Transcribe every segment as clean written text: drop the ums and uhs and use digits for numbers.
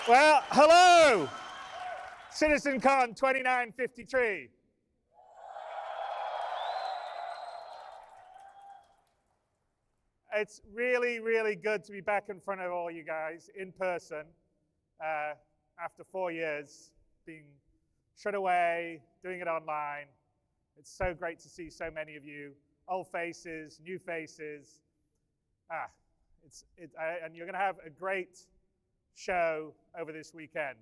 Well, hello, CitizenCon 2953. It's really, really good to be back in front of all you guys in person after 4 years being shut away, doing it online. It's so great to see so many of you, old faces, new faces. And you're going to have a great show over this weekend.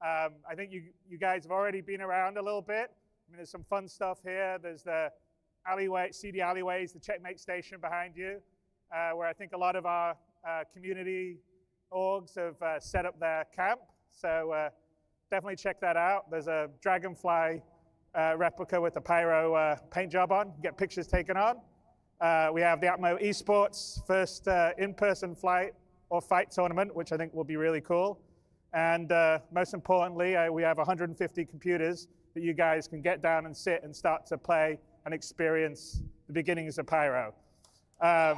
I think you guys have already been around a little bit. I mean, there's some fun stuff here. There's the alleyway, CD alleyways, the checkmate station behind you, where I think a lot of our community orgs have set up their camp. So definitely check that out. There's a Dragonfly replica with the pyro paint job on. Get pictures taken on. We have the Atmo Esports first in-person flight or fight tournament, which I think will be really cool. And most importantly, we have 150 computers that you guys can get down and sit and start to play and experience the beginnings of Pyro. And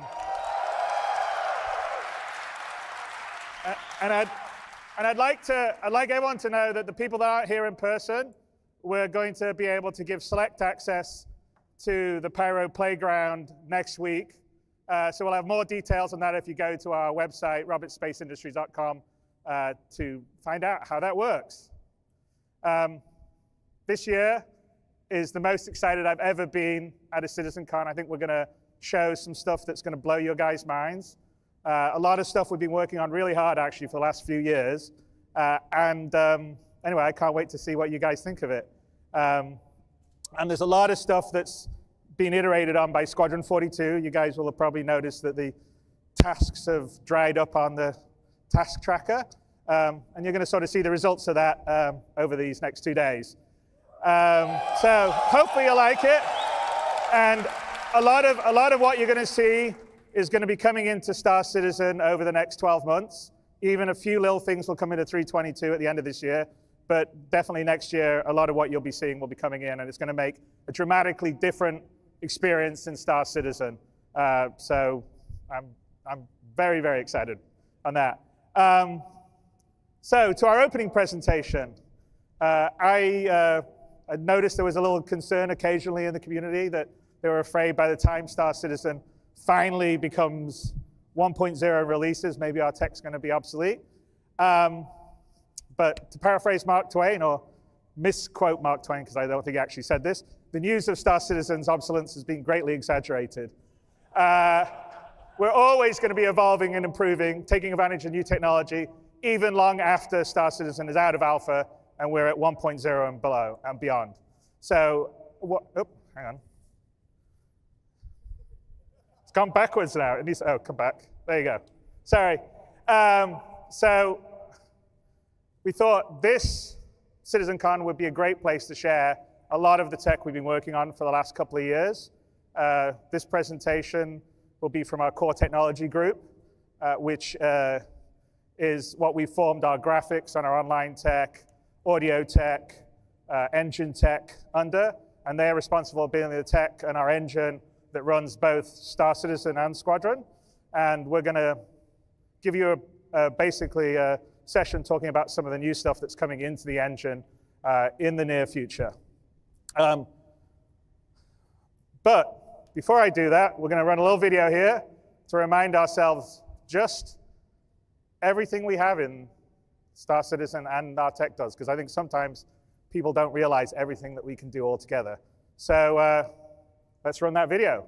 I'd like everyone to know that the people that aren't here in person, we're going to be able to give select access to the Pyro Playground next week. So we'll have more details on that if you go to our website, robertspaceindustries.com, to find out how that works. This year is the most excited I've ever been at a CitizenCon. I think we're going to show some stuff that's going to blow your guys' minds. A lot of stuff we've been working on really hard, actually, for the last few years. Anyway, I can't wait to see what you guys think of it. And there's a lot of stuff that's been iterated on by Squadron 42. You guys will have probably noticed that the tasks have dried up on the task tracker. And you're going to sort of see the results of that over these next 2 days. So hopefully you like it. And a lot of what you're going to see is going to be coming into Star Citizen over the next 12 months. Even a few little things will come into 322 at the end of this year. But definitely next year, a lot of what you'll be seeing will be coming in, and it's going to make a dramatically different experience in Star Citizen. So I'm very, very excited on that. So to our opening presentation, I noticed there was a little concern occasionally in the community that they were afraid by the time Star Citizen finally becomes 1.0 releases, maybe our tech's going to be obsolete. But to paraphrase Mark Twain, or misquote Mark Twain, because I don't think he actually said this, the news of Star Citizen's obsolescence has been greatly exaggerated. We're always going to be evolving and improving, taking advantage of new technology, even long after Star Citizen is out of alpha and we're at 1.0 and below and beyond. So, hang on. It's gone backwards now. It needs to, come back. There you go. Sorry. So we thought this CitizenCon would be a great place to share a lot of the tech we've been working on for the last couple of years. This presentation will be from our core technology group, which is what we formed our graphics and our online tech, audio tech, engine tech under, and they're responsible for building the tech and our engine that runs both Star Citizen and Squadron. And we're going to give you basically a session talking about some of the new stuff that's coming into the engine in the near future. But before I do that, we're going to run a little video here to remind ourselves just everything we have in Star Citizen and our tech does, because I think sometimes people don't realize everything that we can do all together. So let's run that video.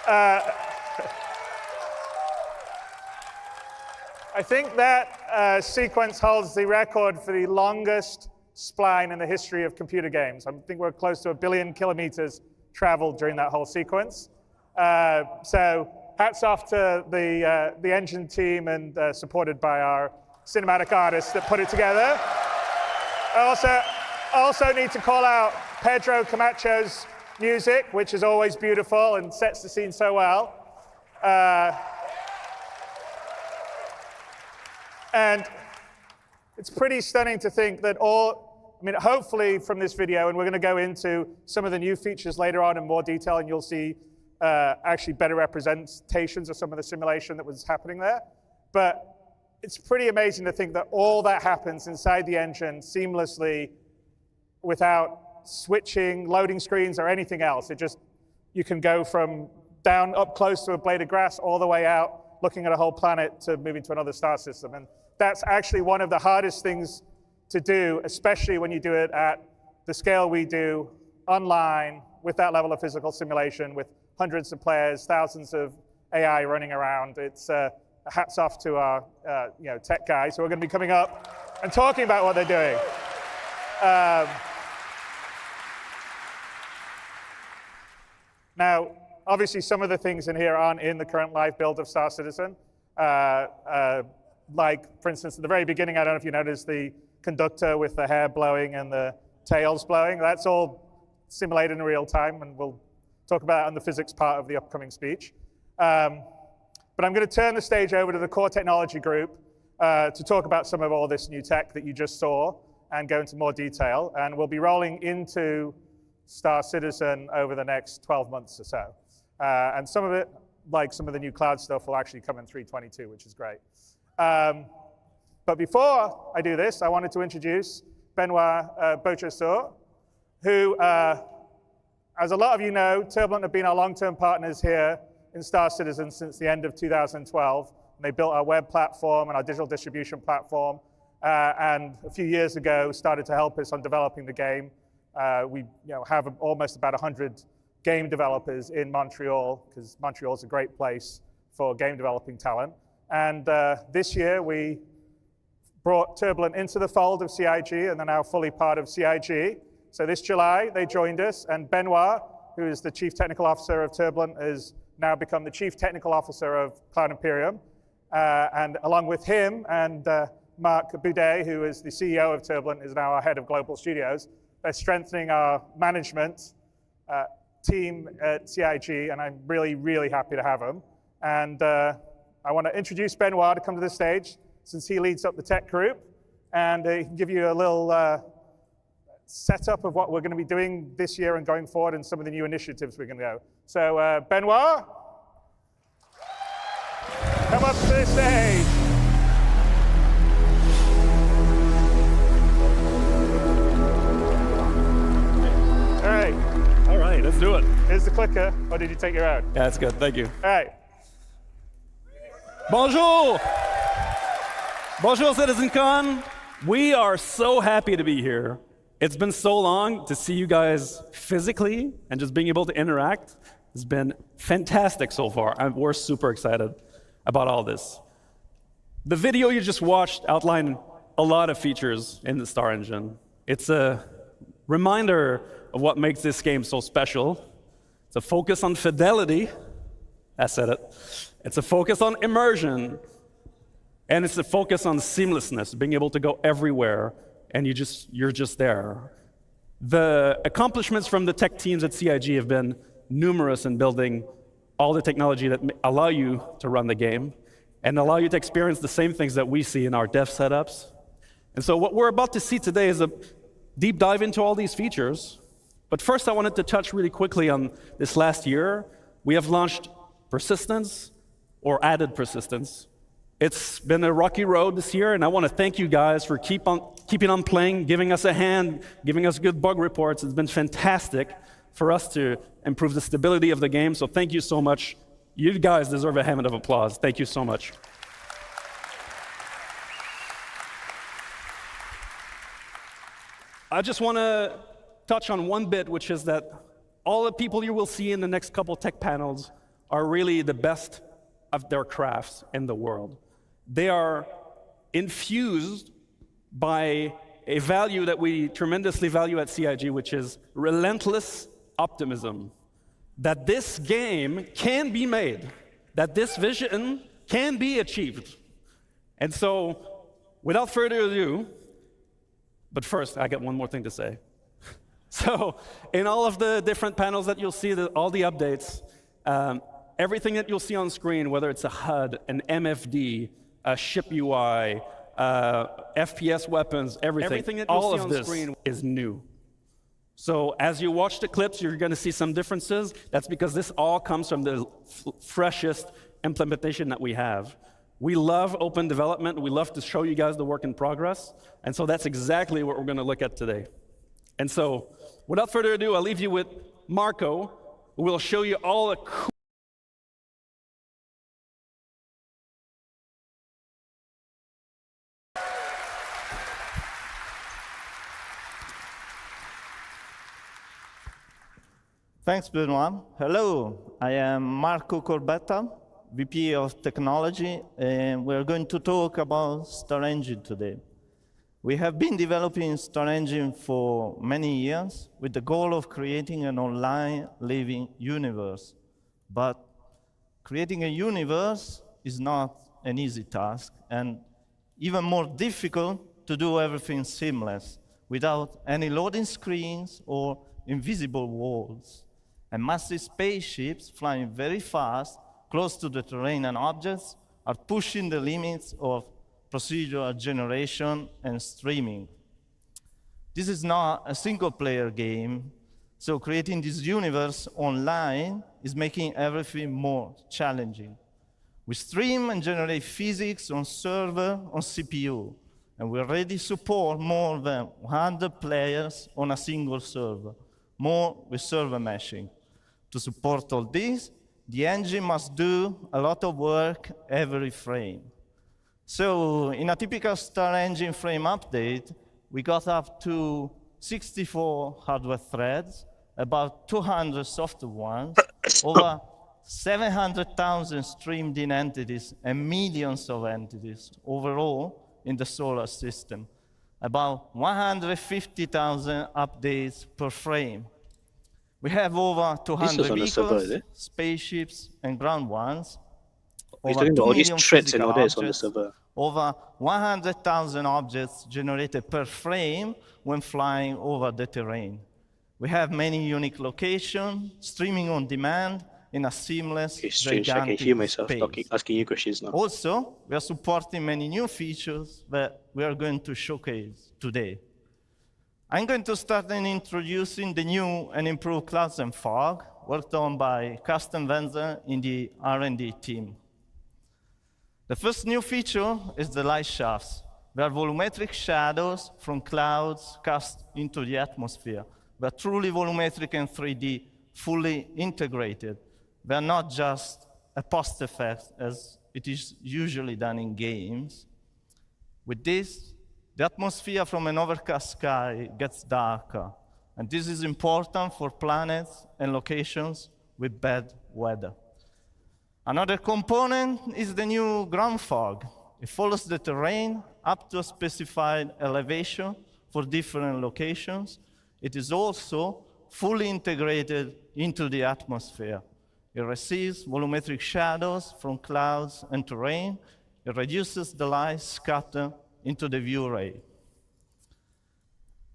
I think that sequence holds the record for the longest spline in the history of computer games. I think we're close to 1 billion kilometers traveled during that whole sequence. So hats off to the engine team and supported by our cinematic artists that put it together. I also need to call out Pedro Camacho's music, which is always beautiful and sets the scene so well. And it's pretty stunning to think that hopefully from this video, and we're going to go into some of the new features later on in more detail, and you'll see actually better representations of some of the simulation that was happening there. But it's pretty amazing to think that all that happens inside the engine seamlessly without switching, loading screens, or anything else. You can go from down up close to a blade of grass all the way out, looking at a whole planet to moving to another star system. And that's actually one of the hardest things to do, especially when you do it at the scale we do online with that level of physical simulation, with hundreds of players, thousands of AI running around. It's hats off to our tech guys who are going to be coming up and talking about what they're doing. Now, obviously, some of the things in here aren't in the current live build of Star Citizen. Like, for instance, at the very beginning, I don't know if you noticed the conductor with the hair blowing and the tails blowing. That's all simulated in real time, and we'll talk about it on the physics part of the upcoming speech. But I'm going to turn the stage over to the core technology group to talk about some of all this new tech that you just saw and go into more detail. And we'll be rolling into Star Citizen over the next 12 months or so. And some of it, like some of the new cloud stuff, will actually come in 3.22, which is great. But before I do this, I wanted to introduce Benoit Beausejour, who, as a lot of you know, Turbulent have been our long-term partners here in Star Citizen since the end of 2012. And they built our web platform and our digital distribution platform, and a few years ago started to help us on developing the game. We have almost about 100 game developers in Montreal, because Montreal is a great place for game developing talent. And this year we brought Turbulent into the fold of CIG, and they're now fully part of CIG. So this July they joined us, and Benoit, who is the Chief Technical Officer of Turbulent, has now become the Chief Technical Officer of Cloud Imperium. And along with him and Marc Boudet, who is the CEO of Turbulent, is now our head of global studios. They're strengthening our management team at CIG, and I'm really, really happy to have them. And I want to introduce Benoit to come to the stage, since he leads up the tech group, and he can give you a little setup of what we're going to be doing this year and going forward, and some of the new initiatives we're going to go. So Benoit, come up to the stage. All right, let's do it. Here's the clicker, or did you take your own? Yeah, that's good, thank you. All right. Bonjour! Bonjour, CitizenCon. We are so happy to be here. It's been so long to see you guys physically, and just being able to interact has been fantastic so far. We're super excited about all this. The video you just watched outlined a lot of features in the Star Engine. It's a reminder of what makes this game so special. It's a focus on fidelity. I said it. It's a focus on immersion. And it's a focus on seamlessness, being able to go everywhere, and you're just there. The accomplishments from the tech teams at CIG have been numerous in building all the technology that allow you to run the game and allow you to experience the same things that we see in our dev setups. And so what we're about to see today is a deep dive into all these features. But first, I wanted to touch really quickly on this last year. We have launched persistence, or added persistence. It's been a rocky road this year, and I want to thank you guys for keeping on playing, giving us a hand, giving us good bug reports. It's been fantastic for us to improve the stability of the game, so thank you so much. You guys deserve a hand of applause. Thank you so much. I just want to touch on one bit, which is that all the people you will see in the next couple tech panels are really the best of their crafts in the world. They are infused by a value that we tremendously value at CIG, which is relentless optimism. That this game can be made, that this vision can be achieved. And so, without further ado, but first, I got one more thing to say. So, in all of the different panels that you'll see, all the updates, everything that you'll see on screen, whether it's a HUD, an MFD, a ship UI, FPS weapons, everything that you'll see on screen is new. So as you watch the clips, you're going to see some differences. That's because this all comes from the freshest implementation that we have. We love open development. We love to show you guys the work in progress. And so that's exactly what we're going to look at today. And so without further ado, I'll leave you with Marco, who will show you all the cool Thanks, Benoit. Hello, I am Marco Corbetta, VP of Technology, and we're going to talk about Star Engine today. We have been developing Star Engine for many years with the goal of creating an online living universe. But creating a universe is not an easy task, and even more difficult to do everything seamless without any loading screens or invisible walls. And massive spaceships flying very fast, close to the terrain and objects, are pushing the limits of procedural generation and streaming. This is not a single-player game, so creating this universe online is making everything more challenging. We stream and generate physics on server on CPU, and we already support more than 100 players on a single server, more with server meshing. To support all this, the engine must do a lot of work every frame. So in a typical Star Engine frame update, we got up to 64 hardware threads, about 200 software ones, over 700,000 streamed in entities, and millions of entities overall in the solar system. About 150,000 updates per frame. We have over 200 vehicles, spaceships, and ground ones. Over 2 million physical objects, over 100,000 objects generated per frame when flying over the terrain. We have many unique locations, streaming on demand in a seamless, gigantic space. Asking you questions now. Also, we are supporting many new features that we are going to showcase today. I'm going to start in introducing the new and improved clouds and fog worked on by custom vendor in the R&D team. The first new feature is the light shafts. They are volumetric shadows from clouds cast into the atmosphere. They are truly volumetric and 3D, fully integrated. They are not just a post effect, as it is usually done in games. With this, the atmosphere from an overcast sky gets darker, and this is important for planets and locations with bad weather. Another component is the new ground fog. It follows the terrain up to a specified elevation for different locations. It is also fully integrated into the atmosphere. It receives volumetric shadows from clouds and terrain. It reduces the light scatter into the view ray.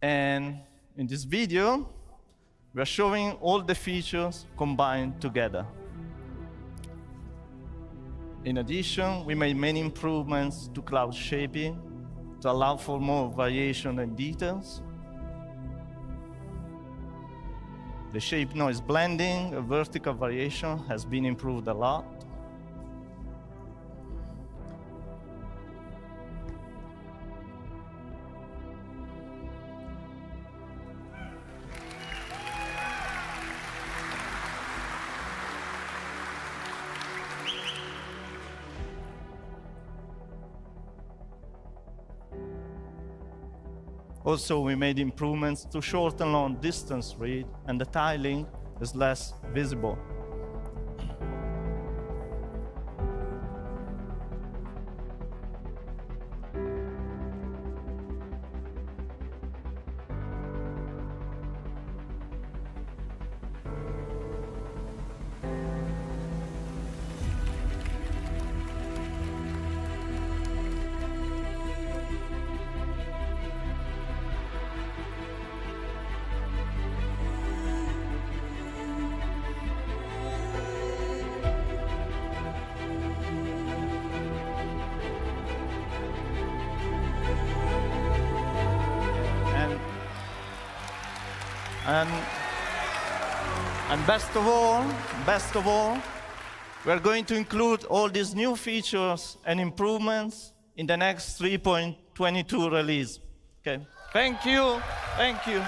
And in this video, we are showing all the features combined together. In addition, we made many improvements to cloud shaping to allow for more variation and details. The shape noise blending, a vertical variation, has been improved a lot. Also, we made improvements to short and long distance read, and the tiling is less visible. And best of all, we're going to include all these new features and improvements in the next 3.22 release. Okay. Thank you. Thank you.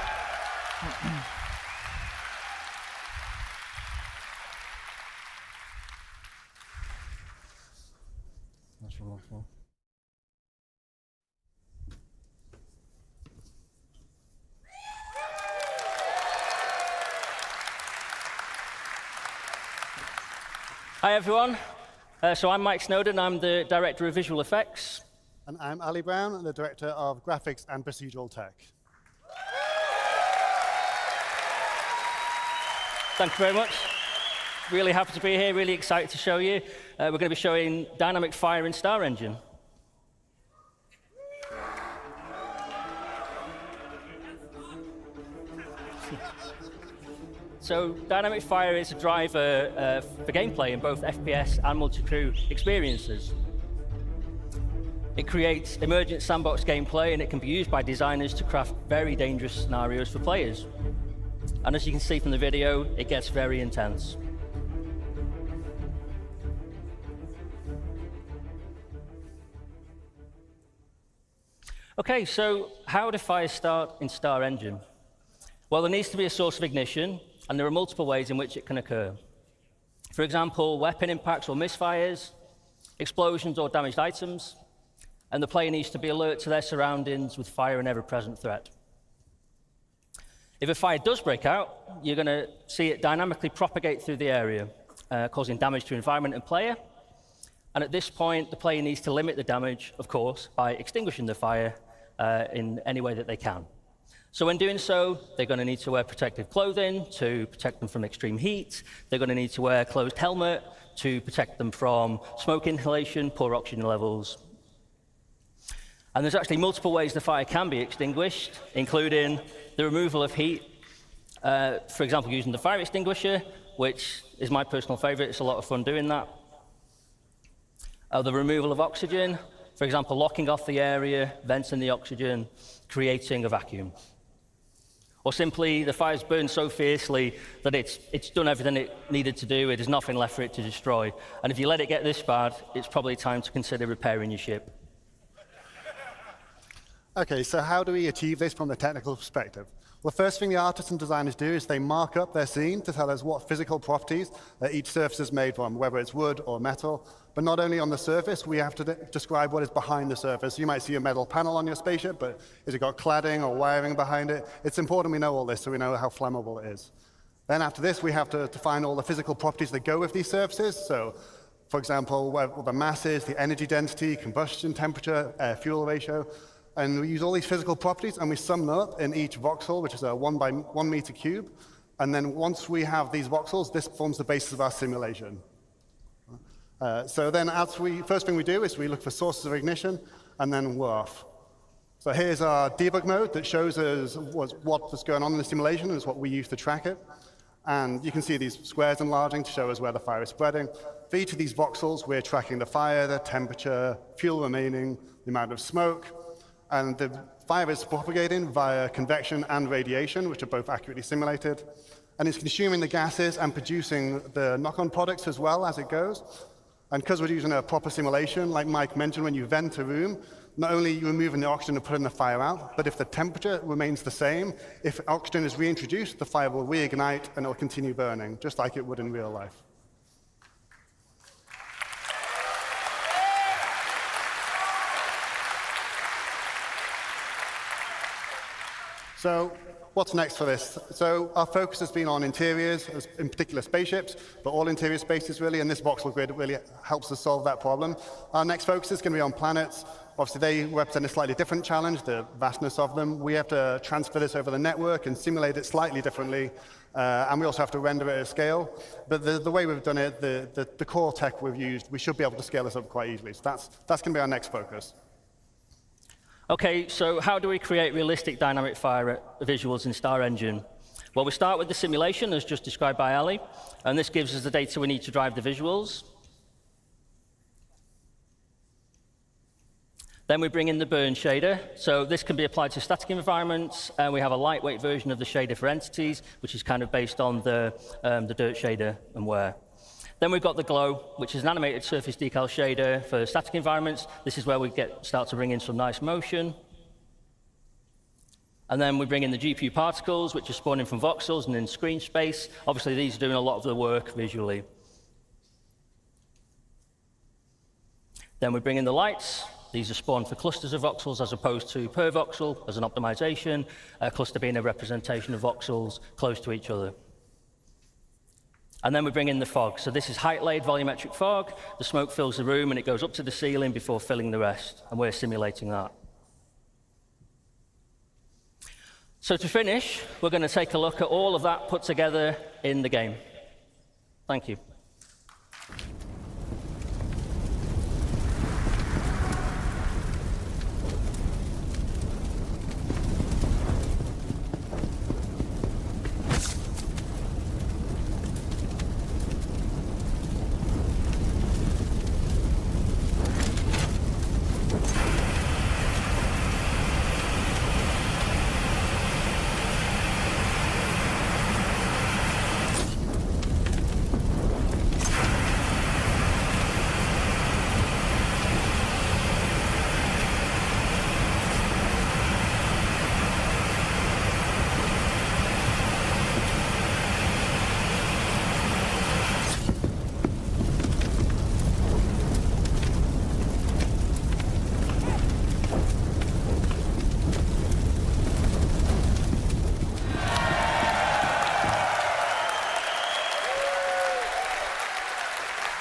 Hi, everyone. So I'm Mike Snowden. I'm the Director of Visual Effects. And I'm Ali Brown, the Director of Graphics and Procedural Tech. Thank you very much. Really happy to be here, really excited to show you. We're going to be showing Dynamic Fire in Star Engine. So Dynamic Fire is a driver for gameplay in both FPS and multi-crew experiences. It creates emergent sandbox gameplay, and it can be used by designers to craft very dangerous scenarios for players. And as you can see from the video, it gets very intense. Okay, so how do fires start in Star Engine? Well, there needs to be a source of ignition, and there are multiple ways in which it can occur. For example, weapon impacts or misfires, explosions or damaged items, and the player needs to be alert to their surroundings with fire an ever-present threat. If a fire does break out, you're going to see it dynamically propagate through the area, causing damage to environment and player. And at this point, the player needs to limit the damage, of course, by extinguishing the fire in any way that they can. So when doing so, they're going to need to wear protective clothing to protect them from extreme heat. They're going to need to wear a closed helmet to protect them from smoke inhalation, poor oxygen levels. And there's actually multiple ways the fire can be extinguished, including the removal of heat, for example, using the fire extinguisher, which is my personal favorite. It's a lot of fun doing that. The removal of oxygen, for example, locking off the area, venting the oxygen, creating a vacuum. Or simply, the fire's burned so fiercely that it's done everything it needed to do. There's nothing left for it to destroy. And if you let it get this bad, it's probably time to consider repairing your ship. Okay, so how do we achieve this from the technical perspective? Well, the first thing the artists and designers do is they mark up their scene to tell us what physical properties that each surface is made from, whether it's wood or metal. But not only on the surface, we have to describe what is behind the surface. You might see a metal panel on your spaceship, but has it got cladding or wiring behind it? It's important we know all this so we know how flammable it is. Then after this, we have to define all the physical properties that go with these surfaces. So, for example, what the mass is, the energy density, combustion temperature, air-fuel ratio. And we use all these physical properties, and we sum them up in each voxel, which is a 1 by 1 meter cube. And then once we have these voxels, this forms the basis of our simulation. So then first thing we do is we look for sources of ignition, and then we're off. So here's our debug mode that shows us what's going on in the simulation, and is what we use to track it. And you can see these squares enlarging to show us where the fire is spreading. For each of these voxels, we're tracking the fire, the temperature, fuel remaining, the amount of smoke. And the fire is propagating via convection and radiation, which are both accurately simulated. And it's consuming the gases and producing the knock-on products as well as it goes. And because we're using a proper simulation, like Mike mentioned, when you vent a room, not only are you removing the oxygen and putting the fire out, but if the temperature remains the same, if oxygen is reintroduced, the fire will reignite and it will continue burning, just like it would in real life. So what's next for this? So our focus has been on interiors, in particular spaceships, but all interior spaces really, and this voxel grid really helps us solve that problem. Our next focus is going to be on planets. Obviously, they represent a slightly different challenge, the vastness of them. We have to transfer this over the network and simulate it slightly differently, and we also have to render it at scale. But the way we've done it, the core tech we've used, we should be able to scale this up quite easily. So that's going to be our next focus. Okay, so how do we create realistic dynamic fire visuals in Star Engine? Well, we start with the simulation, as just described by Ali, and this gives us the data we need to drive the visuals. Then we bring in the burn shader. So this can be applied to static environments, and we have a lightweight version of the shader for entities, which is kind of based on the dirt shader and wear. Then we've got the glow, which is an animated surface decal shader for static environments. This is where we start to bring in some nice motion. And then we bring in the GPU particles, which are spawning from voxels and in screen space. Obviously, these are doing a lot of the work visually. Then we bring in the lights. These are spawned for clusters of voxels as opposed to per voxel as an optimization, a cluster being a representation of voxels close to each other. And then we bring in the fog. So this is height-laid volumetric fog. The smoke fills the room, and it goes up to the ceiling before filling the rest. And we're simulating that. So to finish, we're going to take a look at all of that put together in the game. Thank you.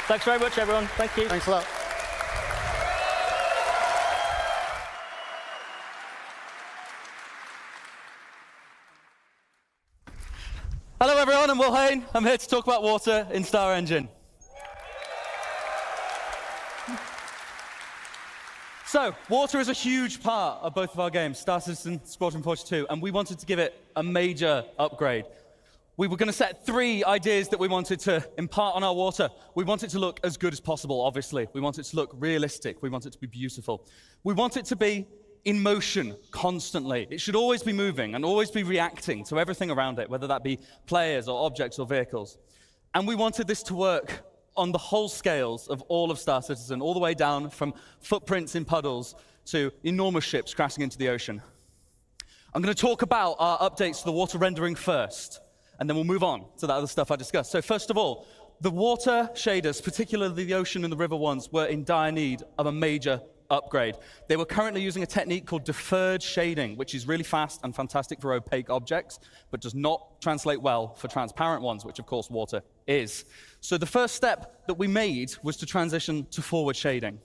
Thanks very much, everyone. Thank you. Thanks a lot. Hello, everyone. I'm Will Hain. I'm here to talk about water in Star Engine. So, water is a huge part of both of our games, Star Citizen, Squadron 42, and we wanted to give it a major upgrade. We were going to set 3 ideas that we wanted to impart on our water. We want it to look as good as possible, obviously. We want it to look realistic. We want it to be beautiful. We want it to be in motion constantly. It should always be moving and always be reacting to everything around it, whether that be players or objects or vehicles. And we wanted this to work on the whole scales of all of Star Citizen, all the way down from footprints in puddles to enormous ships crashing into the ocean. I'm going to talk about our updates to the water rendering first, and then we'll move on to that other stuff I discussed. So first of all, the water shaders, particularly the ocean and the river ones, were in dire need of a major upgrade. They were currently using a technique called deferred shading, which is really fast and fantastic for opaque objects, but does not translate well for transparent ones, which of course water is. So the first step that we made was to transition to forward shading.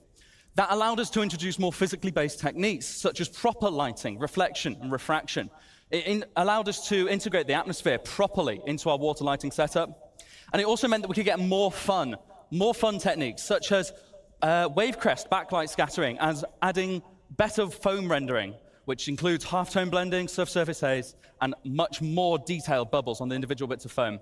That allowed us to introduce more physically based techniques, such as proper lighting, reflection, and refraction. It allowed us to integrate the atmosphere properly into our water lighting setup. And it also meant that we could get more fun techniques, such as wave crest backlight scattering, as adding better foam rendering, which includes halftone blending, surface haze, and much more detailed bubbles on the individual bits of foam.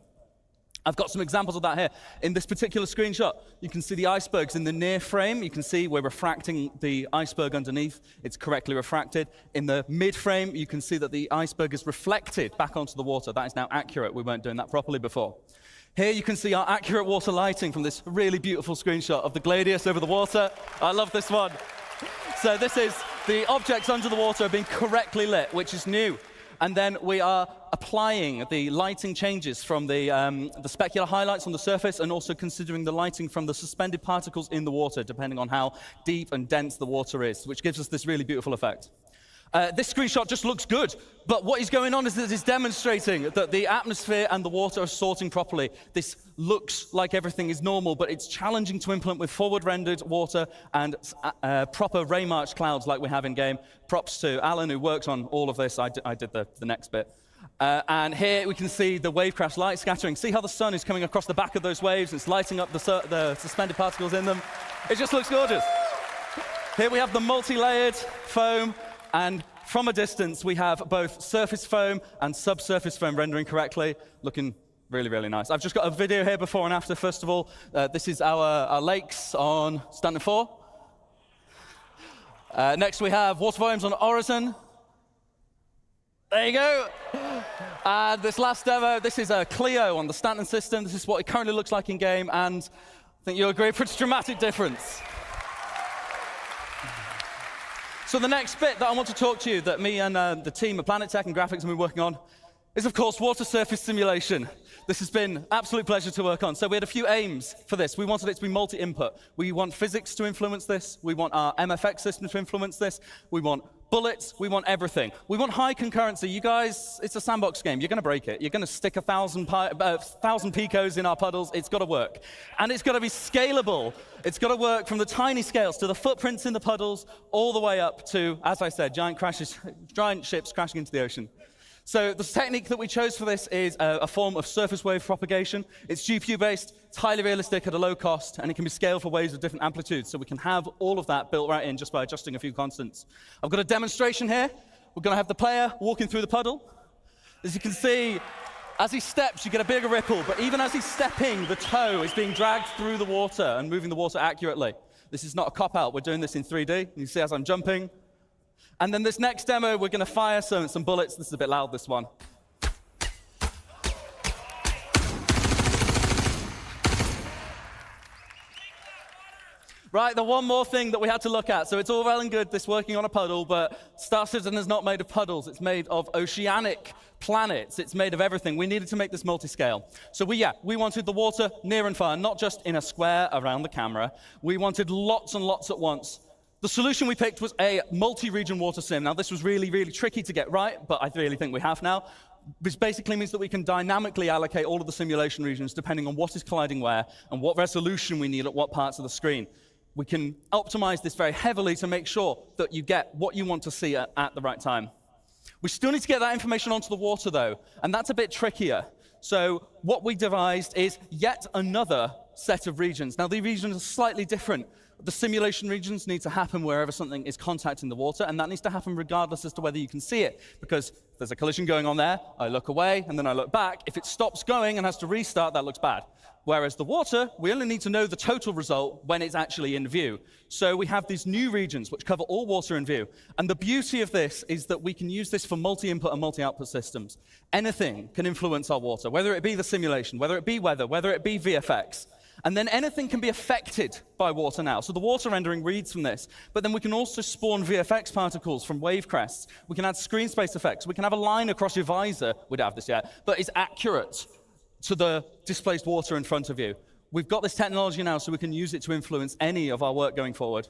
I've got some examples of that here. In this particular screenshot, you can see the icebergs in the near frame. You can see we're refracting the iceberg underneath. It's correctly refracted. In the mid frame, you can see that the iceberg is reflected back onto the water. That is now accurate. We weren't doing that properly before. Here you can see our accurate water lighting from this really beautiful screenshot of the Gladius over the water. I love this one. So this is the objects under the water being correctly lit, which is new. And then we are applying the lighting changes from the specular highlights on the surface, and also considering the lighting from the suspended particles in the water, depending on how deep and dense the water is, which gives us this really beautiful effect. This screenshot just looks good, but what is going on is that it's demonstrating that the atmosphere and the water are sorting properly. This looks like everything is normal, but it's challenging to implement with forward-rendered water and proper ray march clouds like we have in-game. Props to Alan, who works on all of this. I did the next bit. And here we can see the wave crash light scattering. See how the sun is coming across the back of those waves? It's lighting up the suspended particles in them. It just looks gorgeous. Here we have the multi-layered foam. And from a distance, we have both surface foam and subsurface foam rendering correctly, looking really, really nice. I've just got a video here before and after. First of all, this is our lakes on Stanton 4. Next, we have water volumes on horizon. There you go. And this last demo, this is a Clio on the Stanton system. This is what it currently looks like in game, and I think you'll agree, pretty dramatic difference. So the next bit that I want to talk to you, that me and the team at Planet Tech and Graphics have been working on, is of course water surface simulation. This has been an absolute pleasure to work on. So we had a few aims for this. We wanted it to be multi-input. We want physics to influence this. We want our MFX system to influence this. We want bullets. We want everything. We want high concurrency. You guys, it's a sandbox game. You're going to break it. You're going to stick 1,000 picos in our puddles. It's got to work. And it's got to be scalable. It's got to work from the tiny scales to the footprints in the puddles all the way up to, as I said, giant ships crashing into the ocean. So the technique that we chose for this is a form of surface wave propagation. It's GPU-based, it's highly realistic at a low cost, and it can be scaled for waves of different amplitudes. So we can have all of that built right in just by adjusting a few constants. I've got a demonstration here. We're going to have the player walking through the puddle. As you can see, as he steps, you get a bigger ripple. But even as he's stepping, the toe is being dragged through the water and moving the water accurately. This is not a cop-out. We're doing this in 3D. You see as I'm jumping. And then this next demo, we're going to fire some bullets. This is a bit loud, this one. Right, the one more thing that we had to look at. So it's all well and good, this working on a puddle, but Star Citizen is not made of puddles. It's made of oceanic planets. It's made of everything. We needed to make this multi-scale. So we wanted the water near and far, not just in a square around the camera. We wanted lots and lots at once. The solution we picked was a multi-region water sim. Now, this was really, really tricky to get right, but I really think we have now. This basically means that we can dynamically allocate all of the simulation regions depending on what is colliding where and what resolution we need at what parts of the screen. We can optimize this very heavily to make sure that you get what you want to see at the right time. We still need to get that information onto the water, though, and that's a bit trickier. So what we devised is yet another set of regions. Now, the regions are slightly different. The simulation regions need to happen wherever something is contacting the water, and that needs to happen regardless as to whether you can see it, because if there's a collision going on there, I look away, and then I look back. If it stops going and has to restart, that looks bad. Whereas the water, we only need to know the total result when it's actually in view. So we have these new regions which cover all water in view. And the beauty of this is that we can use this for multi-input and multi-output systems. Anything can influence our water, whether it be the simulation, whether it be weather, whether it be VFX. And then anything can be affected by water now. So the water rendering reads from this. But then we can also spawn VFX particles from wave crests. We can add screen space effects. We can have a line across your visor. We don't have this yet, but it's accurate to the displaced water in front of you. We've got this technology now, so we can use it to influence any of our work going forward.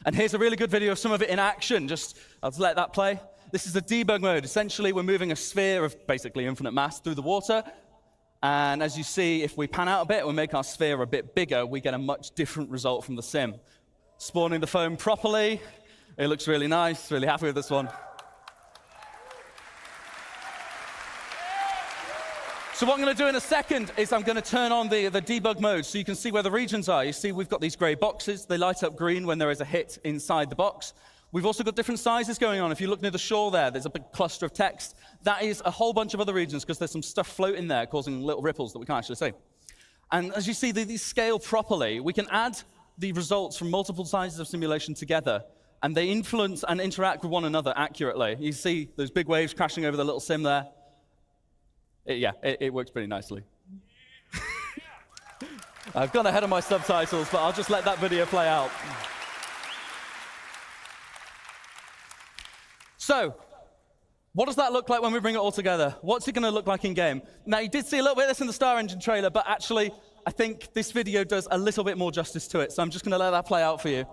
And here's a really good video of some of it in action. I'll just let that play. This is the debug mode. Essentially, we're moving a sphere of basically infinite mass through the water. And as you see, if we pan out a bit, we make our sphere a bit bigger, we get a much different result from the sim. Spawning the foam properly. It looks really nice. Really happy with this one. So what I'm going to do in a second is I'm going to turn on the debug mode so you can see where the regions are. You see we've got these gray boxes. They light up green when there is a hit inside the box. We've also got different sizes going on. If you look near the shore there's a big cluster of text. That is a whole bunch of other regions because there's some stuff floating there causing little ripples that we can't actually see. And as you see, these scale properly. We can add the results from multiple sizes of simulation together, and they influence and interact with one another accurately. You see those big waves crashing over the little sim there. It works pretty nicely. I've gone ahead of my subtitles, but I'll just let that video play out. So, what does that look like when we bring it all together? What's it going to look like in game? Now, you did see a little bit of this in the Star Engine trailer, but actually, I think this video does a little bit more justice to it, so I'm just going to let that play out for you.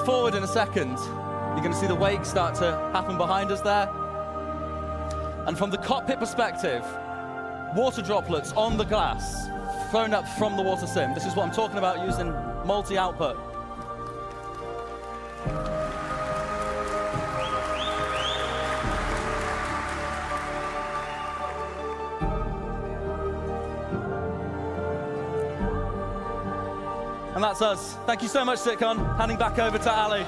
Forward in a second, you're going to see the wake start to happen behind us there. And from the cockpit perspective, water droplets on the glass thrown up from the water sim. This is what I'm talking about using multi-output. And that's us. Thank you so much, CitizenCon. Handing back over to Ali.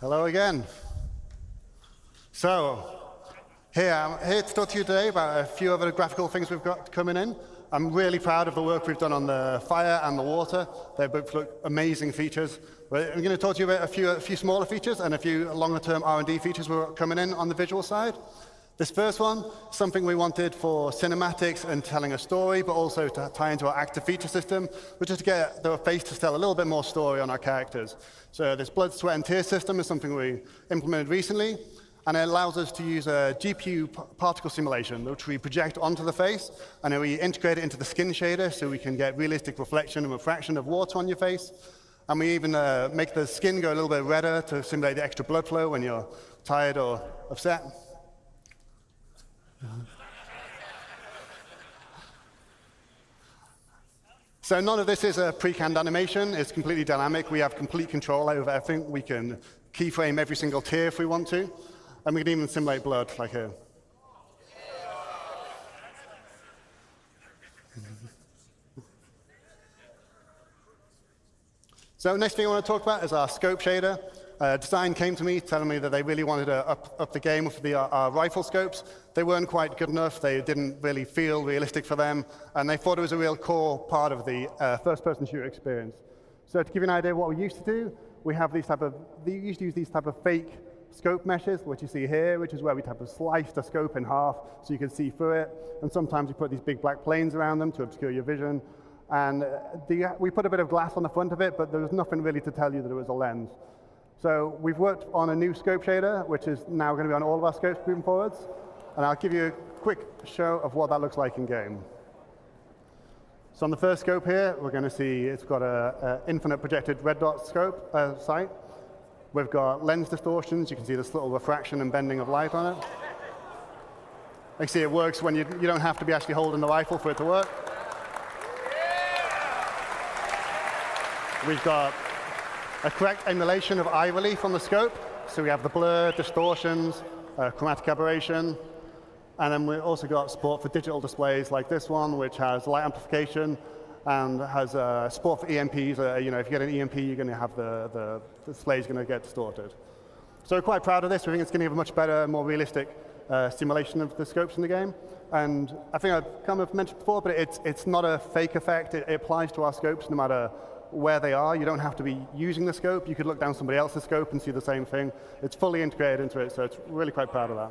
Hello again. So, I'm here to talk to you today about a few other graphical things we've got coming in. I'm really proud of the work we've done on the fire and the water. They both look amazing features. But I'm going to talk to you about a few smaller features and a few longer-term R&D features we're coming in on the visual side. This first one, something we wanted for cinematics and telling a story, but also to tie into our active feature system, which is to get the face to tell a little bit more story on our characters. So this blood, sweat, and tears system is something we implemented recently, and it allows us to use a GPU particle simulation, which we project onto the face, and then we integrate it into the skin shader so we can get realistic reflection and refraction of water on your face. And we even make the skin go a little bit redder to simulate the extra blood flow when you're tired or upset. So none of this is a pre-canned animation. It's completely dynamic. We have complete control over everything. We can keyframe every single tear if we want to. And we can even simulate blood, like here. So next thing I want to talk about is our scope shader. Design came to me telling me that they really wanted to up the game with our rifle scopes. They weren't quite good enough. They didn't really feel realistic for them. And they thought it was a real core part of the first-person shooter experience. So to give you an idea of what we used to do, we used to use these type of fake scope meshes, which you see here, which is where we type of slice the scope in half so you can see through it. And sometimes we put these big black planes around them to obscure your vision. And we put a bit of glass on the front of it, but there was nothing really to tell you that it was a lens. So we've worked on a new scope shader, which is now going to be on all of our scopes moving forwards. And I'll give you a quick show of what that looks like in game. So on the first scope here, we're going to see it's got an infinite projected red dot scope sight. We've got lens distortions. You can see this little refraction and bending of light on it. You see it works when you don't have to be actually holding the rifle for it to work. We've got a correct emulation of eye relief on the scope. So we have the blur, distortions, chromatic aberration. And then we've also got support for digital displays like this one, which has light amplification and has support for EMPs. If you get an EMP, you're going to have the display is going to get distorted. So we're quite proud of this. We think it's going to give a much better, more realistic simulation of the scopes in the game. And I think I've kind of mentioned before, but it's not a fake effect. It applies to our scopes no matter where they are. You don't have to be using the scope. You could look down somebody else's scope and see the same thing. It's fully integrated into it, so it's really quite proud of that.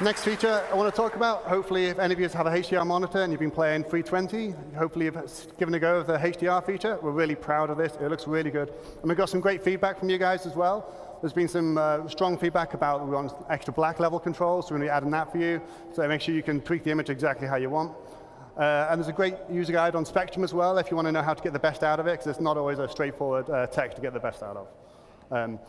Next feature I want to talk about, hopefully if any of you have a HDR monitor and you've been playing 320, hopefully you've given a go of the HDR feature. We're really proud of this. It looks really good. And we've got some great feedback from you guys as well. There's been some strong feedback about we want extra black level controls, so we're going to be adding that for you. So make sure you can tweak the image exactly how you want. And there's a great user guide on Spectrum as well if you want to know how to get the best out of it, because it's not always a straightforward tech to get the best out of.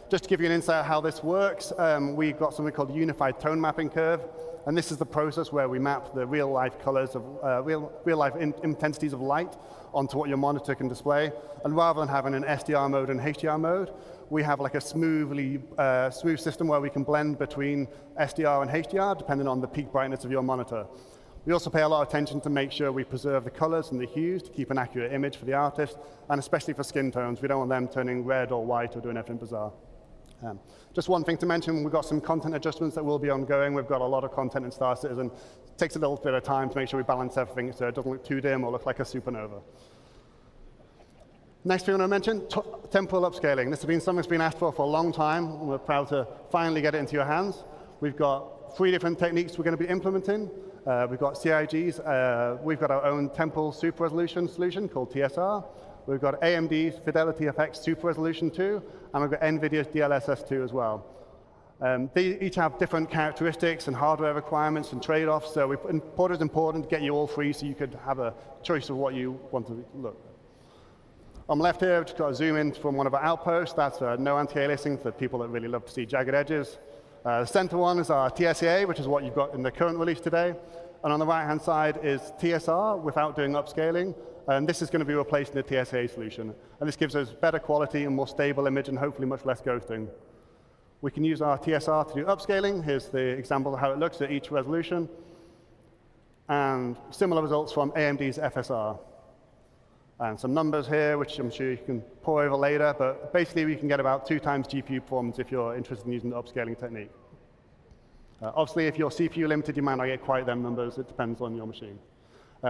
Just to give you an insight how this works, we've got something called the Unified Tone Mapping Curve. And this is the process where we map the real-life colors of real-life intensities of light onto what your monitor can display. And rather than having an SDR mode and HDR mode, we have like a smooth system where we can blend between SDR and HDR depending on the peak brightness of your monitor. We also pay a lot of attention to make sure we preserve the colors and the hues to keep an accurate image for the artist, and especially for skin tones. We don't want them turning red or white or doing anything bizarre. Just one thing to mention, we've got some content adjustments that will be ongoing. We've got a lot of content in Star Citizen. It takes a little bit of time to make sure we balance everything so it doesn't look too dim or look like a supernova. Next thing I want to mention, temporal upscaling. This has been something that's been asked for a long time. We're proud to finally get it into your hands. We've got 3 different techniques we're going to be implementing. We've got CIGs. We've got our own temporal super resolution solution called TSR. We've got AMD's Fidelity FX Super Resolution 2, and we've got NVIDIA's DLSS 2 as well. They each have different characteristics and hardware requirements and trade-offs, so it's important to get you all 3 so you could have a choice of what you want to look. On the left here, we've just got a zoom in from one of our outposts. That's no anti-aliasing for people that really love to see jagged edges. The center one is our TSA, which is what you've got in the current release today. And on the right-hand side is TSR without doing upscaling. And this is going to be replacing the TSA solution. And this gives us better quality and more stable image and hopefully much less ghosting. We can use our TSR to do upscaling. Here's the example of how it looks at each resolution. And similar results from AMD's FSR. And some numbers here, which I'm sure you can pour over later. But basically, we can get about 2 times GPU performance if you're interested in using the upscaling technique. Obviously, if you're CPU limited, you might not get quite them numbers. It depends on your machine.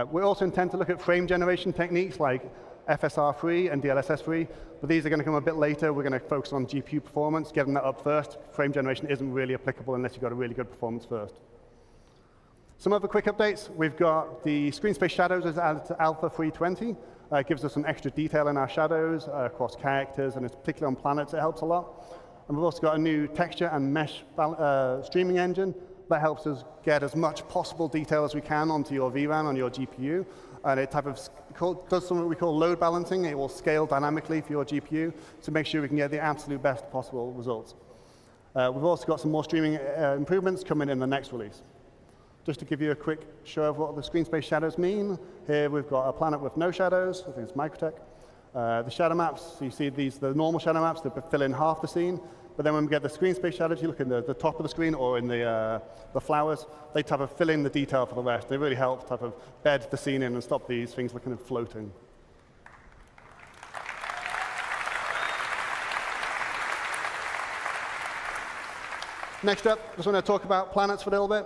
We also intend to look at frame generation techniques like FSR-free and DLSS-free, but these are going to come a bit later. We're going to focus on GPU performance, getting that up first. Frame generation isn't really applicable unless you've got a really good performance first. Some other quick updates. We've got the screen space shadows as added to Alpha 320. It gives us some extra detail in our shadows across characters, and it's particularly on planets, it helps a lot. And we've also got a new texture and mesh streaming engine that helps us get as much possible detail as we can onto your VRAM on your GPU. And it does something we call load balancing. It will scale dynamically for your GPU to make sure we can get the absolute best possible results. We've also got some more streaming improvements coming in the next release. Just to give you a quick show of what the screen space shadows mean, here we've got a planet with no shadows. I think it's Microtech. The shadow maps, so you see the normal shadow maps that fill in half the scene. But then when we get the screen space shadows, you look in the top of the screen or in the flowers, they type of fill in the detail for the rest. They really help type of bed the scene in and stop these things looking floating. Next up, I just want to talk about planets for a little bit.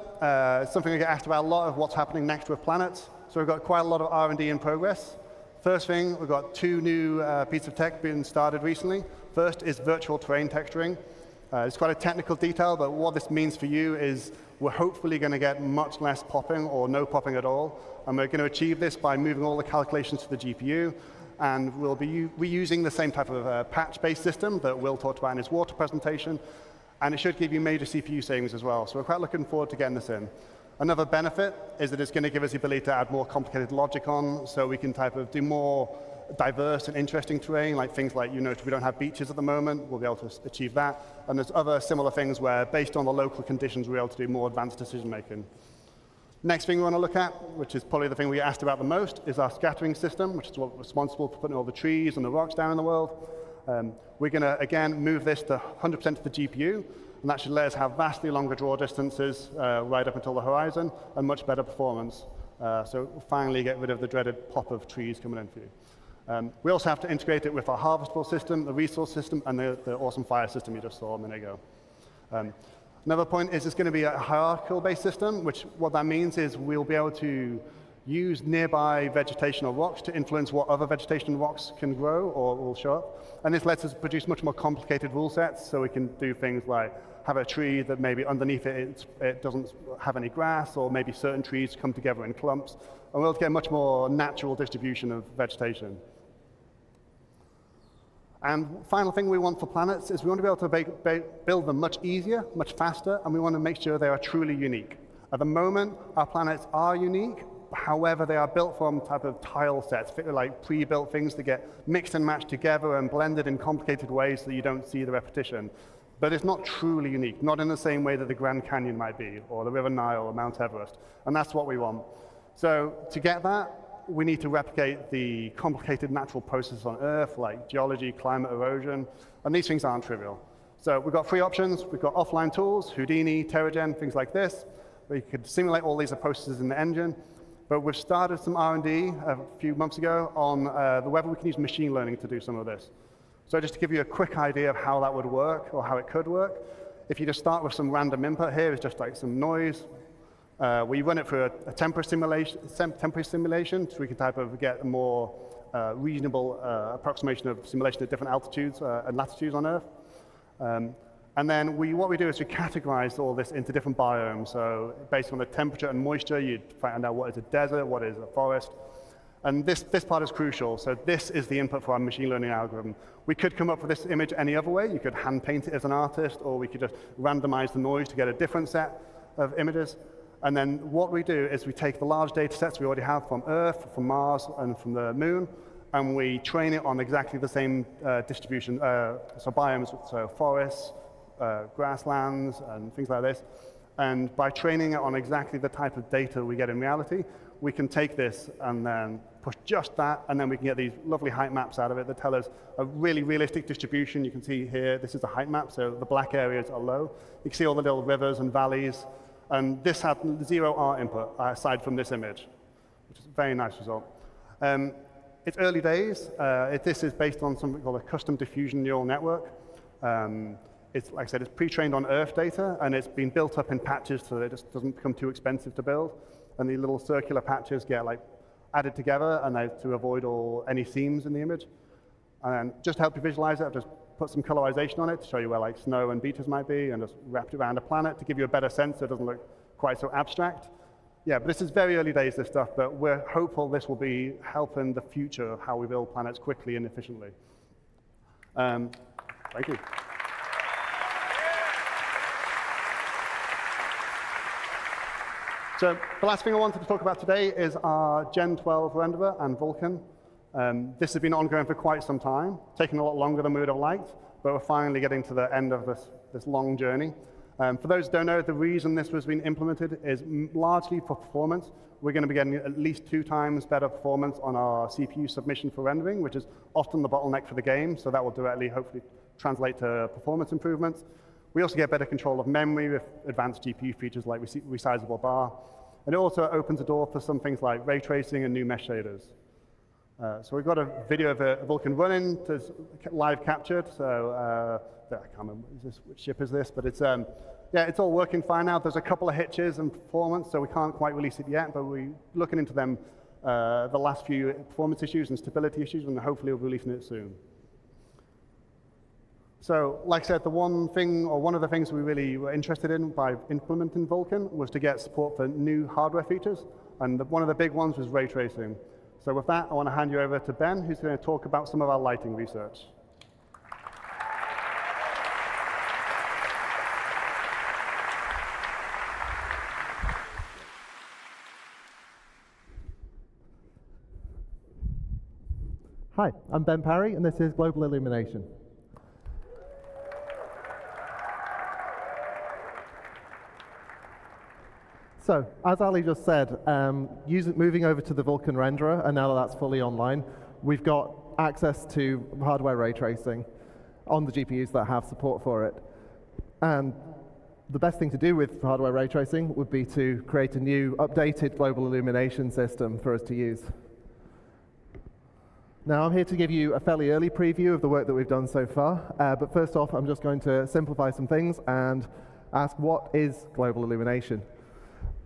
It's something I get asked about a lot of what's happening next with planets. So we've got quite a lot of R&D in progress. First thing, we've got 2 new pieces of tech being started recently. First is virtual terrain texturing. It's quite a technical detail, but what this means for you is we're hopefully going to get much less popping or no popping at all. And we're going to achieve this by moving all the calculations to the GPU. And we'll be reusing the same type of patch-based system that Will talked about in his water presentation. And it should give you major CPU savings as well. So we're quite looking forward to getting this in. Another benefit is that it's going to give us the ability to add more complicated logic on, so we can type of do more diverse and interesting terrain, like things like, you know, we don't have beaches at the moment. We'll be able to achieve that. And there's other similar things where, based on the local conditions, we're able to do more advanced decision making. Next thing we want to look at, which is probably the thing we asked about the most, is our scattering system, which is what's responsible for putting all the trees and the rocks down in the world. We're going to, again, move this to 100% to the GPU, and that should let us have vastly longer draw distances right up until the horizon and much better performance. So we'll finally get rid of the dreaded pop of trees coming in for you. We also have to integrate it with our harvestable system, the resource system, and the awesome fire system you just saw a minute ago. Another point is it's going to be a hierarchical-based system, which what that means is we'll be able to use nearby vegetation or rocks to influence what other vegetation and rocks can grow or will show up. And this lets us produce much more complicated rule sets, so we can do things like have a tree that maybe underneath it doesn't have any grass, or maybe certain trees come together in clumps. And we'll get a much more natural distribution of vegetation. And final thing we want for planets is we want to be able to build them much easier, much faster, and we want to make sure they are truly unique. At the moment, our planets are unique. However, they are built from type of tile sets, like pre-built things that get mixed and matched together and blended in complicated ways so that you don't see the repetition. But it's not truly unique, not in the same way that the Grand Canyon might be, or the River Nile, or Mount Everest. And that's what we want. So to get that, we need to replicate the complicated natural processes on Earth, like geology, climate, erosion, and these things aren't trivial. So we've got 3 options. We've got offline tools, Houdini, TerraGen, things like this. We could simulate all these processes in the engine. But we've started some R&D a few months ago on whether we can use machine learning to do some of this. So just to give you a quick idea of how that would work, or how it could work, if you just start with some random input here, it's just like some noise. We run it through a temporary simulation, so we can type of get a more reasonable approximation of simulation at different altitudes and latitudes on Earth. And then what we do is we categorize all this into different biomes. So based on the temperature and moisture, you'd find out what is a desert, what is a forest. And this part is crucial. So this is the input for our machine learning algorithm. We could come up with this image any other way. You could hand paint it as an artist, or we could just randomize the noise to get a different set of images. And then what we do is we take the large data sets we already have from Earth, from Mars, and from the Moon, and we train it on exactly the same distribution, so biomes, so forests, grasslands, and things like this. And by training it on exactly the type of data we get in reality, we can take this and then push just that, and then we can get these lovely height maps out of it that tell us a really realistic distribution. You can see here, this is a height map, so the black areas are low. You can see all the little rivers and valleys, and this had 0 art input aside from this image, which is a very nice result. It's early days. This is based on something called a custom diffusion neural network. It's, like I said, it's pre-trained on Earth data, and it's been built up in patches so that it just doesn't become too expensive to build. And the little circular patches get added together, and to avoid any seams in the image. And just to help you visualize it, I've just put some colorization on it to show you where snow and beaches might be, and just wrapped it around a planet to give you a better sense so it doesn't look quite so abstract. Yeah, but this is very early days, this stuff, but we're hopeful this will be helping the future of how we build planets quickly and efficiently. Thank you. So the last thing I wanted to talk about today is our Gen 12 renderer and Vulkan. This has been ongoing for quite some time, taking a lot longer than we would have liked, but we're finally getting to the end of this long journey. For those who don't know, the reason this was being implemented is largely for performance. We're going to be getting at least 2 times better performance on our CPU submission for rendering, which is often the bottleneck for the game, so that will directly, hopefully, translate to performance improvements. We also get better control of memory with advanced GPU features like resizable bar. And it also opens the door for some things like ray tracing and new mesh shaders. So we've got a video of a Vulkan running, that's live captured. So I can't remember which ship is this, but it's it's all working fine now. There's a couple of hitches in performance, so we can't quite release it yet, but we're looking into them, the last few performance issues and stability issues, and hopefully we'll be releasing it soon. So, like I said, one of the things we really were interested in by implementing Vulkan was to get support for new hardware features, and one of the big ones was ray tracing. So with that, I want to hand you over to Ben, who's going to talk about some of our lighting research. Hi, I'm Ben Parry, and this is Global Illumination. So, as Ali just said, moving over to the Vulkan renderer, and now that that's fully online, we've got access to hardware ray tracing on the GPUs that have support for it. And the best thing to do with hardware ray tracing would be to create a new, updated global illumination system for us to use. Now, I'm here to give you a fairly early preview of the work that we've done so far, but first off, I'm just going to simplify some things and ask, what is global illumination?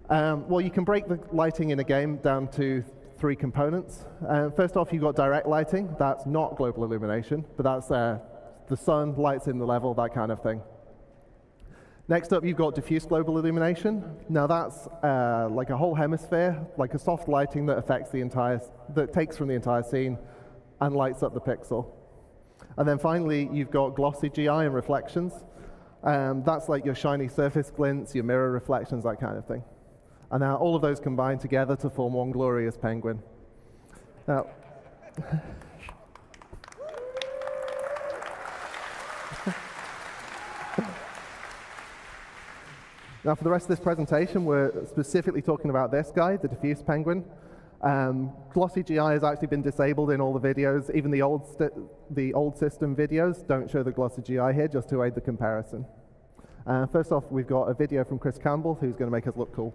Well, you can break the lighting in a game down to 3 components. First off, you've got direct lighting. That's not global illumination, but that's the sun, lights in the level, that kind of thing. Next up, you've got diffuse global illumination. Now that's like a whole hemisphere, like a soft lighting that affects that takes from the entire scene and lights up the pixel. And then finally, you've got glossy GI and reflections. That's like your shiny surface glints, your mirror reflections, that kind of thing. And now all of those combine together to form one glorious penguin. Now, now for the rest of this presentation, we're specifically talking about this guy, the diffuse penguin. Glossy GI has actually been disabled in all the videos. Even the old system videos don't show the glossy GI here, just to aid the comparison. First off, we've got a video from Chris Campbell, who's going to make us look cool.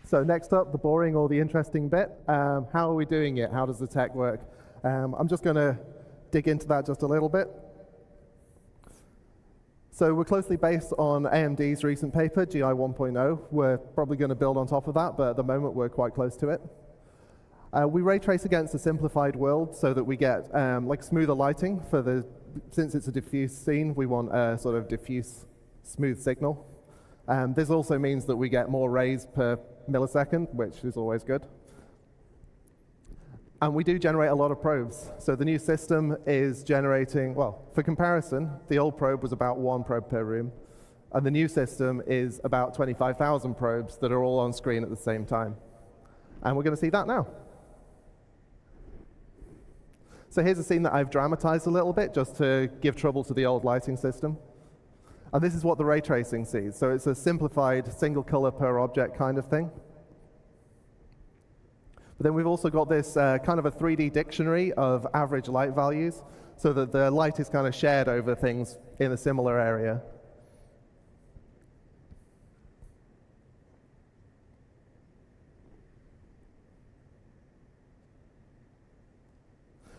So next up, the boring or the interesting bit. How are we doing it? How does the tech work? I'm just going to dig into that just a little bit. So we're closely based on AMD's recent paper, GI 1.0. We're probably going to build on top of that, but at the moment we're quite close to it. We ray trace against a simplified world so that we get like smoother lighting for the, since it's a diffuse scene, we want a sort of diffuse, smooth signal. This also means that we get more rays per millisecond, which is always good. And we do generate a lot of probes. So the new system is generating, well, for comparison, the old probe was about 1 probe per room, and the new system is about 25,000 probes that are all on screen at the same time. And we're going to see that now. So here's a scene that I've dramatized a little bit just to give trouble to the old lighting system. And this is what the ray tracing sees. So it's a simplified single color per object kind of thing. But then we've also got this kind of a 3D dictionary of average light values so that the light is kind of shared over things in a similar area.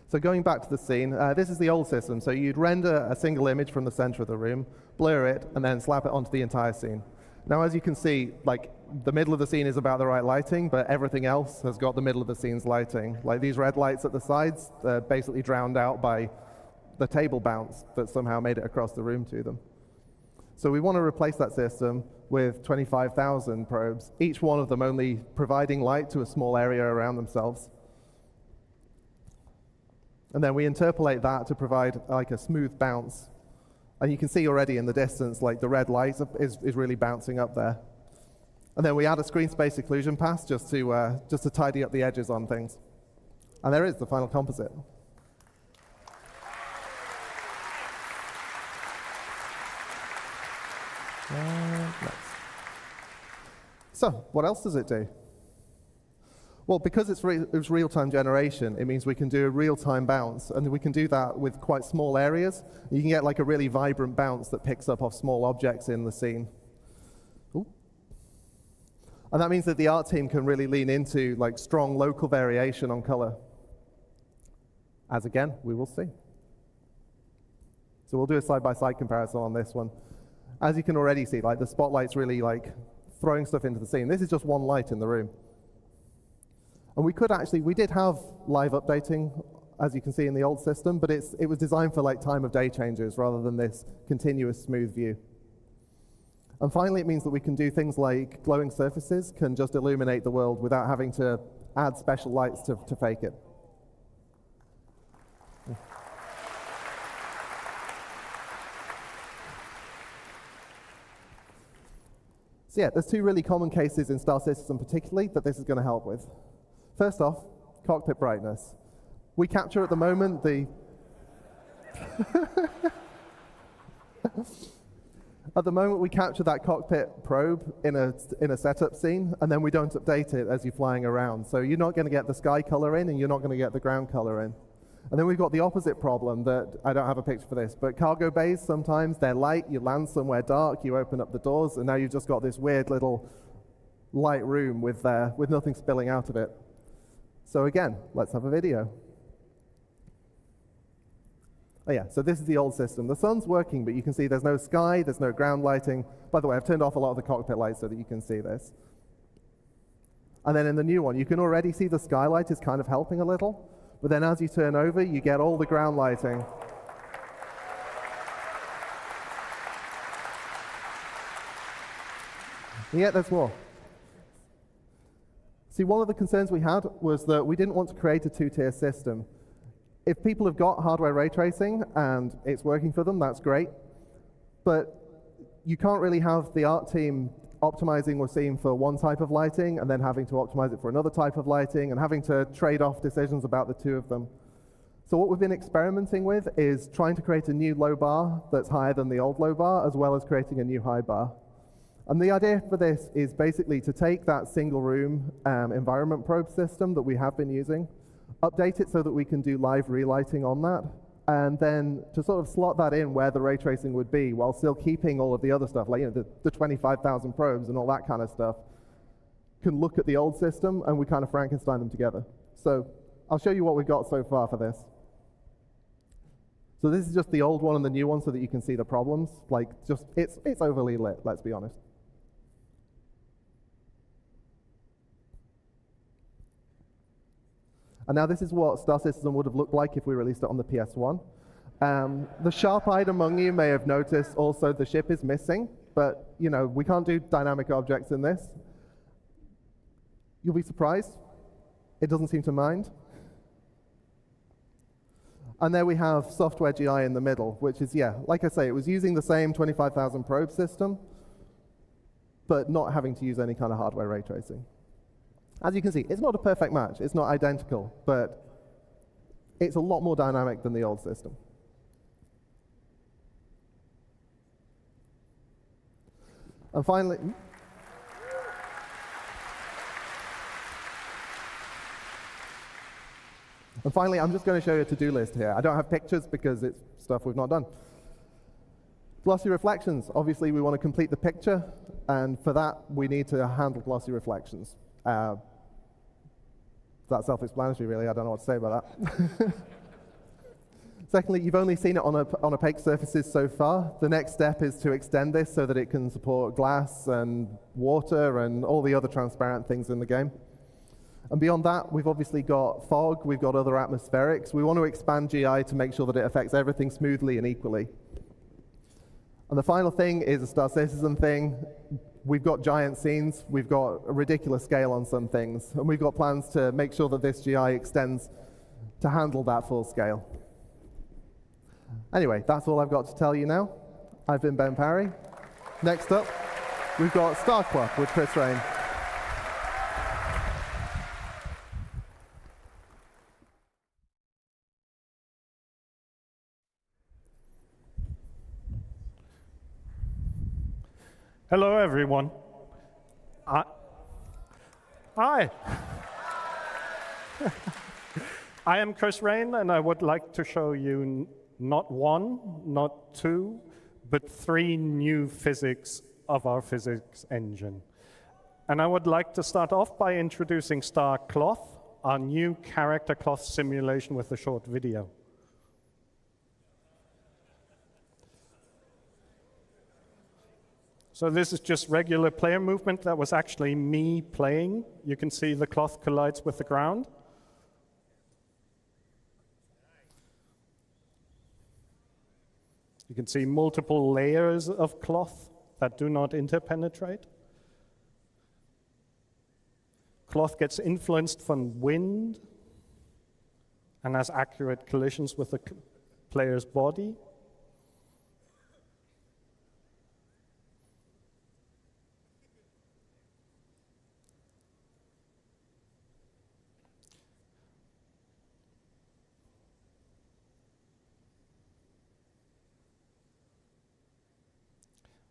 So going back to the scene, this is the old system. So you'd render a single image from the center of the room, blur it, and then slap it onto the entire scene. Now, as you can see, like the middle of the scene is about the right lighting, but everything else has got the middle of the scene's lighting. Like these red lights at the sides, they're basically drowned out by the table bounce that somehow made it across the room to them. So we want to replace that system with 25,000 probes, each one of them only providing light to a small area around themselves. And then we interpolate that to provide like a smooth bounce. And you can see already in the distance, like the red light is really bouncing up there. And then we add a screen space occlusion pass just to tidy up the edges on things. And there is the final composite. Nice. So what else does it do? Well, because it's real-time generation, it means we can do a real-time bounce, and we can do that with quite small areas. You can get like a really vibrant bounce that picks up off small objects in the scene. Ooh. And that means that the art team can really lean into like strong local variation on color. As again, we will see. So we'll do a side-by-side comparison on this one. As you can already see, like the spotlight's really like throwing stuff into the scene. This is just one light in the room. And we did have live updating, as you can see in the old system, but it was designed for like time of day changes rather than this continuous smooth view. And finally, it means that we can do things like glowing surfaces can just illuminate the world without having to add special lights to fake it. So yeah, there's two really common cases in Star Citizen particularly that this is going to help with. First off, cockpit brightness. We capture at the moment the at the moment we capture that cockpit probe in a setup scene, and then we don't update it as you're flying around. So you're not going to get the sky color in, and you're not going to get the ground color in. And then we've got the opposite problem that I don't have a picture for this, but cargo bays sometimes they're light. You land somewhere dark, you open up the doors, and now you've just got this weird little light room with nothing spilling out of it. So again, let's have a video. Oh yeah, so this is the old system. The sun's working, but you can see there's no sky, there's no ground lighting. By the way, I've turned off a lot of the cockpit lights so that you can see this. And then in the new one, you can already see the skylight is kind of helping a little, but then as you turn over, you get all the ground lighting. And yet there's more. See, one of the concerns we had was that we didn't want to create a two-tier system. If people have got hardware ray tracing and it's working for them, that's great. But you can't really have the art team optimizing what's seen for one type of lighting and then having to optimize it for another type of lighting and having to trade off decisions about the two of them. So what we've been experimenting with is trying to create a new low bar that's higher than the old low bar, as well as creating a new high bar. And the idea for this is basically to take that single room environment probe system that we have been using, update it so that we can do live relighting on that, and then to sort of slot that in where the ray tracing would be while still keeping all of the other stuff, like the 25,000 probes and all that kind of stuff. can look at the old system, and we kind of Frankenstein them together. So I'll show you what we've got so far for this. So this is just the old one and the new one so that you can see the problems. Like, just it's overly lit, let's be honest. And now this is what Star Citizen would have looked like if we released it on the PS1. The sharp-eyed among you may have noticed also the ship is missing, but you know, we can't do dynamic objects in this. You'll be surprised. It doesn't seem to mind. And there we have software GI in the middle, which is, yeah, like I say, it was using the same 25,000 probe system, but not having to use any kind of hardware ray tracing. As you can see, it's not a perfect match. It's not identical, but it's a lot more dynamic than the old system. And finally, I'm just going to show you a to-do list here. I don't have pictures because it's stuff we've not done. Glossy reflections. Obviously, we want to complete the picture, and for that, we need to handle glossy reflections. That's self-explanatory, really. I don't know what to say about that. Secondly, you've only seen it on opaque surfaces so far. The next step is to extend this so that it can support glass and water and all the other transparent things in the game. And beyond that, we've obviously got fog, we've got other atmospherics. We want to expand GI to make sure that it affects everything smoothly and equally. And the final thing is a Star Citizen thing. We've got giant scenes, we've got a ridiculous scale on some things, and we've got plans to make sure that this GI extends to handle that full scale. Anyway, that's all I've got to tell you now. I've been Ben Parry. Next up, we've got Starcloth with Chris Rain. Hello, everyone. Hi. I am Chris Rain, and I would like to show you not one, not two, but 3 new physics of our physics engine. And I would like to start off by introducing Starcloth, our new character cloth simulation with a short video. So this is just regular player movement. That was actually me playing. You can see the cloth collides with the ground. You can see multiple layers of cloth that do not interpenetrate. Cloth gets influenced from wind and has accurate collisions with the player's body.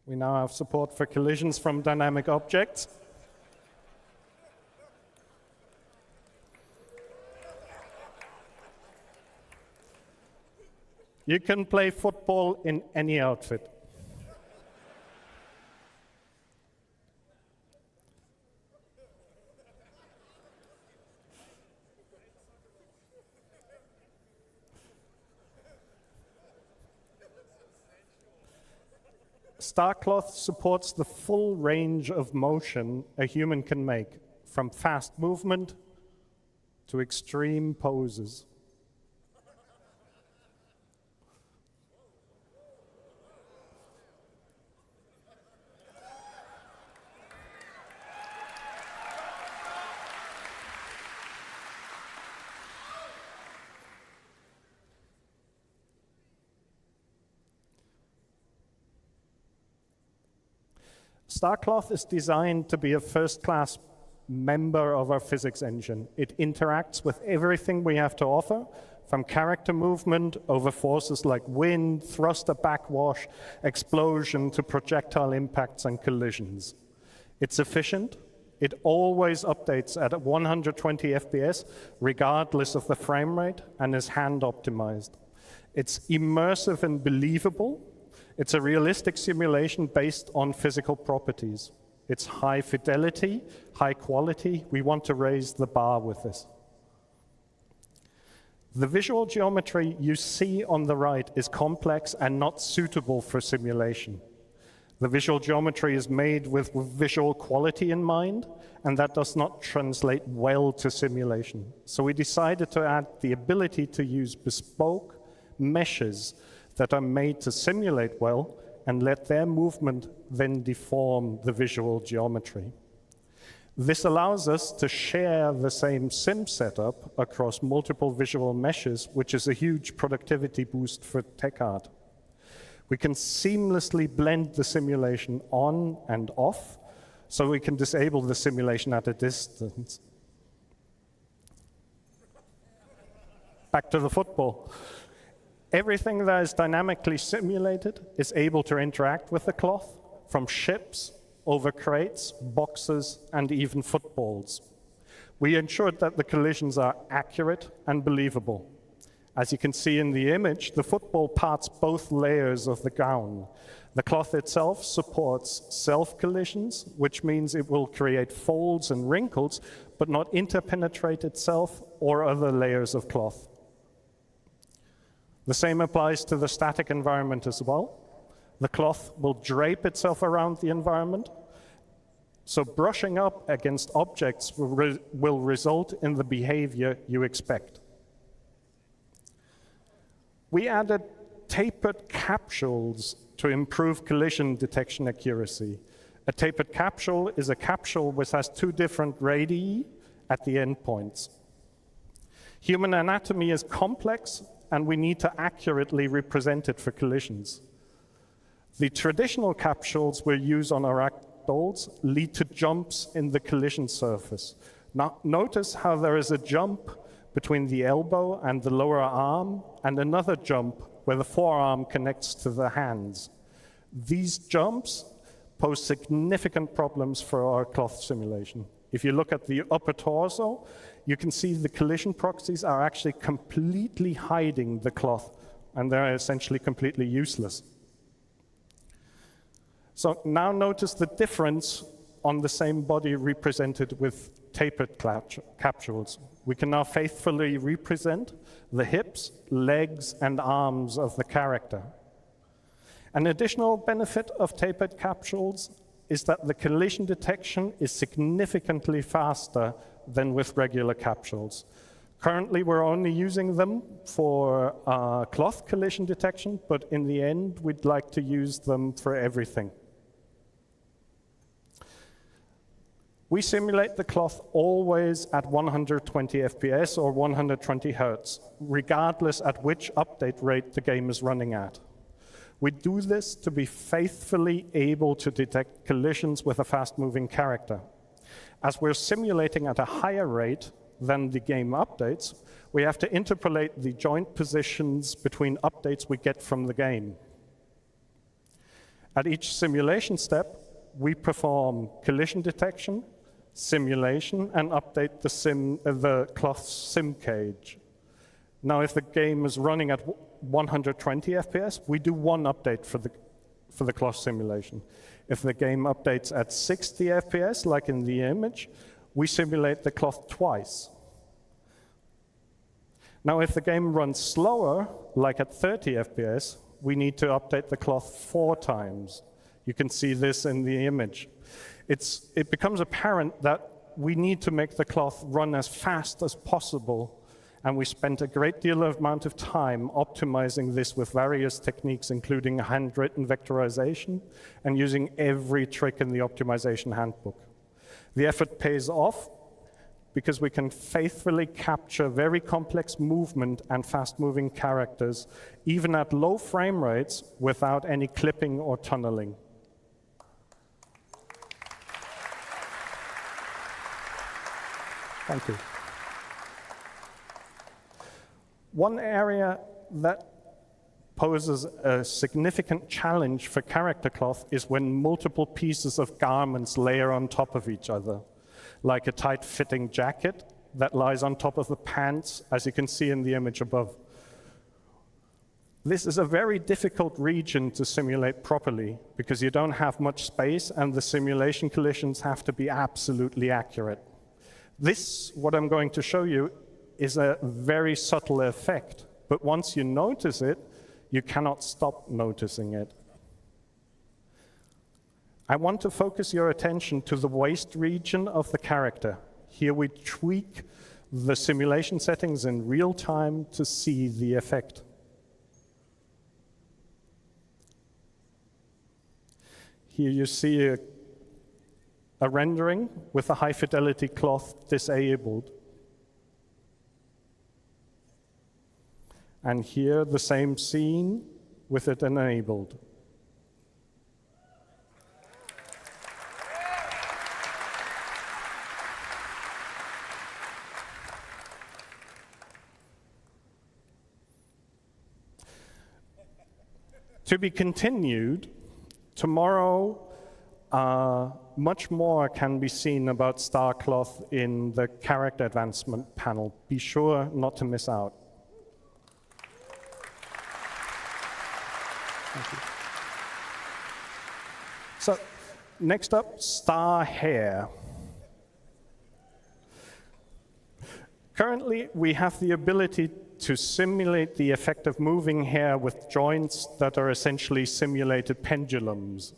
We now have support for collisions from dynamic objects. You can play football in any outfit. Starcloth supports the full range of motion a human can make, from fast movement to extreme poses. Starcloth is designed to be a first-class member of our physics engine. It interacts with everything we have to offer, from character movement over forces like wind, thruster backwash, explosion, to projectile impacts and collisions. It's efficient. It always updates at 120 FPS, regardless of the frame rate, and is hand-optimized. It's immersive and believable. It's a realistic simulation based on physical properties. It's high fidelity, high quality. We want to raise the bar with this. The visual geometry you see on the right is complex and not suitable for simulation. The visual geometry is made with visual quality in mind, and that does not translate well to simulation. So we decided to add the ability to use bespoke meshes that are made to simulate well and let their movement then deform the visual geometry. This allows us to share the same sim setup across multiple visual meshes, which is a huge productivity boost for tech art. We can seamlessly blend the simulation on and off, so we can disable the simulation at a distance. Back to the football. Everything that is dynamically simulated is able to interact with the cloth, from ships, over crates, boxes, and even footballs. We ensured that the collisions are accurate and believable. As you can see in the image, the football parts both layers of the gown. The cloth itself supports self-collisions, which means it will create folds and wrinkles, but not interpenetrate itself or other layers of cloth. The same applies to the static environment as well. The cloth will drape itself around the environment, so brushing up against objects will result in the behavior you expect. We added tapered capsules to improve collision detection accuracy. A tapered capsule is a capsule which has two different radii at the endpoints. Human anatomy is complex, and we need to accurately represent it for collisions. The traditional capsules we use on our ragdolls lead to jumps in the collision surface. Now, notice how there is a jump between the elbow and the lower arm, and another jump where the forearm connects to the hands. These jumps pose significant problems for our cloth simulation. If you look at the upper torso, you can see the collision proxies are actually completely hiding the cloth, and they're essentially completely useless. So now notice the difference on the same body represented with tapered capsules. We can now faithfully represent the hips, legs, and arms of the character. An additional benefit of tapered capsules is that the collision detection is significantly faster than with regular capsules. Currently, we're only using them for cloth collision detection, but in the end, we'd like to use them for everything. We simulate the cloth always at 120 FPS or 120 Hertz, regardless at which update rate the game is running at. We do this to be faithfully able to detect collisions with a fast-moving character. As we're simulating at a higher rate than the game updates, we have to interpolate the joint positions between updates we get from the game. At each simulation step, we perform collision detection, simulation, and update the cloth sim cage. Now, if the game is running at 120 FPS, we do one update for the cloth simulation. If the game updates at 60 FPS, like in the image, we simulate the cloth twice. Now, if the game runs slower, like at 30 FPS, we need to update the cloth 4 times. You can see this in the image. It becomes apparent that we need to make the cloth run as fast as possible, and we spent a great deal of amount of time optimizing this with various techniques, including handwritten vectorization and using every trick in the optimization handbook. The effort pays off because we can faithfully capture very complex movement and fast-moving characters, even at low frame rates, without any clipping or tunneling. Thank you. One area that poses a significant challenge for character cloth is when multiple pieces of garments layer on top of each other, like a tight-fitting jacket that lies on top of the pants, as you can see in the image above. This is a very difficult region to simulate properly because you don't have much space and the simulation collisions have to be absolutely accurate. This, what I'm going to show you, is a very subtle effect, but once you notice it, you cannot stop noticing it. I want to focus your attention to the waist region of the character. Here we tweak the simulation settings in real time to see the effect. Here you see a rendering with a high fidelity cloth disabled. And here the same scene with it enabled. To be continued. Tomorrow, much more can be seen about Starcloth in the character advancement panel. Be sure not to miss out. Thank you. So, next up, Starhair. Currently, we have the ability to simulate the effect of moving hair with joints that are essentially simulated pendulums.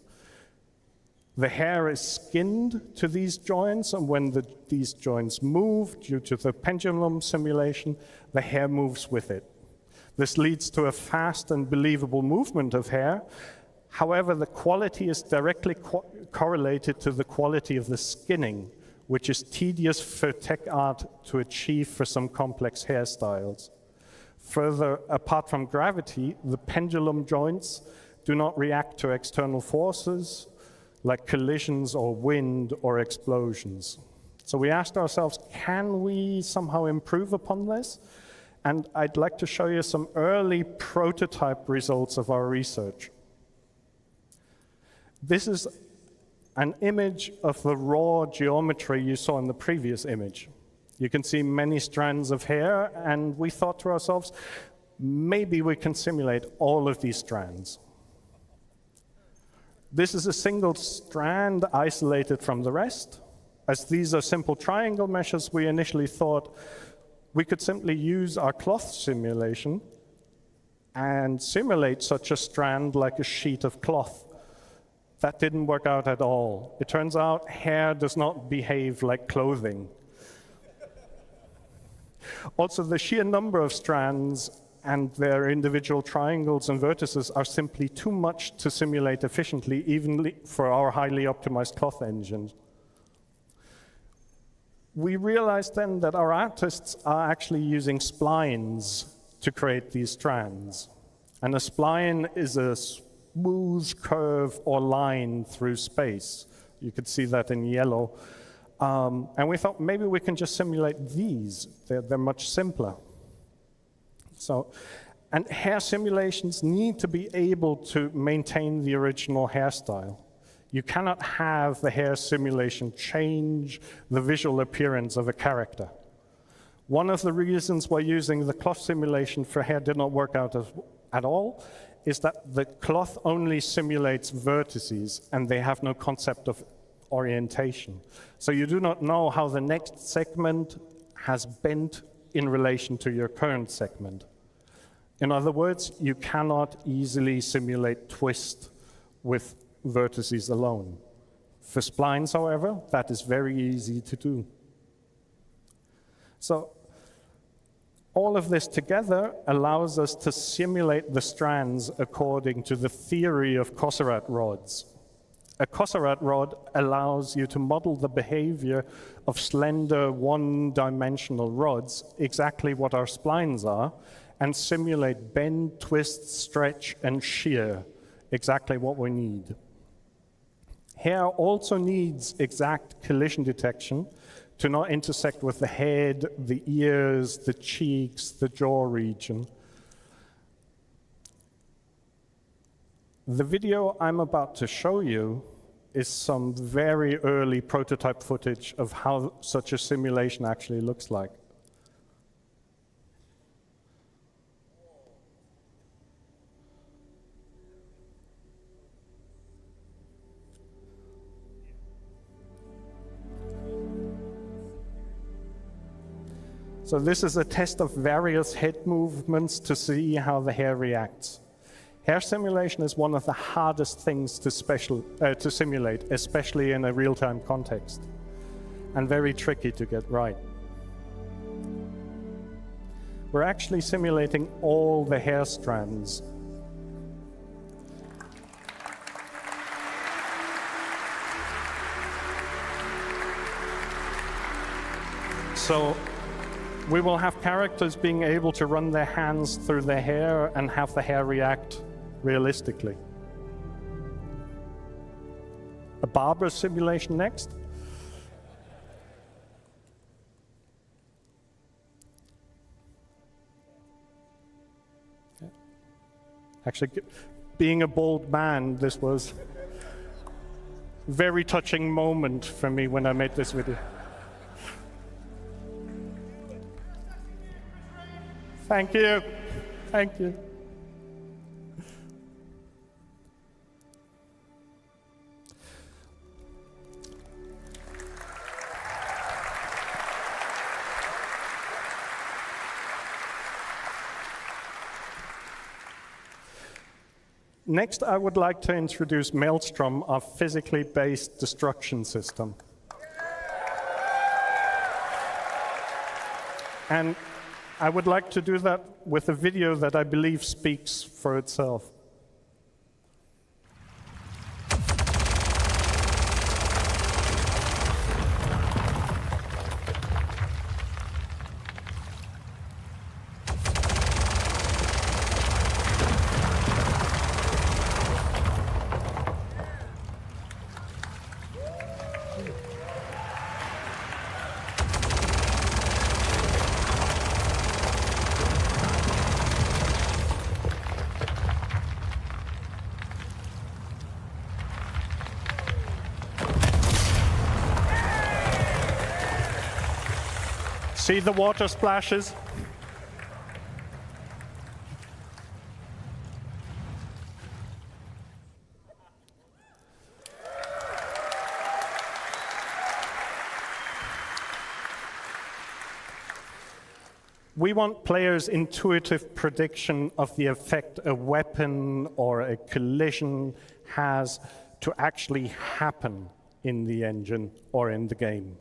The hair is skinned to these joints, and when these joints move due to the pendulum simulation, the hair moves with it. This leads to a fast and believable movement of hair. However, the quality is directly correlated to the quality of the skinning, which is tedious for tech art to achieve for some complex hairstyles. Further, apart from gravity, the pendulum joints do not react to external forces like collisions or wind or explosions. So we asked ourselves, can we somehow improve upon this? And I'd like to show you some early prototype results of our research. This is an image of the raw geometry you saw in the previous image. You can see many strands of hair, and we thought to ourselves, maybe we can simulate all of these strands. This is a single strand isolated from the rest. As these are simple triangle meshes, we initially thought we could simply use our cloth simulation and simulate such a strand like a sheet of cloth. That didn't work out at all. It turns out hair does not behave like clothing. Also, the sheer number of strands and their individual triangles and vertices are simply too much to simulate efficiently, even for our highly optimized cloth engines. We realized then that our artists are actually using splines to create these strands. And a spline is a smooth curve or line through space. You could see that in yellow. And we thought maybe we can just simulate these. They're much simpler. And hair simulations need to be able to maintain the original hairstyle. You cannot have the hair simulation change the visual appearance of a character. One of the reasons why using the cloth simulation for hair did not work out at all is that the cloth only simulates vertices, and they have no concept of orientation. So you do not know how the next segment has bent in relation to your current segment. In other words, you cannot easily simulate twist with vertices alone. For splines, however, that is very easy to do. So all of this together allows us to simulate the strands according to the theory of Cossarat rods. A Cossarat rod allows you to model the behavior of slender one-dimensional rods, exactly what our splines are, and simulate bend, twist, stretch, and shear, exactly what we need. Hair also needs exact collision detection to not intersect with the head, the ears, the cheeks, the jaw region. The video I'm about to show you is some very early prototype footage of how such a simulation actually looks like. So this is a test of various head movements to see how the hair reacts. Hair simulation is one of the hardest things to simulate, especially in a real-time context, and very tricky to get right. We're actually simulating all the hair strands. So we will have characters being able to run their hands through their hair and have the hair react realistically. A barber simulation next. Actually, being a bald man, this was a very touching moment for me when I made this video. Thank you. Thank you. Next, I would like to introduce Maelstrom, our physically based destruction system. And I would like to do that with a video that I believe speaks for itself. See the water splashes? We want players' intuitive prediction of the effect a weapon or a collision has to actually happen in the engine or in the game.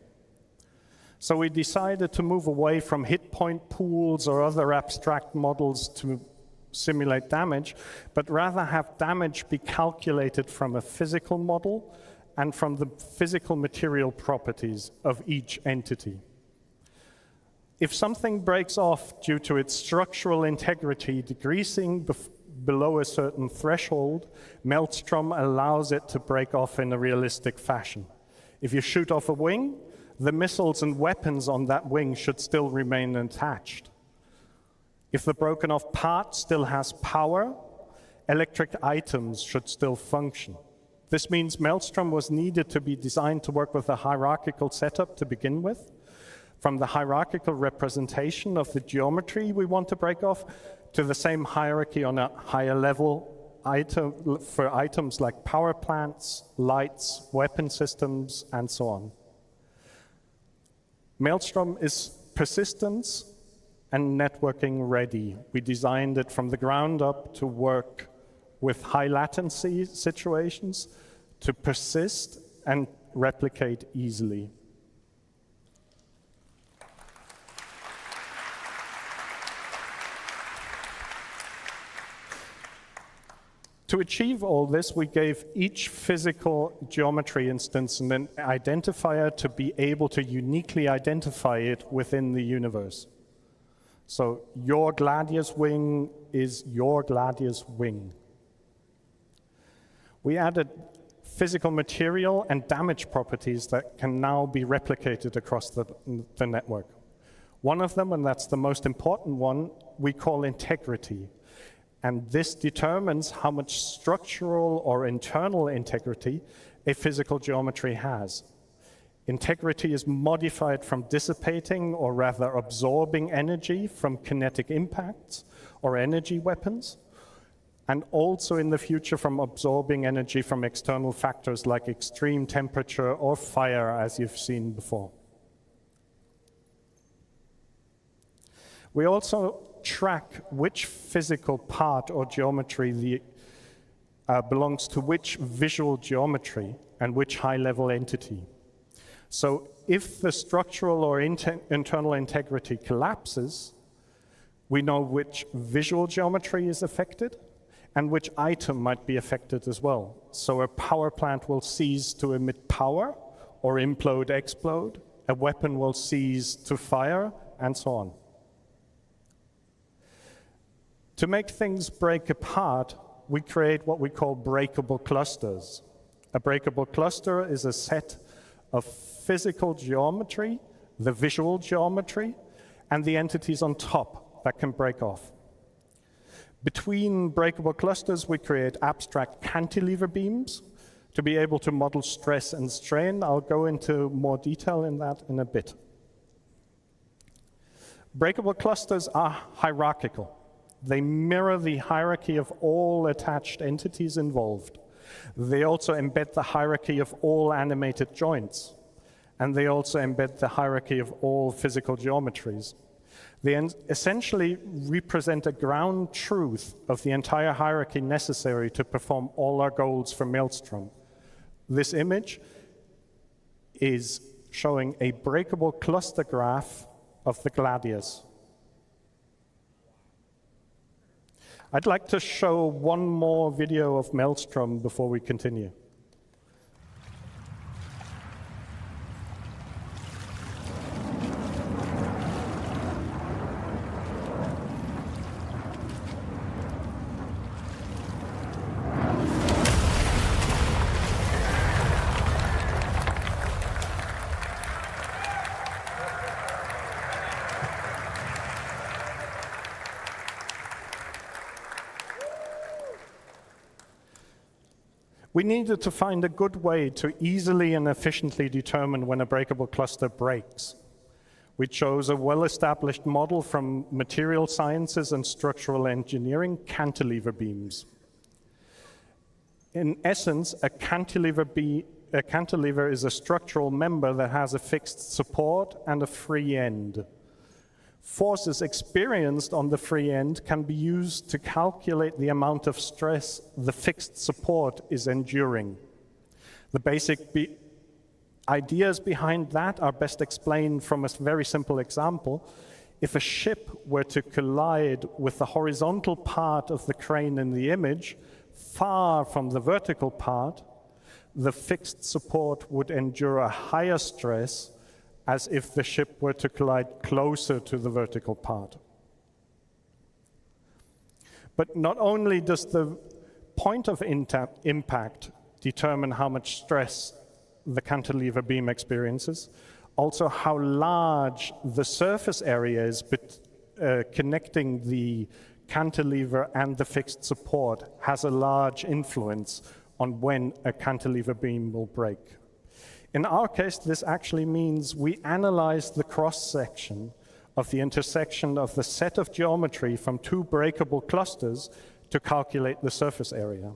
So we decided to move away from hit point pools or other abstract models to simulate damage, but rather have damage be calculated from a physical model and from the physical material properties of each entity. If something breaks off due to its structural integrity decreasing below a certain threshold, Maelstrom allows it to break off in a realistic fashion. If you shoot off a wing, the missiles and weapons on that wing should still remain attached. If the broken off part still has power, electric items should still function. This means Maelstrom was needed to be designed to work with a hierarchical setup to begin with. From the hierarchical representation of the geometry we want to break off to the same hierarchy on a higher level for items like power plants, lights, weapon systems, and so on. Maelstrom is persistence and networking ready. We designed it from the ground up to work with high latency situations, to persist and replicate easily. To achieve all this, we gave each physical geometry instance an identifier to be able to uniquely identify it within the universe. So your Gladius wing is your Gladius wing. We added physical material and damage properties that can now be replicated across the network. One of them, and that's the most important one, we call integrity. And this determines how much structural or internal integrity a physical geometry has. Integrity is modified from dissipating, or rather absorbing, energy from kinetic impacts or energy weapons, and also in the future from absorbing energy from external factors like extreme temperature or fire, as you've seen before. We also track which physical part or geometry belongs to which visual geometry and which high-level entity. So if the structural or internal integrity collapses, we know which visual geometry is affected and which item might be affected as well. So a power plant will cease to emit power or implode, explode. A weapon will cease to fire, and so on. To make things break apart, we create what we call breakable clusters. A breakable cluster is a set of physical geometry, the visual geometry, and the entities on top that can break off. Between breakable clusters, we create abstract cantilever beams to be able to model stress and strain. I'll go into more detail in that in a bit. Breakable clusters are hierarchical. They mirror the hierarchy of all attached entities involved. They also embed the hierarchy of all animated joints. And they also embed the hierarchy of all physical geometries. They essentially represent a ground truth of the entire hierarchy necessary to perform all our goals for Maelstrom. This image is showing a breakable cluster graph of the gladius. I'd like to show one more video of Maelstrom before we continue. We needed to find a good way to easily and efficiently determine when a breakable cluster breaks. We chose a well-established model from material sciences and structural engineering, cantilever beams. In essence, a cantilever is a structural member that has a fixed support and a free end. Forces experienced on the free end can be used to calculate the amount of stress the fixed support is enduring. The basic ideas behind that are best explained from a very simple example. If a ship were to collide with the horizontal part of the crane in the image, far from the vertical part, the fixed support would endure a higher stress as if the ship were to collide closer to the vertical part. But not only does the point of impact determine how much stress the cantilever beam experiences, also how large the surface area is connecting the cantilever and the fixed support has a large influence on when a cantilever beam will break. In our case, this actually means we analyze the cross-section of the intersection of the set of geometry from two breakable clusters to calculate the surface area.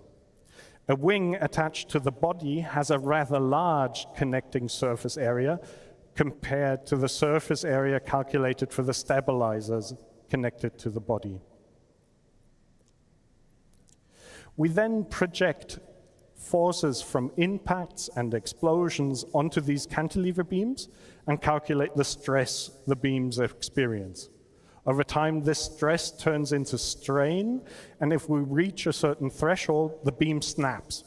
A wing attached to the body has a rather large connecting surface area compared to the surface area calculated for the stabilizers connected to the body. We then project forces from impacts and explosions onto these cantilever beams and calculate the stress the beams experience. Over time, this stress turns into strain, and if we reach a certain threshold, the beam snaps.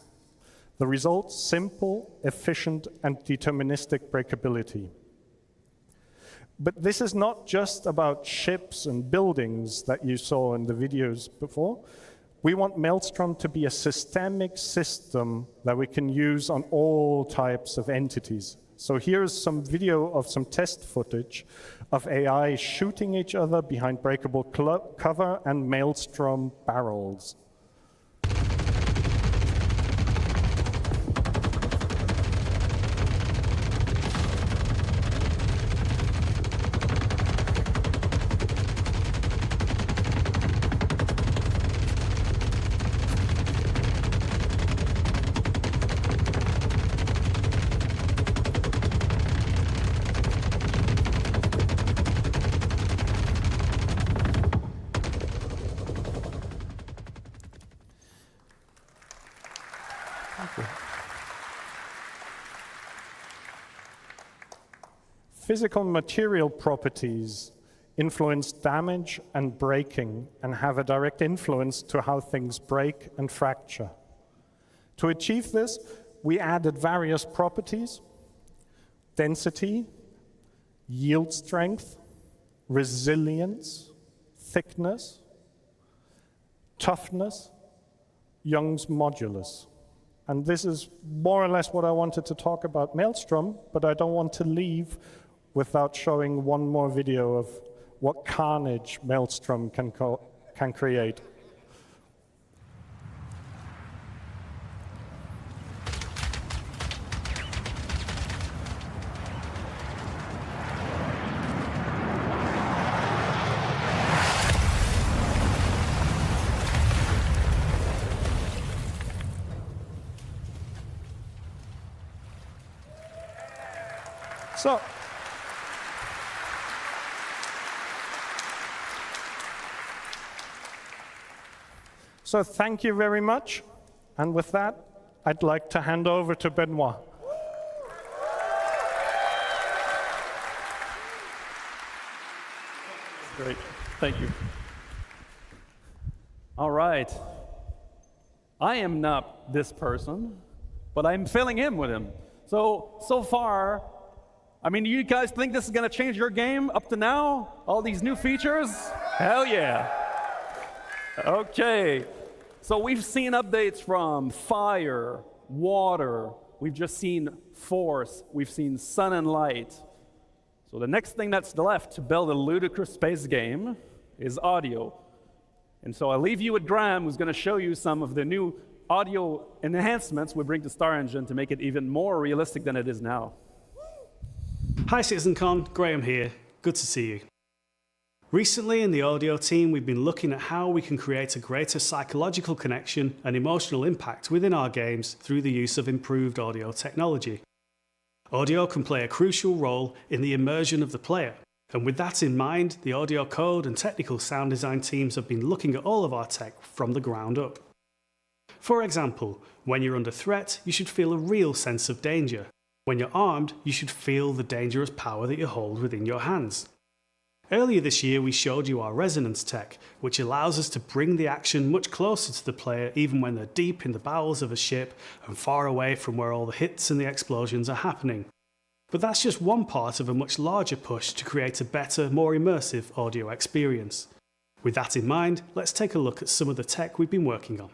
The result, simple, efficient, and deterministic breakability. But this is not just about ships and buildings that you saw in the videos before. We want Maelstrom to be a systemic system that we can use on all types of entities. So here's some video of some test footage of AI shooting each other behind breakable cover and Maelstrom barrels. Physical material properties influence damage and breaking and have a direct influence to how things break and fracture. To achieve this, we added various properties: density, yield strength, resilience, thickness, toughness, Young's modulus. And this is more or less what I wanted to talk about Maelstrom, but I don't want to leave without showing one more video of what carnage Maelstrom can create. So thank you very much. And with that, I'd like to hand over to Benoit. Great. Thank you. All right. I am not this person, but I'm filling in with him. So far, I mean, you guys think this is going to change your game up to now? All these new features? Hell yeah. Okay. So we've seen updates from fire, water, we've just seen force, we've seen sun and light. So the next thing that's left to build a ludicrous space game is audio. And so I'll leave you with Graham, who's going to show you some of the new audio enhancements we bring to StarEngine to make it even more realistic than it is now. Hi CitizenCon, Graham here. Good to see you. Recently in the audio team, we've been looking at how we can create a greater psychological connection and emotional impact within our games through the use of improved audio technology. Audio can play a crucial role in the immersion of the player, and with that in mind, the audio code and technical sound design teams have been looking at all of our tech from the ground up. For example, when you're under threat, you should feel a real sense of danger. When you're armed, you should feel the dangerous power that you hold within your hands. Earlier this year, we showed you our resonance tech, which allows us to bring the action much closer to the player even when they're deep in the bowels of a ship and far away from where all the hits and the explosions are happening. But that's just one part of a much larger push to create a better, more immersive audio experience. With that in mind, let's take a look at some of the tech we've been working on.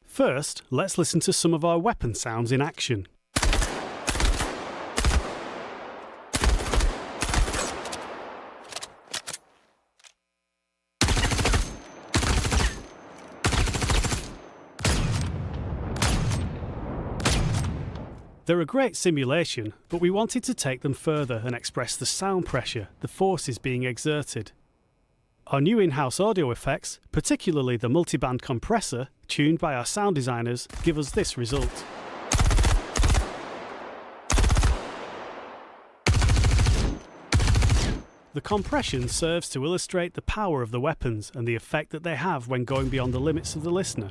First, let's listen to some of our weapon sounds in action. They're a great simulation, but we wanted to take them further and express the sound pressure, the forces being exerted. Our new in-house audio effects, particularly the multiband compressor, tuned by our sound designers, give us this result. The compression serves to illustrate the power of the weapons and the effect that they have when going beyond the limits of the listener.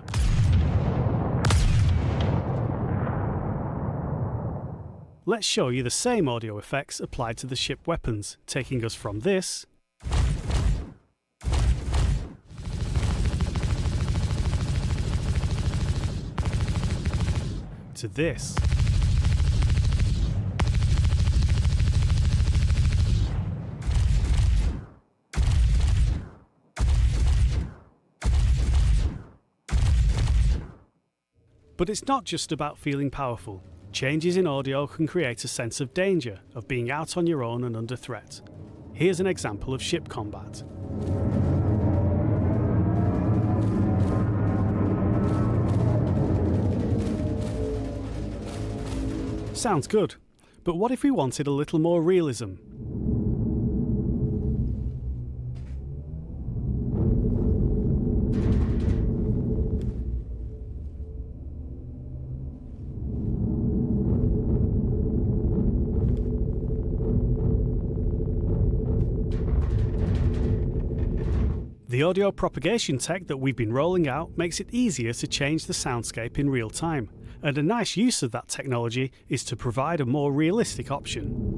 Let's show you the same audio effects applied to the ship weapons, taking us from this to this. But it's not just about feeling powerful. Changes in audio can create a sense of danger, of being out on your own and under threat. Here's an example of ship combat. Sounds good, but what if we wanted a little more realism? The audio propagation tech that we've been rolling out makes it easier to change the soundscape in real time, and a nice use of that technology is to provide a more realistic option.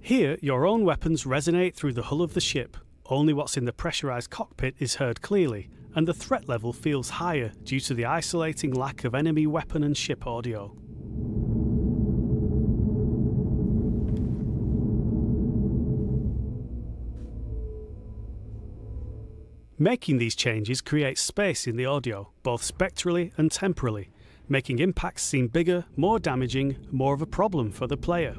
Here, your own weapons resonate through the hull of the ship. Only what's in the pressurized cockpit is heard clearly, and the threat level feels higher due to the isolating lack of enemy weapon and ship audio. Making these changes creates space in the audio, both spectrally and temporally, making impacts seem bigger, more damaging, more of a problem for the player.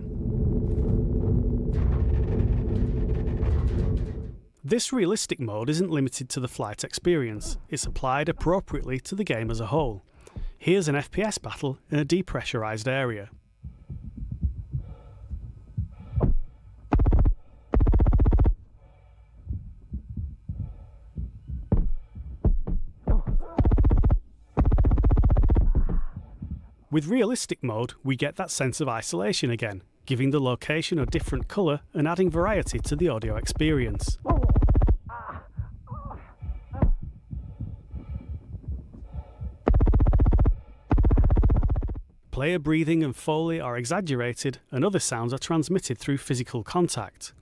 This realistic mode isn't limited to the flight experience, it's applied appropriately to the game as a whole. Here's an FPS battle in a depressurized area. With realistic mode, we get that sense of isolation again, giving the location a different colour and adding variety to the audio experience. Player breathing and foley are exaggerated, and other sounds are transmitted through physical contact.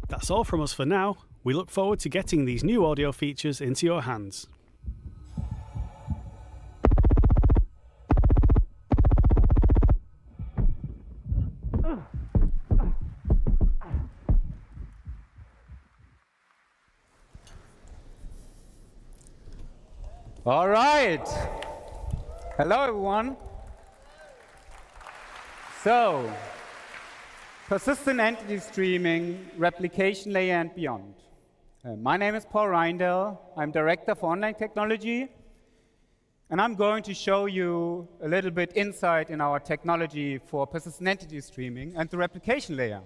That's all from us for now. We look forward to getting these new audio features into your hands. All right. Hello, everyone. So, persistent entity streaming, replication layer, and beyond. My name is Paul Reindel. I'm Director for Online Technology. And I'm going to show you a little bit insight in our technology for persistent entity streaming and the replication layer.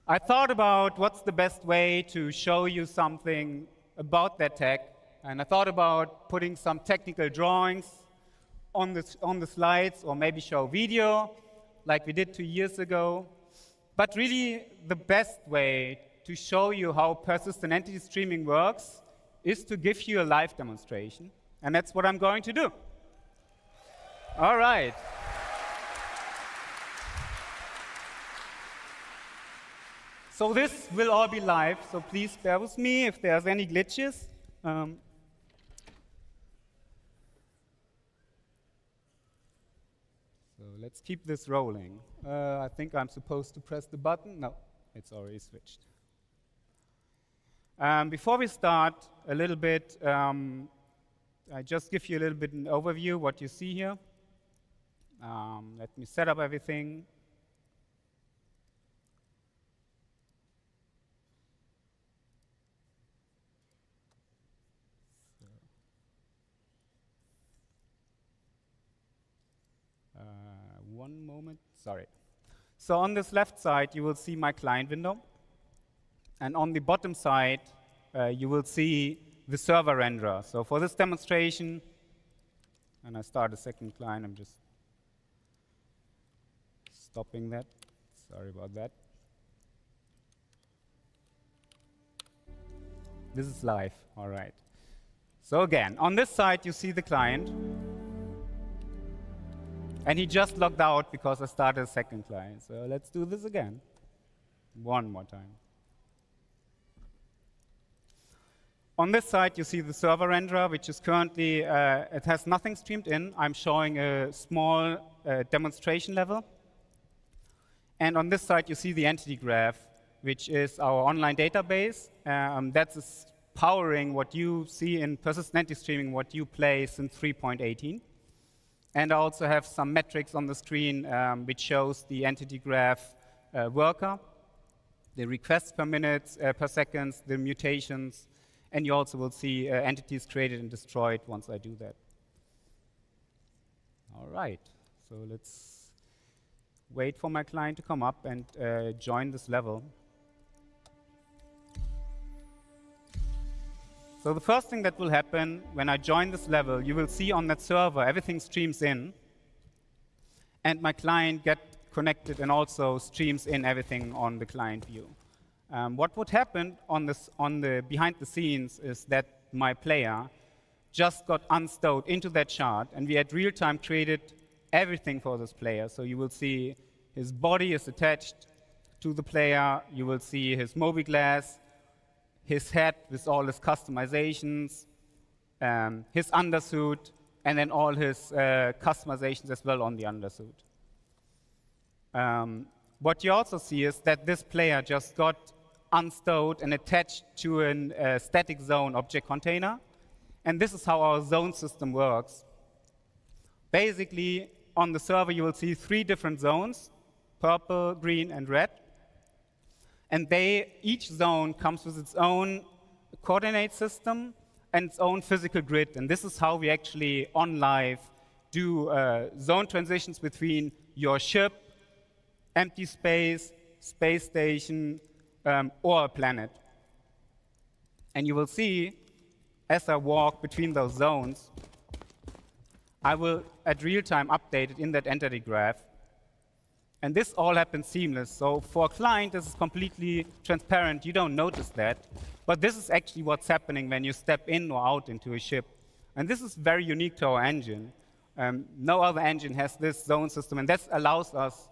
I thought about what's the best way to show you something about that tech. And I thought about putting some technical drawings on the slides, or maybe show video, like we did 2 years ago. But really, the best way to show you how persistent entity streaming works is to give you a live demonstration. And that's what I'm going to do. All right. So this will all be live, so please bear with me if there's any glitches. So let's keep this rolling. I think I'm supposed to press the button. No, it's already switched. Before we start, a little bit, I just give you a little bit an overview what you see here. Let me set up everything. One moment, sorry. So on this left side, you will see my client window. And on the bottom side, you will see the server renderer. So for this demonstration, and I start a second client, I'm just stopping that. Sorry about that. This is live, all right. So again, on this side, you see the client. And he just logged out because I started a second client. So let's do this again. One more time. On this side, you see the server renderer, which is currently, it has nothing streamed in. I'm showing a small demonstration level. And on this side, you see the entity graph, which is our online database. That's powering what you see in persistent entity streaming, what you play since 3.18. And I also have some metrics on the screen which shows the entity graph worker, the requests per minute, per second, the mutations, and you also will see entities created and destroyed once I do that. All right, so let's wait for my client to come up and join this level. So the first thing that will happen when I join this level, you will see on that server everything streams in, and my client gets connected and also streams in everything on the client view. What would happen on the behind the scenes is that my player just got unstowed into that shard, and we at real time created everything for this player. So you will see his body is attached to the player. You will see his mobi-glass, his head with all his customizations, his undersuit, and then all his customizations as well on the undersuit. What you also see is that this player just got unstowed and attached to a static zone object container. And this is how our zone system works. Basically, on the server, you will see 3 different zones, purple, green, and red. And each zone comes with its own coordinate system and its own physical grid. And this is how we actually, on live, do zone transitions between your ship, empty space, space station, or a planet. And you will see, as I walk between those zones, I will, at real time, update it in that entity graph. And this all happens seamless. So for a client, this is completely transparent. You don't notice that. But this is actually what's happening when you step in or out into a ship. And this is very unique to our engine. No other engine has this zone system. And that allows us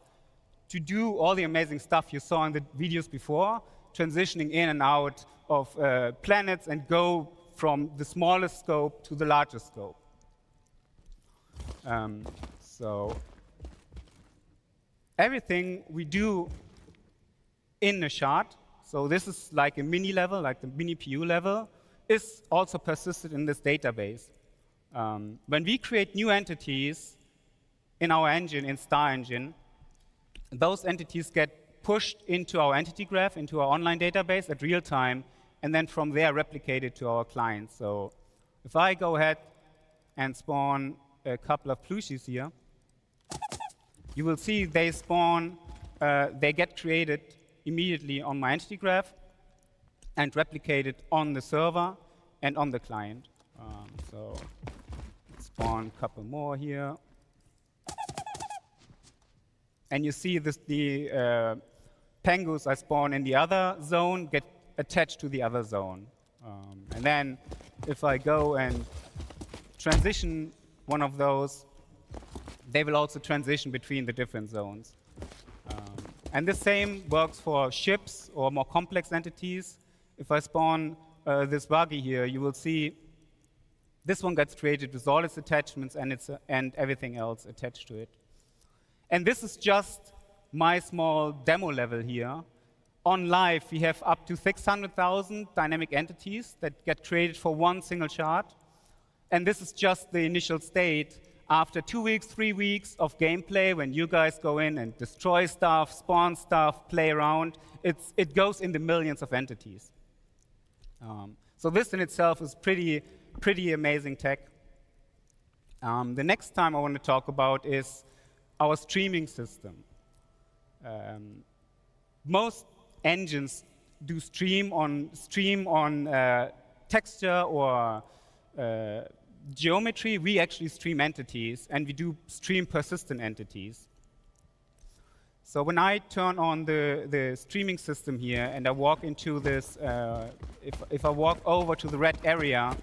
to do all the amazing stuff you saw in the videos before, transitioning in and out of planets and go from the smallest scope to the largest scope. So everything we do in a shard, so this is like a mini level, like the mini PU level, is also persisted in this database. When we create new entities in our engine, in Star Engine, those entities get pushed into our entity graph, into our online database at real time, and then from there replicated to our clients. So if I go ahead and spawn a couple of plushies here, you will see they spawn, they get created immediately on my entity graph and replicated on the server and on the client. So let's spawn a couple more here. And you see this, the pengus I spawn in the other zone get attached to the other zone. And then if I go and transition one of those, they will also transition between the different zones. And the same works for ships or more complex entities. If I spawn this buggy here, you will see this one gets created with all its attachments and everything else attached to it. And this is just my small demo level here. On live, we have up to 600,000 dynamic entities that get created for one single shard. And this is just the initial state. After 2 weeks, 3 weeks of gameplay, when you guys go in and destroy stuff, spawn stuff, play around, it goes in the millions of entities. So this in itself is pretty amazing tech. The next time I want to talk about is our streaming system. Most engines do stream on texture or geometry. We actually stream entities, and we do stream persistent entities. So when I turn on the streaming system here and I walk into this, if I walk over to the red area,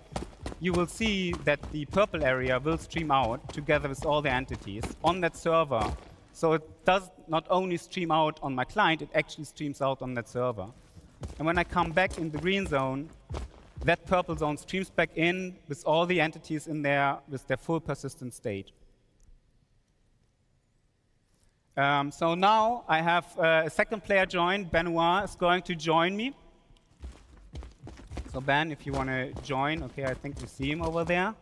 you will see that the purple area will stream out together with all the entities on that server. So it does not only stream out on my client, it actually streams out on that server. And when I come back in the green zone, that purple zone streams back in with all the entities in there with their full persistent state. So now I have a second player join. Benoit is going to join me. So Ben, if you want to join, okay, I think we see him over there.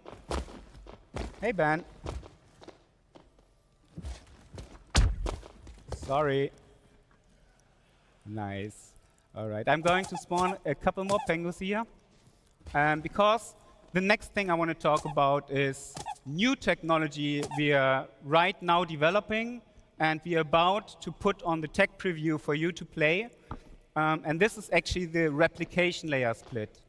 Hey, Ben. Sorry. Nice. All right, I'm going to spawn a couple more penguins here. Because the next thing I want to talk about is new technology we are right now developing, and we are about to put on the tech preview for you to play. And this is actually the replication layer split.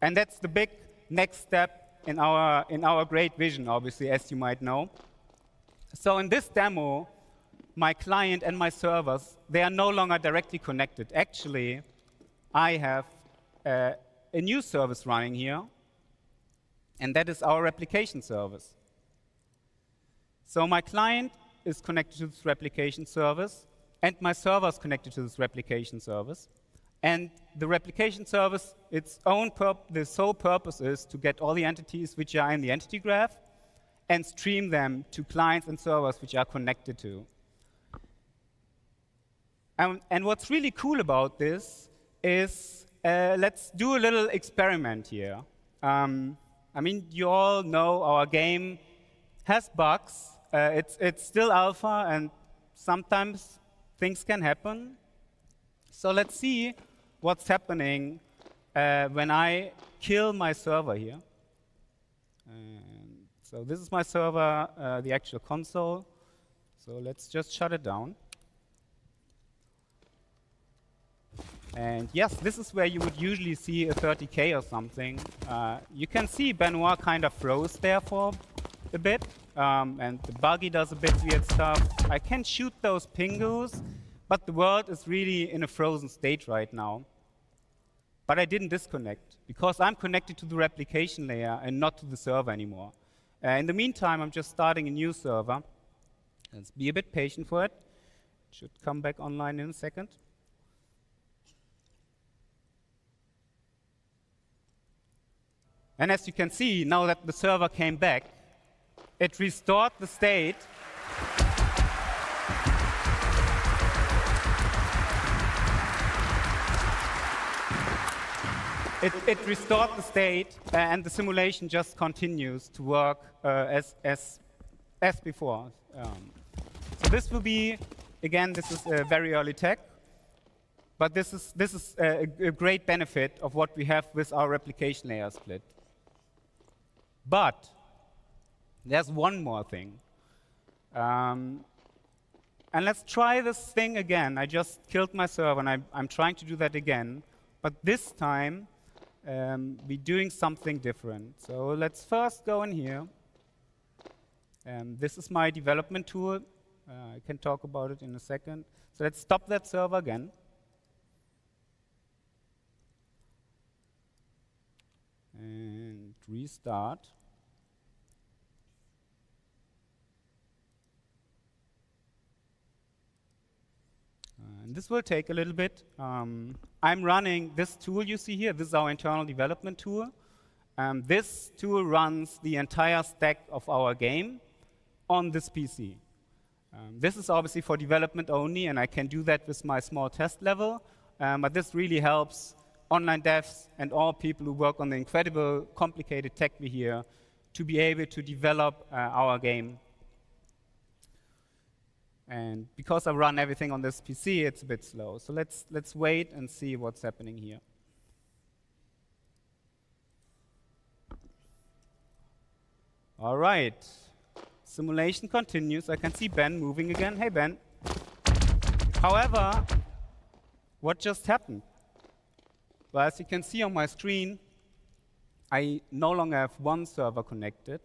And that's the big next step in our great vision, obviously, as you might know. So in this demo, my client and my servers, they are no longer directly connected. Actually, I have a new service running here, and that is our replication service. So my client is connected to this replication service, and my server is connected to this replication service. And the replication service, the sole purpose is to get all the entities which are in the entity graph and stream them to clients and servers which are connected to. And what's really cool about this is, let's do a little experiment here. I mean, you all know our game has bugs. It's still alpha, and sometimes things can happen. So let's see what's happening when I kill my server here. And so this is my server, the actual console. So let's just shut it down. And yes, this is where you would usually see a 30K or something. You can see Benoit kind of froze there for a bit, and the buggy does a bit weird stuff. I can shoot those pingus, but the world is really in a frozen state right now. But I didn't disconnect, because I'm connected to the replication layer and not to the server anymore. In the meantime, I'm just starting a new server. Let's be a bit patient for it. It should come back online in a second. And as you can see, now that the server came back, it restored the state. It restored the state, and the simulation just continues to work as before. So this will be, again, this is very early tech, but this is a great benefit of what we have with our replication layer split. But there's one more thing. And let's try this thing again. I just killed my server, and I'm trying to do that again. But this time, we're doing something different. So let's first go in here. This is my development tool. I can talk about it in a second. So let's stop that server again. And restart. And this will take a little bit. I'm running this tool you see here. This is our internal development tool. This tool runs the entire stack of our game on this PC. This is obviously for development only, and I can do that with my small test level. But this really helps online devs and all people who work on the incredible, complicated tech we hear to be able to develop our game. And because I run everything on this PC, it's a bit slow. So let's wait and see what's happening here. All right. Simulation continues. I can see Ben moving again. Hey, Ben. However, what just happened? Well, as you can see on my screen, I no longer have one server connected.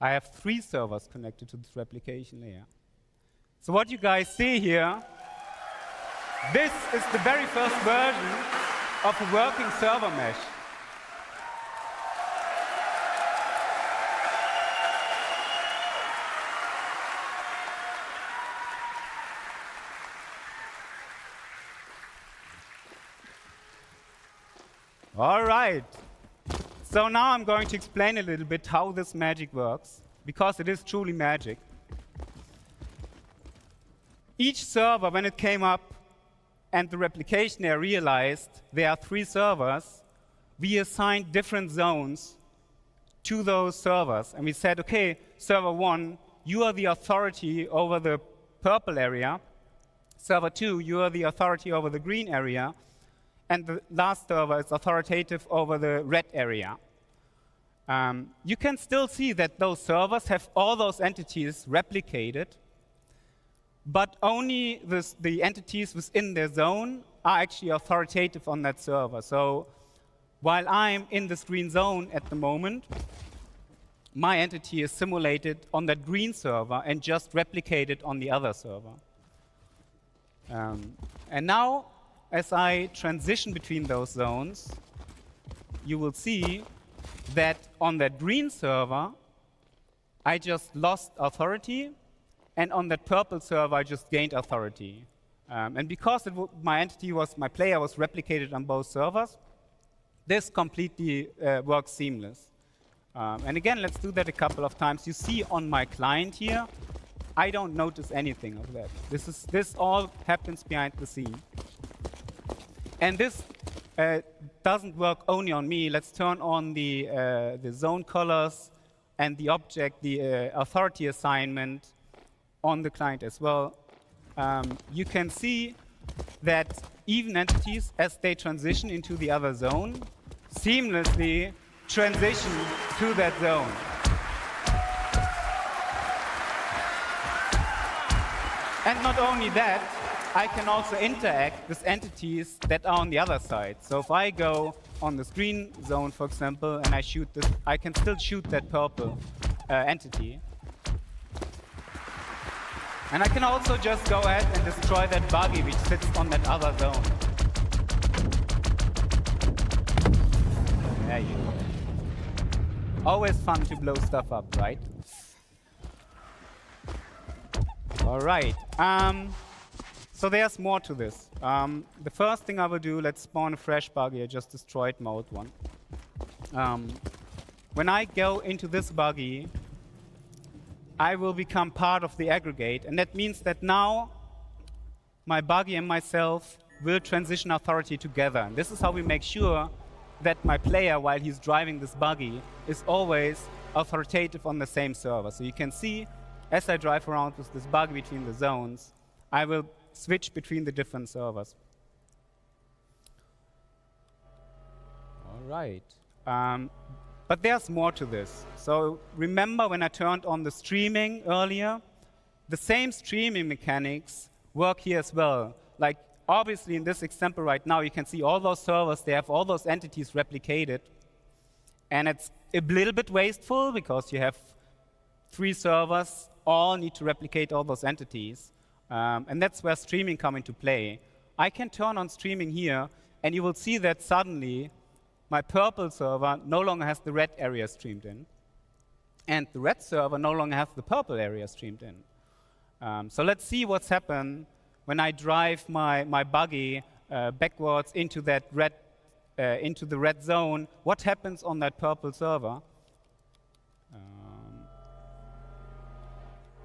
I have 3 servers connected to this replication layer. So what you guys see here, this is the very first version of a working server mesh. All right. So now I'm going to explain a little bit how this magic works, because it is truly magic. Each server, when it came up and the replication layer realized there are 3 servers, we assigned different zones to those servers. And we said, OK, server 1, you are the authority over the purple area. Server 2, you are the authority over the green area. And the last server is authoritative over the red area. You can still see that those servers have all those entities replicated, but only the entities within their zone are actually authoritative on that server. So while I'm in this green zone at the moment, my entity is simulated on that green server and just replicated on the other server. And now, as I transition between those zones, you will see that on that green server, I just lost authority, and on that purple server, I just gained authority. And because my player was replicated on both servers, this completely works seamless. And again, let's do that a couple of times. You see on my client here, I don't notice anything of that. This all happens behind the scene. And this doesn't work only on me. Let's turn on the zone colors and the object, the authority assignment on the client as well. You can see that even entities, as they transition into the other zone, seamlessly transition to that zone. And not only that, I can also interact with entities that are on the other side. So if I go on the green zone, for example, and I shoot this, I can still shoot that purple entity. And I can also just go ahead and destroy that buggy which sits on that other zone. There you go. Always fun to blow stuff up, right? All right. So there's more to this. The first thing I will do, let's spawn a fresh buggy. I just destroyed my old one. When I go into this buggy, I will become part of the aggregate. And that means that now my buggy and myself will transition authority together. And this is how we make sure that my player, while he's driving this buggy, is always authoritative on the same server. So you can see, as I drive around with this buggy between the zones, I will switch between the different servers. All right. But there's more to this. So remember when I turned on the streaming earlier? The same streaming mechanics work here as well. Like, obviously, in this example right now, you can see all those servers, they have all those entities replicated. And it's a little bit wasteful because you have 3 servers, all need to replicate all those entities. And that's where streaming comes into play. I can turn on streaming here, and you will see that suddenly my purple server no longer has the red area streamed in. And the red server no longer has the purple area streamed in. So let's see what's happened when I drive my buggy backwards into that into the red zone. What happens on that purple server?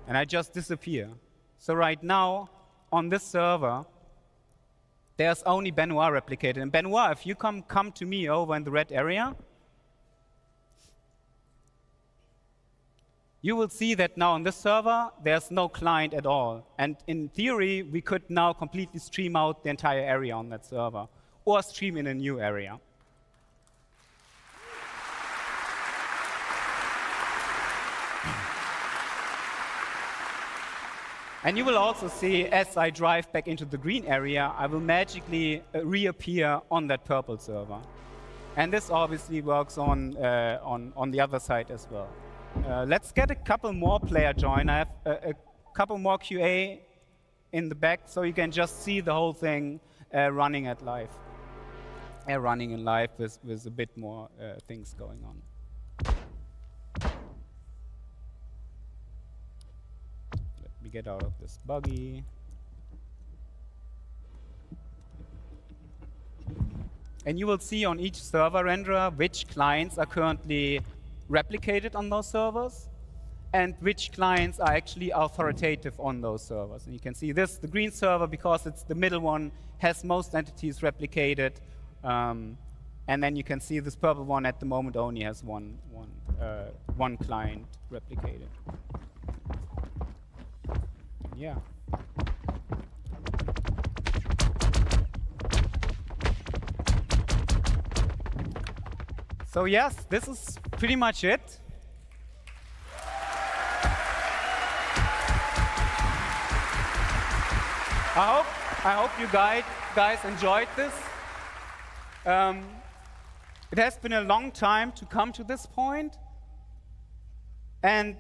And I just disappear. So right now, on this server, there's only Benoit replicated. And Benoit, if you come to me over in the red area, you will see that now on this server, there's no client at all. And in theory, we could now completely stream out the entire area on that server, or stream in a new area. And you will also see, as I drive back into the green area, I will magically reappear on that purple server. And this obviously works on the other side as well. Let's get a couple more player join. I have a couple more QA in the back, so you can just see the whole thing running in live with a bit more things going on. Let me get out of this buggy. And you will see on each server renderer which clients are currently replicated on those servers and which clients are actually authoritative on those servers. And you can see this, the green server, because it's the middle one, has most entities replicated. And then you can see this purple one at the moment only has one client replicated. Yeah. So yes, this is pretty much it. I hope you guys enjoyed this. It has been a long time to come to this point, and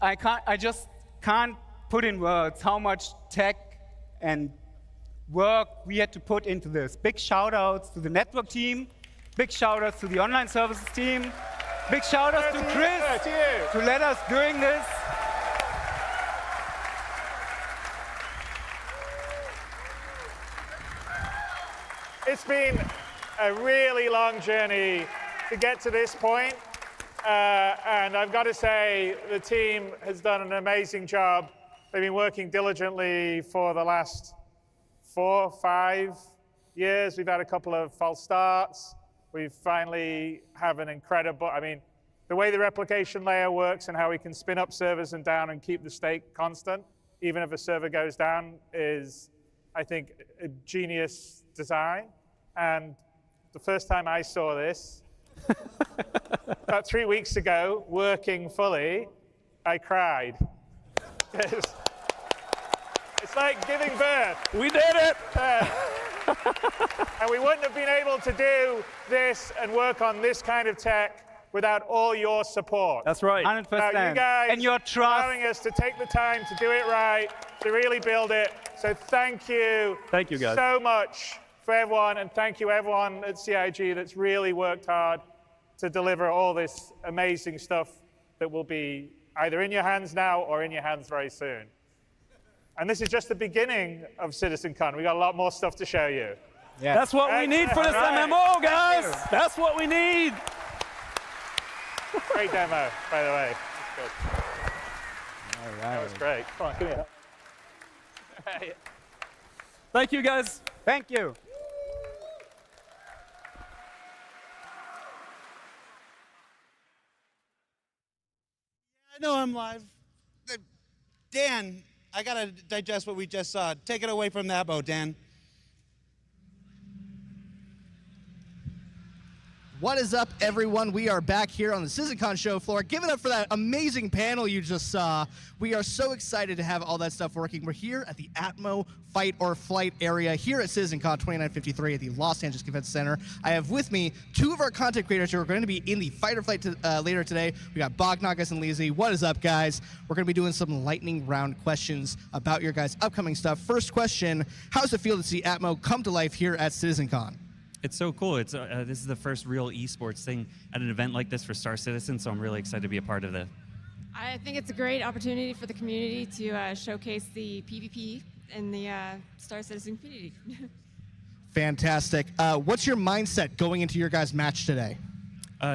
I just can't put in words how much tech and work we had to put into this. Big shout outs to the network team, big shout outs to the online services team, big shout outs to Chris to let us doing this. It's been a really long journey to get to this point. And I've got to say, the team has done an amazing job. They've been working diligently for the last 4 or 5 years. We've had a couple of false starts. We finally have an incredible, I mean, the way the replication layer works and how we can spin up servers and down and keep the state constant, even if a server goes down, is, I think, a genius design. And the first time I saw this, about 3 weeks ago, working fully, I cried. It's like giving birth. We did it! And we wouldn't have been able to do this and work on this kind of tech without all your support. That's right. 100%. You guys and your trust. allowing us to take the time to do it right, to really build it. So thank you. Thank you, guys. So much for everyone, and thank you everyone at CIG that's really worked hard to deliver all this amazing stuff that will be either in your hands now or in your hands very soon. And this is just the beginning of CitizenCon. We got a lot more stuff to show you. Yeah. That's what we need for this MMO, guys. That's what we need. Great demo, by the way. Good. All right. That was great. Come on, give me a Thank you, guys. Thank you. I know I'm live. Dan, I gotta digest what we just saw. Take it away from that boat, Dan. What is up, everyone? We are back here on the CitizenCon show floor. Give it up for that amazing panel you just saw. We are so excited to have all that stuff working. We're here at the Atmo Fight or Flight area here at CitizenCon 2953 at the Los Angeles Convention Center. I have with me 2 of our content creators who are going to be in the Fight or Flight later today. We got Bognagas and Lizzie. What is up, guys? We're going to be doing some lightning round questions about your guys' upcoming stuff. First question, how does it feel to see Atmo come to life here at CitizenCon? It's so cool. It's this is the first real esports thing at an event like this for Star Citizen, so I'm really excited to be a part of it. I think it's a great opportunity for the community to showcase the PvP in the Star Citizen community. Fantastic. What's your mindset going into your guys' match today?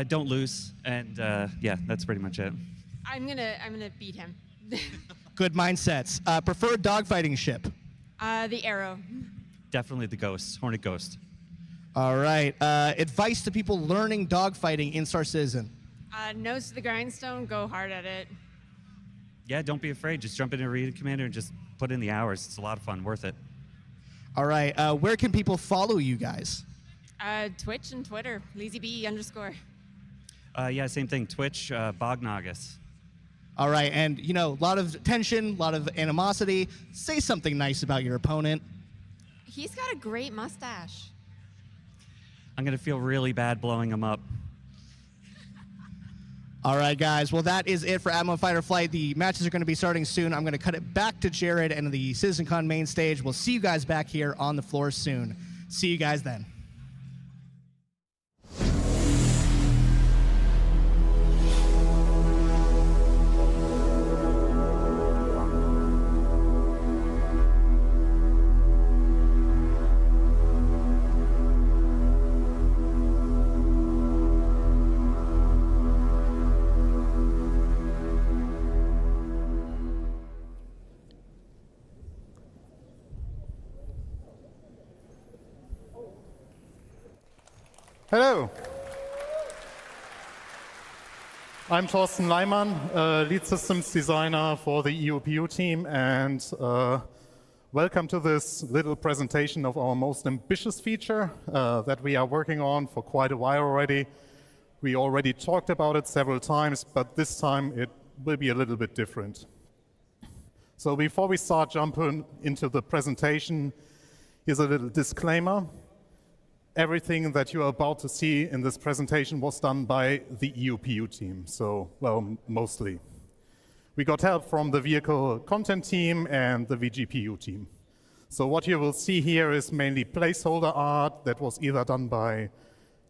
Don't lose, and yeah, that's pretty much it. I'm gonna beat him. Good mindsets. Preferred dogfighting ship? The Arrow. Definitely the Ghost, Hornet Ghost. All right. Advice to people learning dogfighting in Star Citizen? Nose to the grindstone, go hard at it. Yeah, don't be afraid. Just jump into Arena Commander and just put in the hours. It's a lot of fun, worth it. All right. Where can people follow you guys? Twitch and Twitter, LazyB_. Yeah, same thing. Twitch, Bognagas. All right. And, you know, a lot of tension, a lot of animosity. Say something nice about your opponent. He's got a great mustache. I'm going to feel really bad blowing him up. All right, guys. Well, that is it for Atmo Fight or Flight. The matches are going to be starting soon. I'm going to cut it back to Jared and the CitizenCon main stage. We'll see you guys back here on the floor soon. See you guys then. Hello. I'm Thorsten Leimann, lead systems designer for the EUPU team, and welcome to this little presentation of our most ambitious feature that we are working on for quite a while already. We already talked about it several times, but this time it will be a little bit different. So before we start jumping into the presentation, here's a little disclaimer. everything that you are about to see in this presentation was done by the EUPU team, so, well, mostly. We got help from the vehicle content team and the VGPU team. So what you will see here is mainly placeholder art that was either done by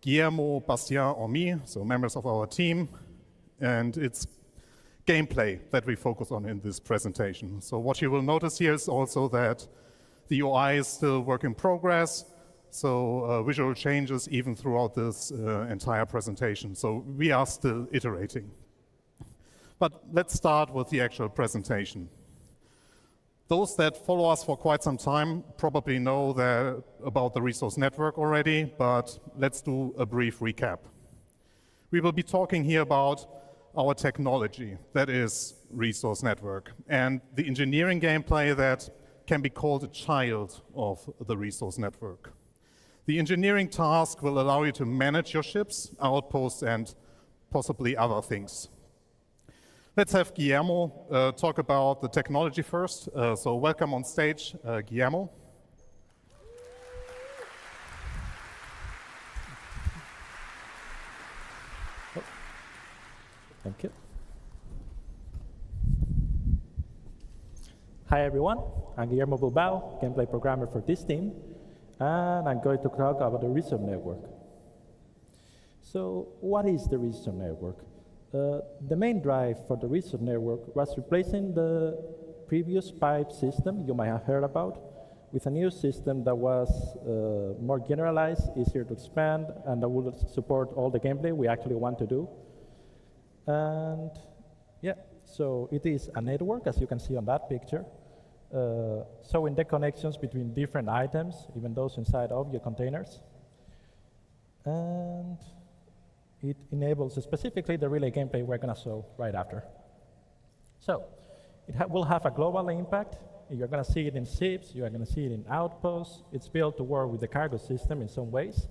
Guillermo, Bastien, or me, so members of our team, and it's gameplay that we focus on in this presentation. So what you will notice here is also that the UI is still work in progress, so visual changes even throughout this entire presentation. So we are still iterating. But let's start with the actual presentation. Those that follow us for quite some time probably know about the resource network already, but let's do a brief recap. We will be talking here about our technology, that is resource network, and the engineering gameplay that can be called a child of the resource network. The engineering task will allow you to manage your ships, outposts, and possibly other things. Let's have Guillermo talk about the technology first. So welcome on stage, Guillermo. Thank you. Hi everyone, I'm Guillermo Bilbao, gameplay programmer for this team, and I'm going to talk about the resource network. So what is the resource network? The main drive for the resource network was replacing the previous pipe system you might have heard about with a new system that was more generalized, easier to expand, and that would support all the gameplay we actually want to do. And yeah, so it is a network, as you can see on that picture, showing the connections between different items, even those inside object containers. And it enables specifically the relay gameplay we're going to show right after. So it will have a global impact. You're going to see it in ships. You are going to see it in outposts. It's built to work with the cargo system in some ways.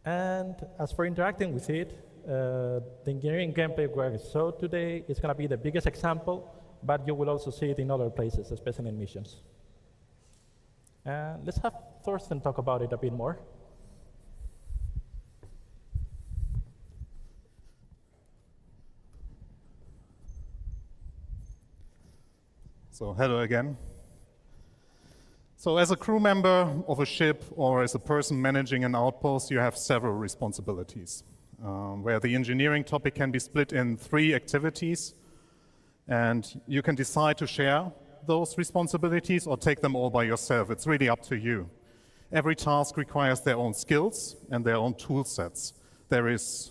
And as for interacting with it, the engineering gameplay we're showed today is going to be the biggest example, but you will also see it in other places, especially in missions. Let's have Thorsten talk about it a bit more. So hello again. So as a crew member of a ship or as a person managing an outpost, you have several responsibilities, where the engineering topic can be split in 3 activities, and you can decide to share those responsibilities or take them all by yourself. It's really up to you. Every task requires their own skills and their own tool sets. There is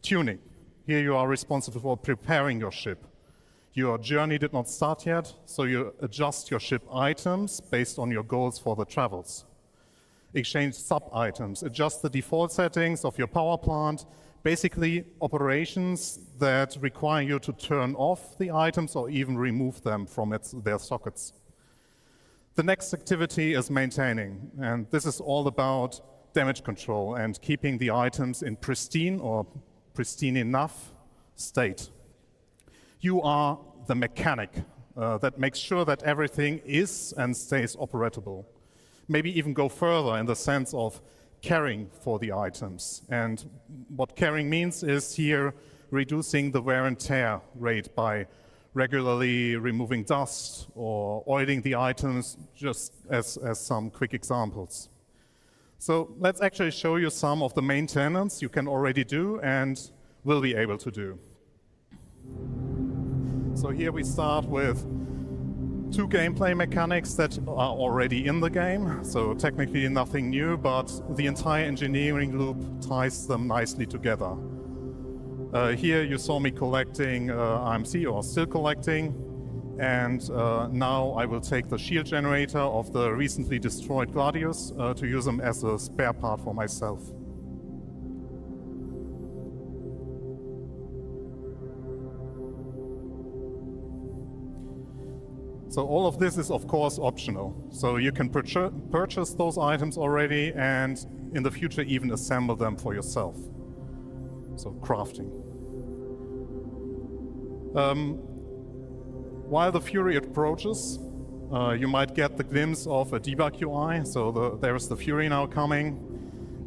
tuning. Here you are responsible for preparing your ship. Your journey did not start yet, so you adjust your ship items based on your goals for the travels. Exchange sub-items, adjust the default settings of your power plant, basically operations that require you to turn off the items or even remove them from their sockets. The next activity is maintaining, and this is all about damage control and keeping the items in pristine or pristine enough state. You are the mechanic that makes sure that everything is and stays operatable. Maybe even go further in the sense of caring for the items. And what caring means is here reducing the wear and tear rate by regularly removing dust or oiling the items, just as some quick examples. So let's actually show you some of the maintenance you can already do and will be able to do. So here we start with 2 gameplay mechanics that are already in the game. So technically nothing new, but the entire engineering loop ties them nicely together. Here you saw me collecting IMC, or still collecting, and now I will take the shield generator of the recently destroyed Gladius to use them as a spare part for myself. So all of this is, of course, optional. So you can purchase those items already and in the future even assemble them for yourself. So crafting. While the Fury approaches, you might get the glimpse of a debug UI. So there's the Fury now coming.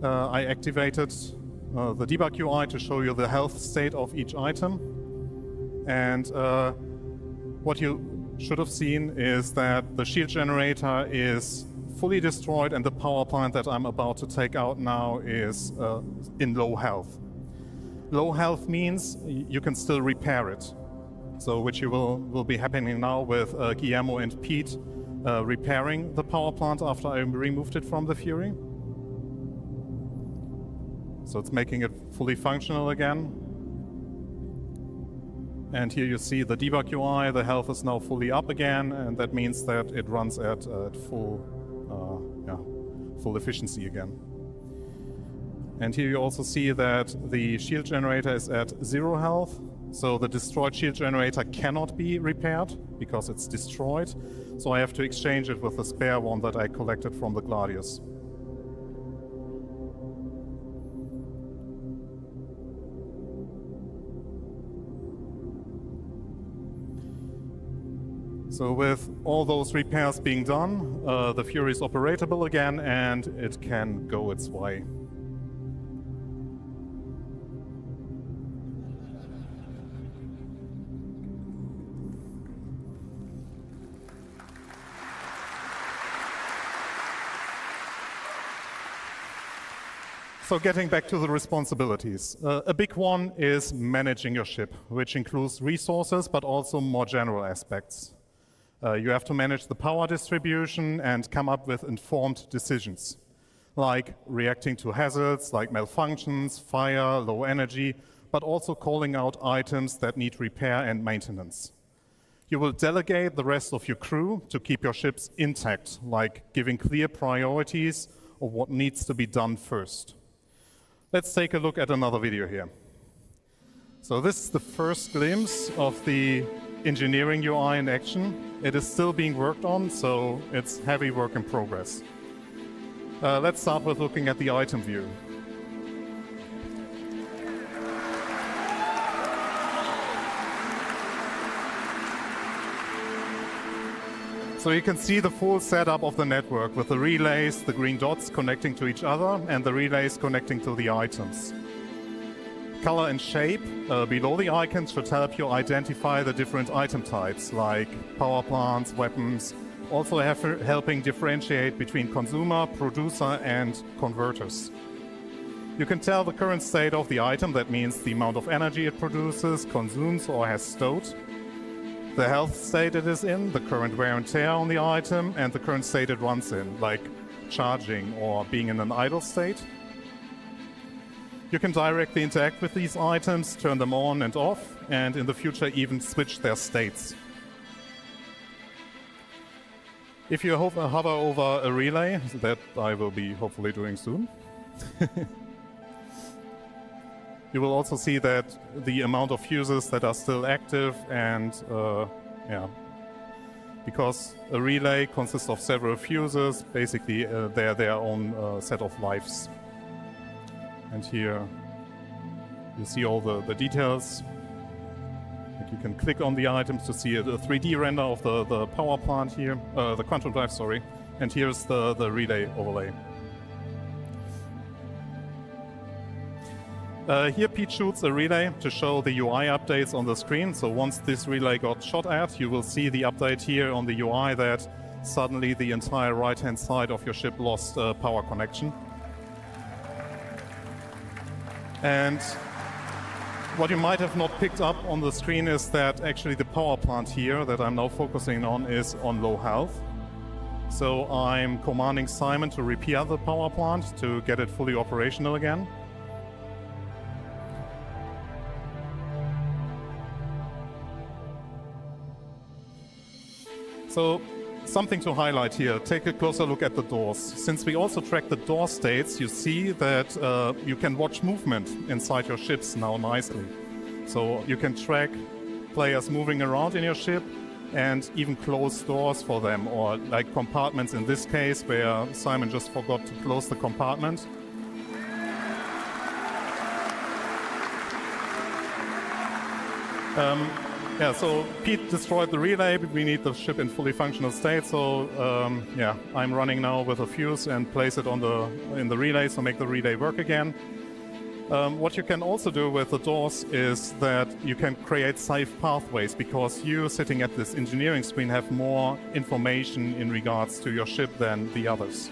I activated the debug UI to show you the health state of each item. And what you should have seen is that the shield generator is fully destroyed and the power plant that I'm about to take out now is in low health. Low health means you can still repair it. So which you will be happening now with Guillermo and Pete repairing the power plant after I removed it from the Fury. So it's making it fully functional again. And here you see the debug UI, the health is now fully up again, and that means that it runs at full efficiency again. And here you also see that the shield generator is at 0 health, so the destroyed shield generator cannot be repaired because it's destroyed, so I have to exchange it with the spare one that I collected from the Gladius. So with all those repairs being done, the Fury is operatable again and it can go its way. So getting back to the responsibilities. A big one is managing your ship, which includes resources, but also more general aspects. You have to manage the power distribution and come up with informed decisions, like reacting to hazards like malfunctions, fire, low energy, but also calling out items that need repair and maintenance. You will delegate the rest of your crew to keep your ships intact, like giving clear priorities of what needs to be done first. Let's take a look at another video here. So this is the first glimpse of the engineering UI in action. It is still being worked on, so it's heavy work in progress. Let's start with looking at the item view. So you can see the full setup of the network with the relays, the green dots connecting to each other, and the relays connecting to the items. Color and shape below the icons should help you identify the different item types, like power plants, weapons, also helping differentiate between consumer, producer, and converters. You can tell the current state of the item, that means the amount of energy it produces, consumes, or has stowed, the health state it is in, the current wear and tear on the item, and the current state it runs in, like charging or being in an idle state. You can directly interact with these items, turn them on and off, and in the future even switch their states. If you hover over a relay, that I will be hopefully doing soon, you will also see that the amount of fuses that are still active and because a relay consists of several fuses, basically they're their own set of lives. And here you see all the details. Like you can click on the items to see a 3D render of the power plant here, the quantum drive, sorry. And here's the relay overlay. Here Pete shoots a relay to show the UI updates on the screen. So once this relay got shot at, you will see the update here on the UI that suddenly the entire right-hand side of your ship lost power connection. And what you might have not picked up on the screen is that actually the power plant here that I'm now focusing on is on low health. So I'm commanding Simon to repair the power plant to get it fully operational again. So something to highlight here, take a closer look at the doors. Since we also track the door states, you see that you can watch movement inside your ships now nicely. So you can track players moving around in your ship and even close doors for them, or like compartments in this case where Simon just forgot to close the compartment. Yeah, so Pete destroyed the relay. We need the ship in fully functional state. So yeah, I'm running now with a fuse and place it on in the relay, so make the relay work again. What you can also do with the doors is that you can create safe pathways, because you sitting at this engineering screen have more information in regards to your ship than the others.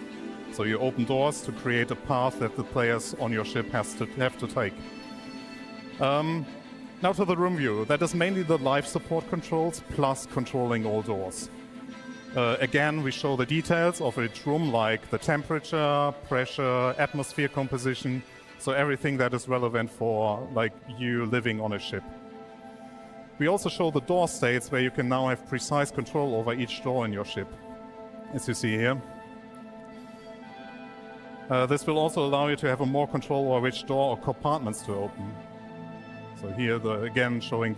So you open doors to create a path that the players on your ship have to take. Now to the room view. That is mainly the life support controls plus controlling all doors. Again, we show the details of each room, like the temperature, pressure, atmosphere composition, so everything that is relevant for like you living on a ship. We also show the door states, where you can now have precise control over each door in your ship, as you see here. This will also allow you to have more control over which door or compartments to open. So here, again, showing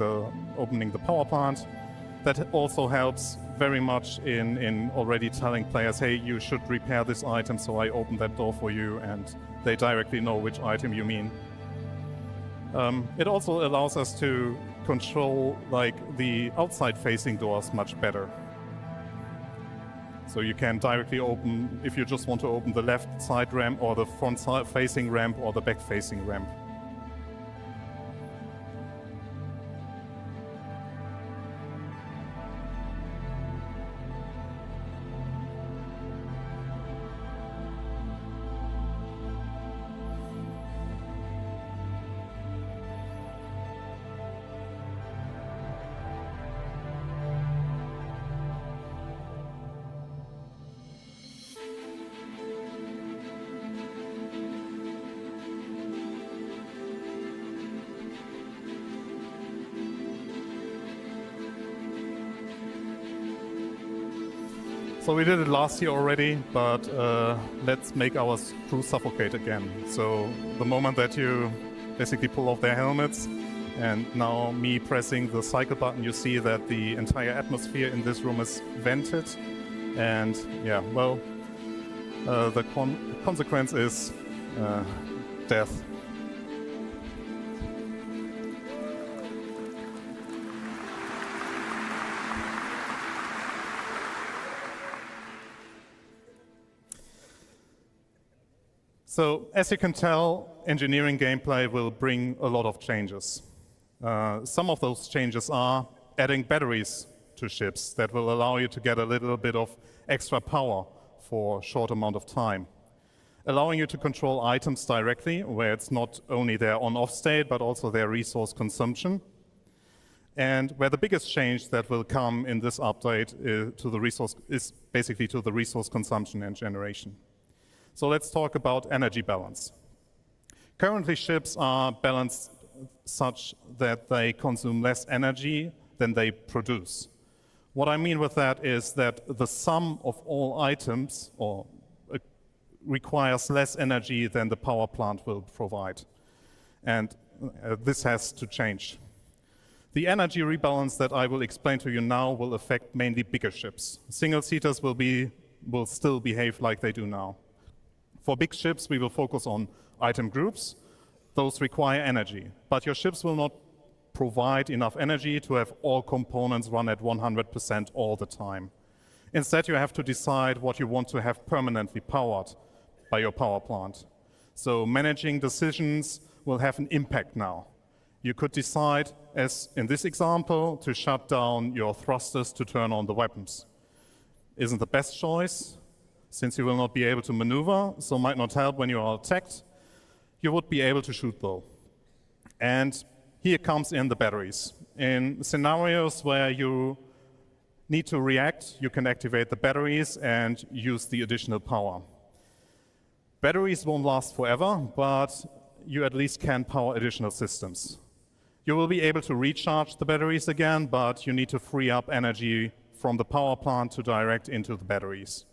opening the power plant. That also helps very much in already telling players, hey, you should repair this item, so I open that door for you, and they directly know which item you mean. It also allows us to control like the outside-facing doors much better. So you can directly open, if you just want to open the left side ramp, or the front-facing ramp, or the back-facing ramp. So we did it last year already, but let's make our crew suffocate again. So the moment that you basically pull off their helmets, and now me pressing the cycle button, you see that the entire atmosphere in this room is vented. And yeah, well, the consequence is death. So, as you can tell, engineering gameplay will bring a lot of changes. Some of those changes are adding batteries to ships that will allow you to get a little bit of extra power for a short amount of time. Allowing you to control items directly, where it's not only their on-off state, but also their resource consumption. And where the biggest change that will come in this update is basically to the resource consumption and generation. So let's talk about energy balance. Currently, ships are balanced such that they consume less energy than they produce. What I mean with that is that the sum of all items requires less energy than the power plant will provide. And this has to change. The energy rebalance that I will explain to you now will affect mainly bigger ships. Single-seaters will still behave like they do now. For big ships, we will focus on item groups. Those require energy, but your ships will not provide enough energy to have all components run at 100% all the time. Instead, you have to decide what you want to have permanently powered by your power plant. So managing decisions will have an impact now. You could decide, as in this example, to shut down your thrusters to turn on the weapons. Isn't the best choice, since you will not be able to maneuver, so might not help when you are attacked. You would be able to shoot though. And here comes in the batteries. In scenarios where you need to react, you can activate the batteries and use the additional power. Batteries won't last forever, but you at least can power additional systems. You will be able to recharge the batteries again, but you need to free up energy from the power plant to direct into the batteries.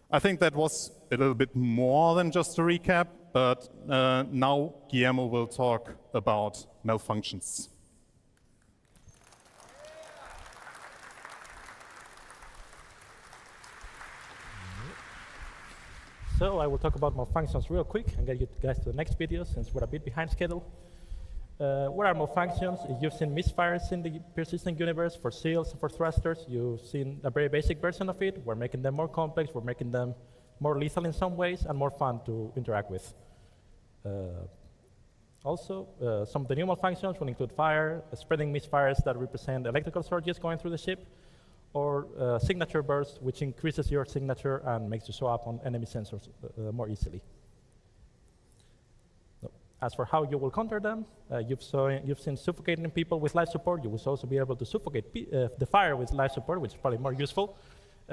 I think that was a little bit more than just a recap, but now Guillermo will talk about malfunctions. So I will talk about malfunctions real quick and get you guys to the next video since we're a bit behind schedule. What are more functions? You've seen misfires in the persistent universe for seals, for thrusters. You've seen a very basic version of it. We're making them more complex. We're making them more lethal in some ways and more fun to interact with. Also, some of the new functions will include fire, spreading misfires that represent electrical surges going through the ship, or signature burst, which increases your signature and makes you show up on enemy sensors more easily. As for how you will counter them, you've seen suffocating people with life support. You will also be able to suffocate the fire with life support, which is probably more useful.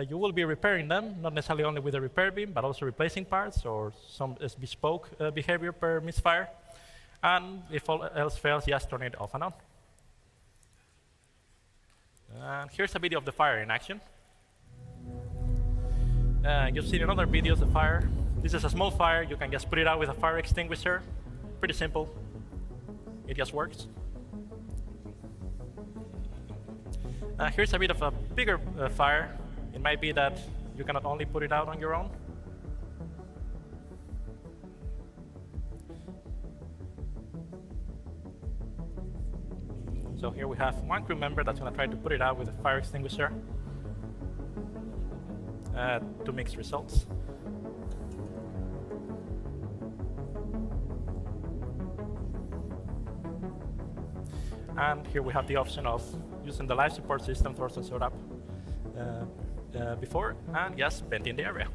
You will be repairing them, not necessarily only with a repair beam, but also replacing parts or some bespoke behavior per misfire. And if all else fails, just turn it off and on. And here's a video of the fire in action. You've seen in other videos the fire. This is a small fire. You can just put it out with a fire extinguisher. Pretty simple. It just works. Here's a bit of a bigger fire. It might be that you cannot only put it out on your own. So here we have one crew member that's going to try to put it out with a fire extinguisher to mixed results. And here we have the option of using the life support system Thorsten showed up before, and just venting the area.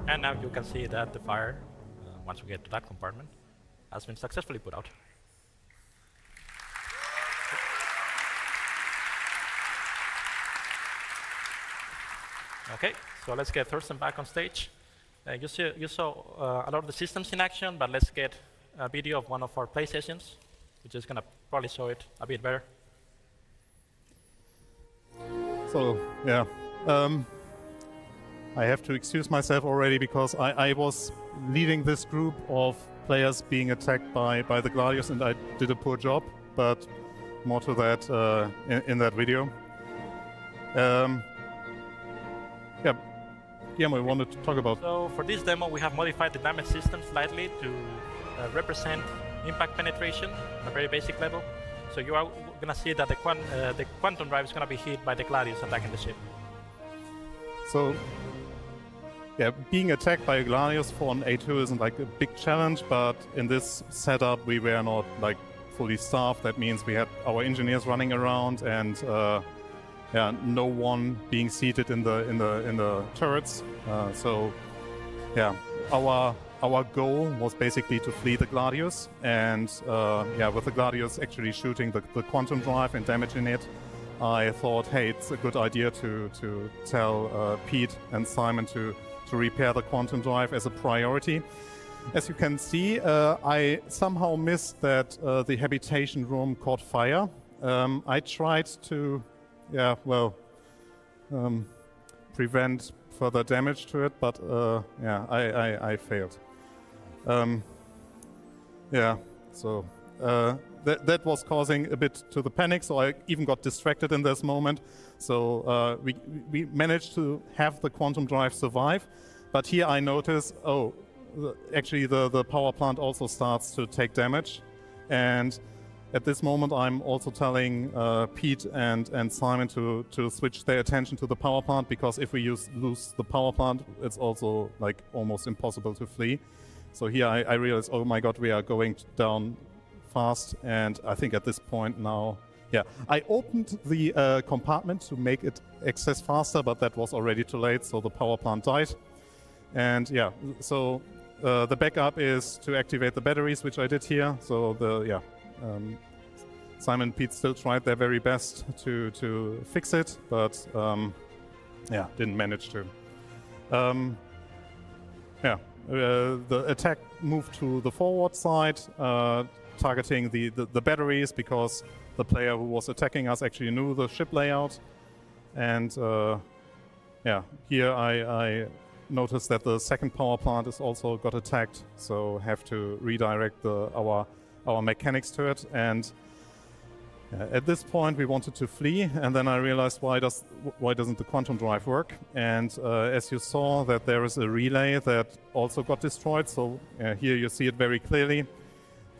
And now you can see that the fire, once we get to that compartment, has been successfully put out. Okay, so let's get Thorsten back on stage. You saw a lot of the systems in action, but let's get a video of one of our play sessions, which is going to probably show it a bit better. So, yeah. I have to excuse myself already because I was leading this group of players being attacked by the Gladius, and I did a poor job, but more to that in that video. Yeah, Guillermo, I wanted to talk about. So for this demo, we have modified the damage system slightly to represent impact penetration on a very basic level. So you are going to see that the quantum drive is going to be hit by the Gladius attacking the ship. So, yeah, being attacked by a Gladius for an A2 isn't like a big challenge, but in this setup we were not like fully staffed. That means we had our engineers running around and yeah, no one being seated in the turrets. So, yeah, our goal was basically to flee the Gladius, and yeah, with the Gladius actually shooting the quantum drive and damaging it, I thought, hey, it's a good idea to tell Pete and Simon to repair the quantum drive as a priority. As you can see, I somehow missed that the habitation room caught fire. I tried to, yeah, well, prevent further damage to it, but yeah, I failed. Yeah, so that was causing a bit to the panic, so I even got distracted in this moment. So we managed to have the quantum drive survive, but here I notice, oh, actually the power plant also starts to take damage, and at this moment I'm also telling Pete and Simon to switch their attention to the power plant, because if we lose the power plant, it's also like almost impossible to flee. So here I realized, oh my god, we are going down fast, and I think at this point now, yeah, I opened the compartment to make it access faster, but that was already too late, so the power plant died. And yeah, so the backup is to activate the batteries, which I did here. So Simon and Pete still tried their very best to fix it, but yeah, didn't manage to. Yeah. The attack moved to the forward side, targeting the batteries, because the player who was attacking us actually knew the ship layout. And yeah, here I notice that the second power plant is also got attacked, so have to redirect our mechanics to it. And at this point, we wanted to flee, and then I realized why doesn't the quantum drive work? And as you saw, that there is a relay that also got destroyed. So here you see it very clearly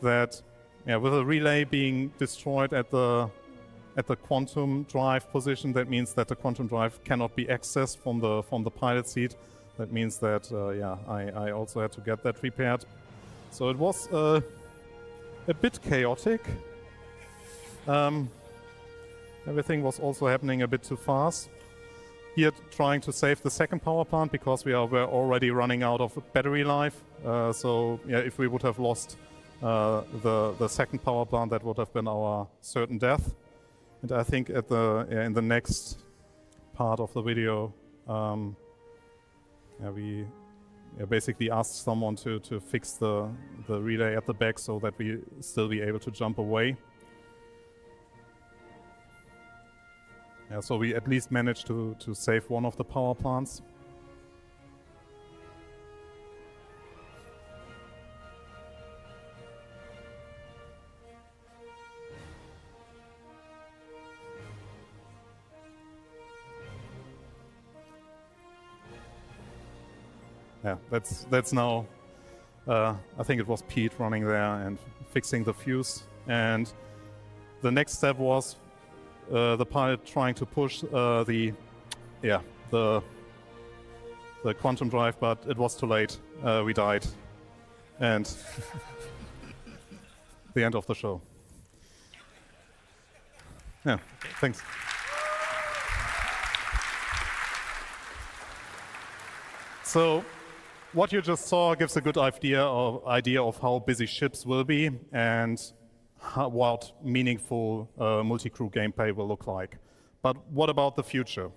that with a relay being destroyed at the quantum drive position, that means that the quantum drive cannot be accessed from the pilot seat. That means that I also had to get that repaired. So it was a bit chaotic. Everything was also happening a bit too fast. Here, trying to save the second power plant because were already running out of battery life. So if we would have lost the second power plant, that would have been our certain death. And I think at in the next part of the video, we basically asked someone to fix the relay at the back so that we still be able to jump away. So we at least managed to save one of the power plants. That's now, I think it was Pete running there and fixing the fuse. And the next step was the pilot trying to push the quantum drive, but it was too late. We died. And the end of the show. Yeah, thanks. So what you just saw gives a good idea of how busy ships will be and what meaningful multi-crew gameplay will look like. But what about the future?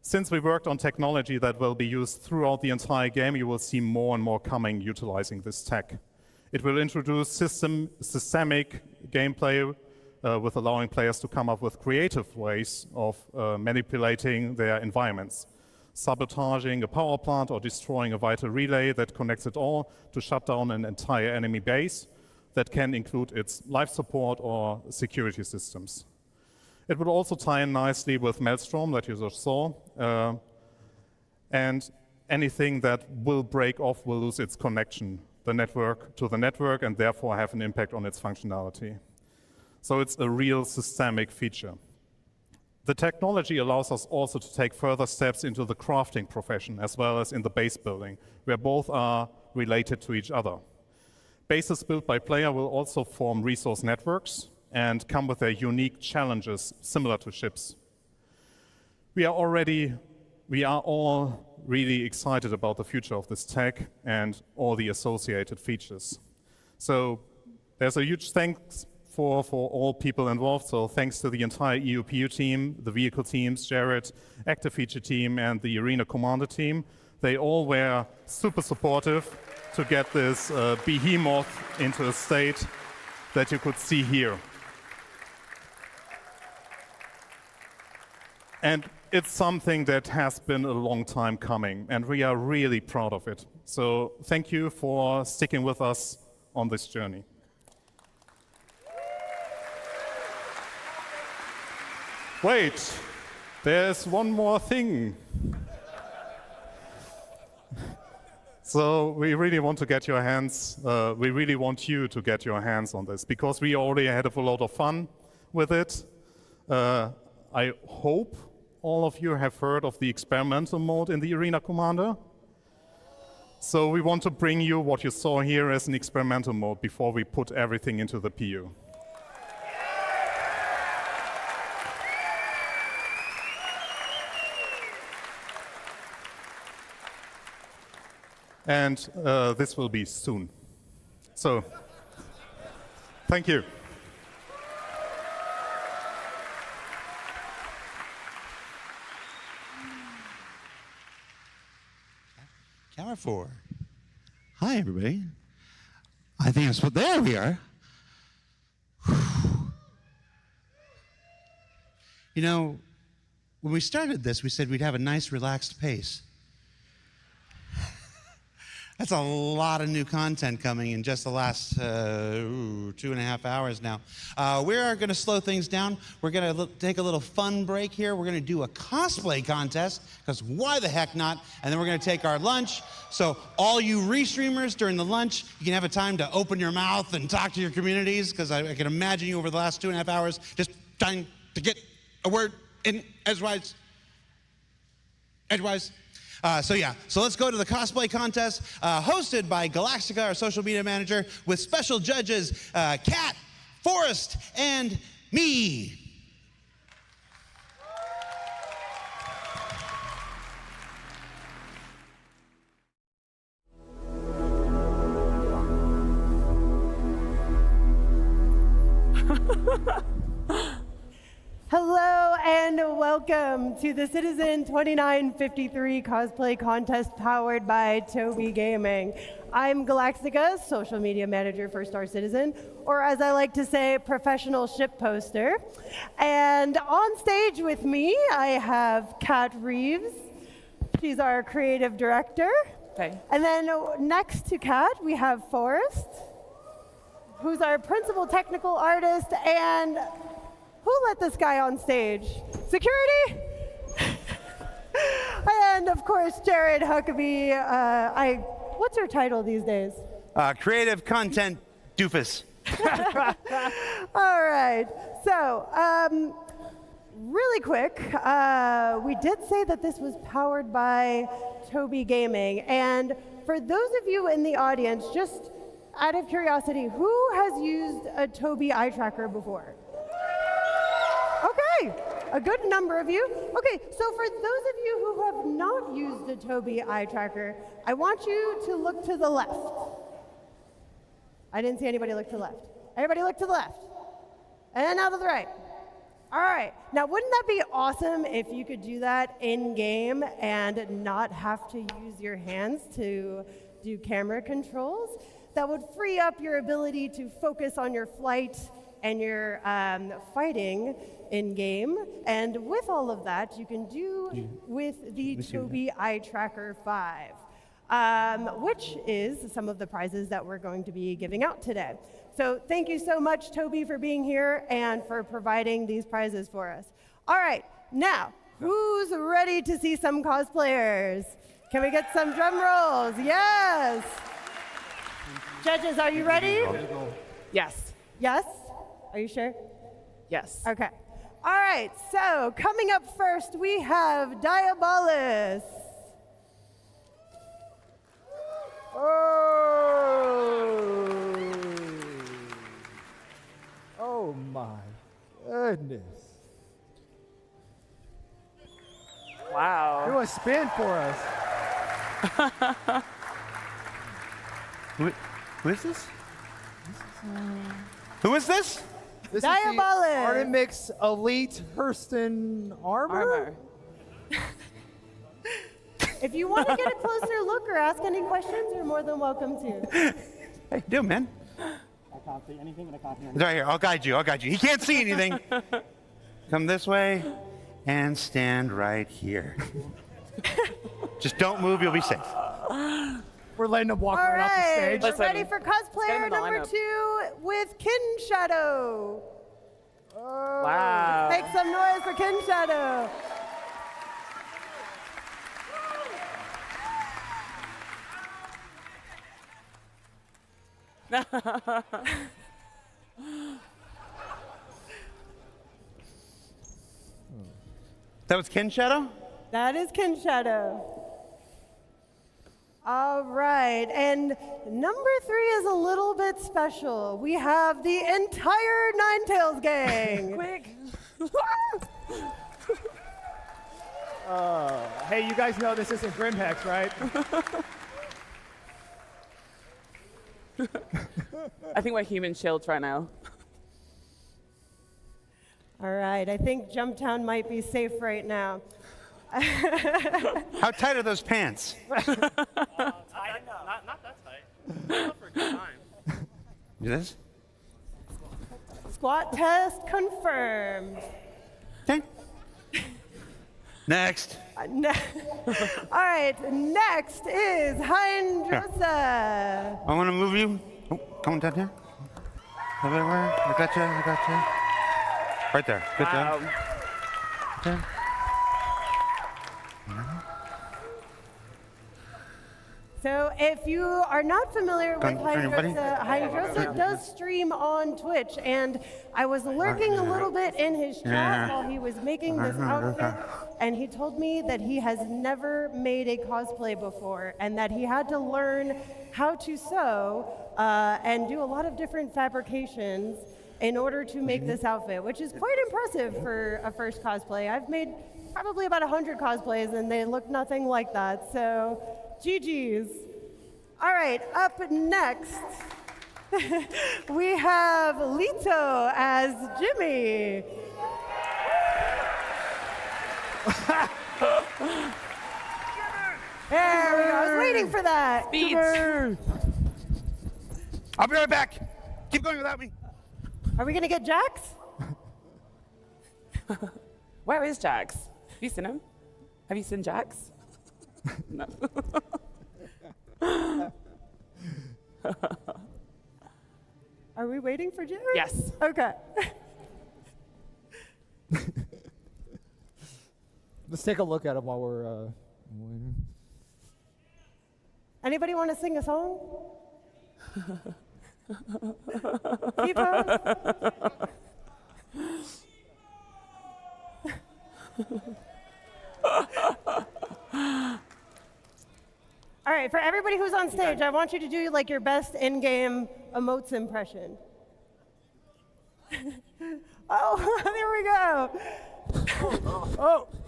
Since we worked on technology that will be used throughout the entire game, you will see more and more coming utilizing this tech. It will introduce systemic gameplay with allowing players to come up with creative ways of manipulating their environments, sabotaging a power plant or destroying a vital relay that connects it all to shut down an entire enemy base that can include its life support or security systems. It would also tie in nicely with Maelstrom that you just saw, and anything that will break off will lose its connection to the network and therefore have an impact on its functionality. So it's a real systemic feature. The technology allows us also to take further steps into the crafting profession as well as in the base building, where both are related to each other. Bases built by player will also form resource networks and come with their unique challenges similar to ships. We are all really excited about the future of this tech and all the associated features. So there's a huge thanks for all people involved. So thanks to the entire EUPU team, the vehicle teams, Jared, Active Feature team, and the Arena Commander team. They all were super supportive to get this behemoth into a state that you could see here. And it's something that has been a long time coming, and we are really proud of it. So thank you for sticking with us on this journey. Wait, there's one more thing. So we really want to get your hands, we really want you to get your hands on this because we already had a lot of fun with it. I hope all of you have heard of the experimental mode in the Arena Commander. So we want to bring you what you saw here as an experimental mode before we put everything into the PU. And this will be soon. So, thank you. Camera 4. Hi, everybody. I think I'm supposed. There we are. You know, when we started this, we said we'd have a nice, relaxed pace. That's a lot of new content coming in just the last 2.5 hours now. We are going to slow things down. We're going to take a little fun break here. We're going to do a cosplay contest, because why the heck not? And then we're going to take our lunch. So all you restreamers during the lunch, you can have a time to open your mouth and talk to your communities, because I can imagine you over the last 2.5 hours just trying to get a word in edgewise. So let's go to the cosplay contest, hosted by Galactica, our social media manager, with special judges, Kat, Forrest, and me. Hello and welcome to the Citizen 2953 cosplay contest powered by Toby Gaming. I'm Galactica, social media manager for Star Citizen, or as I like to say, professional ship poster. And on stage with me, I have Kat Reeves. She's our creative director. Okay. And then next to Kat, we have Forrest, who's our principal technical artist. And who let this guy on stage? Security? And of course, Jared Huckabee. What's your title these days? Creative content doofus. All right. So, really quick, we did say that this was powered by Toby Gaming. And for those of you in the audience, just out of curiosity, who has used a Toby eye tracker before? Okay, a good number of you. Okay, so for those of you who have not used a Toby eye tracker, I want you to look to the left. I didn't see anybody look to the left. Everybody look to the left. And now to the right. All right, now wouldn't that be awesome if you could do that in-game and not have to use your hands to do camera controls? That would free up your ability to focus on your flight and your fighting in-game. And with all of that, you can do with the Toby Eye Tracker 5, which is some of the prizes that we're going to be giving out today. So thank you so much, Toby, for being here and for providing these prizes for us. All right, now, who's ready to see some cosplayers? Can we get some drum rolls? Yes. Judges, are you ready? Yes. Yes? Are you sure? Yes. Okay. All right, so coming up first, we have Diabolus. Oh my goodness. Wow. Do a spin for us. Who is this? Who is this? This Diabolus. is the Artemix Elite Hurston armor. If you want to get a closer look or ask any questions, you're more than welcome to. How you doing, man? I can't see anything, and I can't hear It's right here. I'll guide you. I'll guide you. He can't see anything. Come this way and stand right here. Just don't move. You'll be safe. We're letting them walk All right off the stage. we're ready for cosplayer number 2 with Kin Shadow. Wow. Make some noise for Kin Shadow. That was Kin Shadow? That is Kin Shadow. All right, and number 3 is a little bit special. We have the entire Ninetales gang. Quick. Hey, you guys know this isn't Grimhex, right? I think we're human shields right now. All right, I think Jumptown might be safe right now. How tight are those pants? Not that tight. Not for a good time. Do this? Squat test confirmed. Okay. Next. All right, next is Hindrosa. I want to move you. Oh, come on down here. Everywhere. I got you. Right there. Good job. Okay. So if you are not familiar with Hindrosa, Hindrosa Yeah. does stream on Twitch, and I was lurking a little bit in his chat while he was making this outfit, and he told me that he has never made a cosplay before, and that he had to learn how to sew and do a lot of different fabrications in order to make this outfit, which is quite impressive for a first cosplay. I've made probably about 100 cosplays, and they look nothing like that, so GG's. All right, up next, we have Lito as Jimmy. There we go. I was waiting for that. Speeds. I'll be right back. Keep going without me. Are we gonna get Jax? Where is Jax? Have you seen him? Have you seen Jax? No. Are we waiting for Jax? Yes. Okay. Let's take a look at him while we're waiting. Anybody want to sing a song? T-pose? All right, for everybody who's on stage, I want you to do like your best in-game emotes impression. Oh, there we go.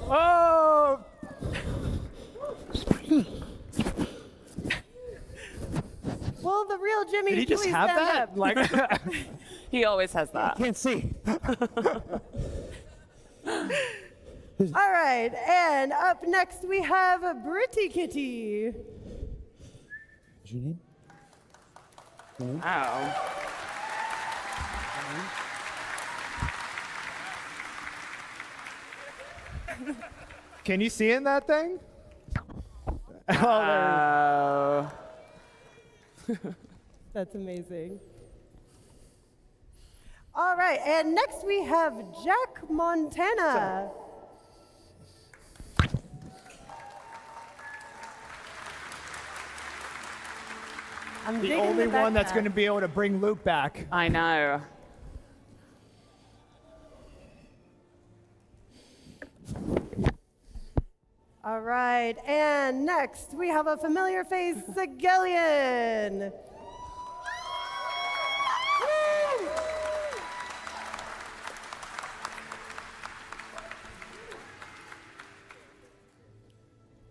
Oh! Will the real Jimmy Did he just please have stand that? up? Like, He always has that. can't see. All right, and up next we have a Britty Kitty. What's your name? Wow. Can you see in that thing? Oh, That's amazing. All right, and next we have Jack Montana. I'm The digging only one that's backpack. going to be able to bring Luke back. I know. All right, and next we have a familiar face, Sigelian.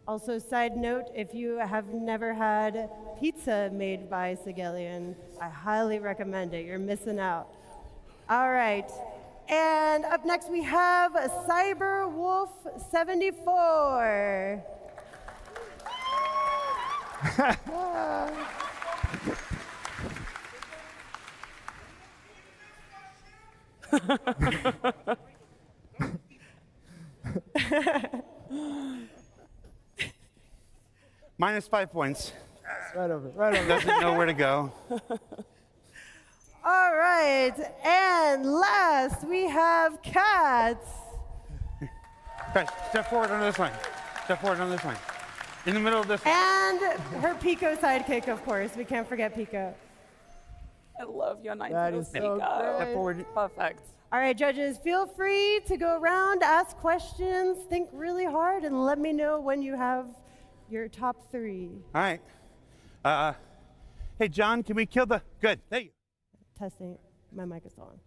Also, side note, if you have never had pizza made by Sigelian, I highly recommend it. You're missing out. All right. And up next we have Cyber Wolf 74. -5 points. Right over, right over. Doesn't know where to go. All right, and last we have Cats. Guys, step forward on this line. Step forward on this line. In the middle of this. And her Pico sidekick, of course. We can't forget Pico. I love your nice That little is so speaker. great. Forward. Perfect. All right, judges, feel free to go around, ask questions, think really hard, and let me know when you have your top 3. All right. Hey, John, can we kill the... Good. Thank you. Testing. My mic is still on.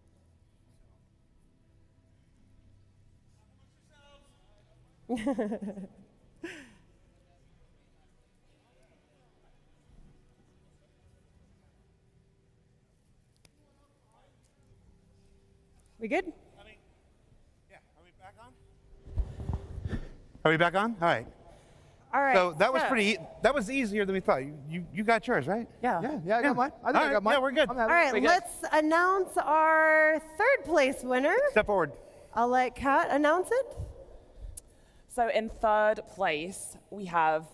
We good? Yeah. Are we back on? Are we back on? All right. All right. So that was that was easier than we thought. You got yours, right? Yeah, I got mine. I think I got mine. Yeah, we're good. All right, let's announce our 3rd place winner. Step forward. I'll let Kat announce it. So in third place, we have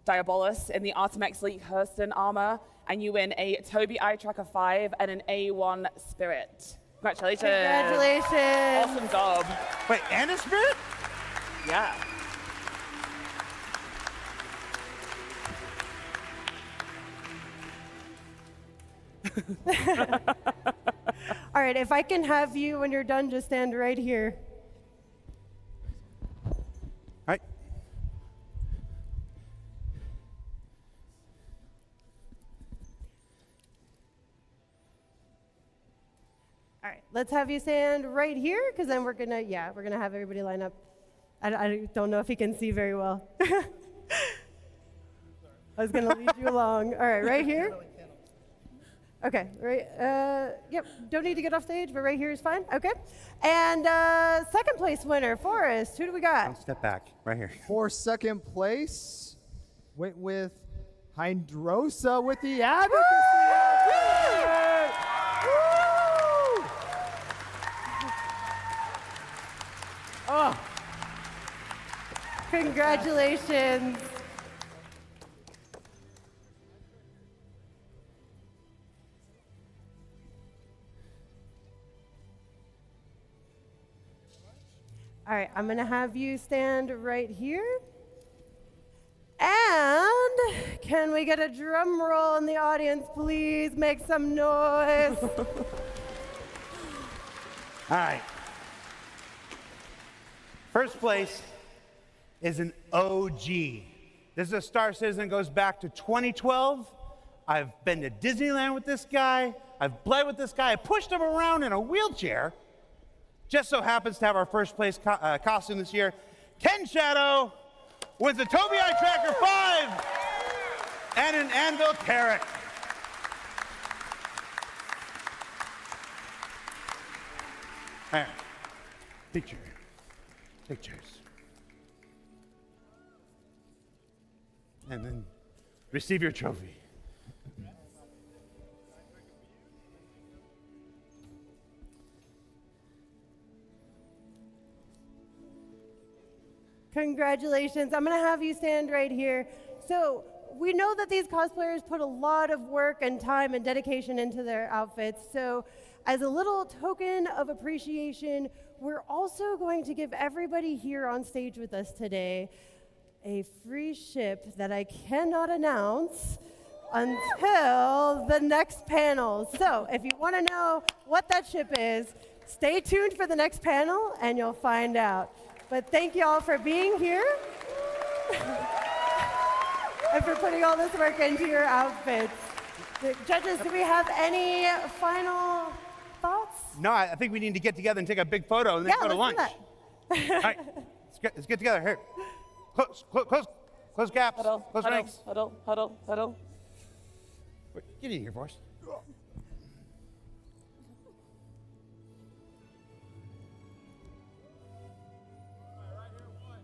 Diabolus in the Artemex Elite Hurston armor, and you win a Tobii Eye Tracker 5 and an A1 Spirit. Congratulations. Congratulations. Awesome job. Wait, and a Spirit? Yeah. All right, if I can have you, when you're done, just stand right here. Right. All right, let's have you stand right here, because then we're gonna have everybody line up. I don't know if he can see very well. I was gonna lead you along. All right, right here. Okay, right, yep, don't need to get off stage, but right here is fine, okay. And second place winner, Forrest, who do we got? Step back, right here. For second place, went with Hydrosa with the advocacy. Woo! Oh. Congratulations. All right, I'm gonna have you stand right here. And can we get a drum roll in the audience, please? Make some noise. All right. First place is an OG. This is a Star Citizen, goes back to 2012. I've been to Disneyland with this guy. I've played with this guy. I pushed him around in a wheelchair. Just so happens to have our first place costume this year. Ken Shadow with the Tobii Eye Tracker 5 and an Anvil Carrot. All right. Picture. Pictures. And then receive your trophy. Congratulations. I'm going to have you stand right here. So we know that these cosplayers put a lot of work and time and dedication into their outfits. So as a little token of appreciation, we're also going to give everybody here on stage with us today a free ship that I cannot announce until the next panel. So if you want to know what that ship is, stay tuned for the next panel and you'll find out. But thank you all for being here and for putting all this work into your outfits. The judges, do we have any final thoughts? No, I think we need to get together and take a big photo and then go to lunch. Let's do that. All right, let's get together. Here. Close gaps. Huddle, close huddle, ranks. huddle, huddle, huddle. Wait, get in here, Forrest.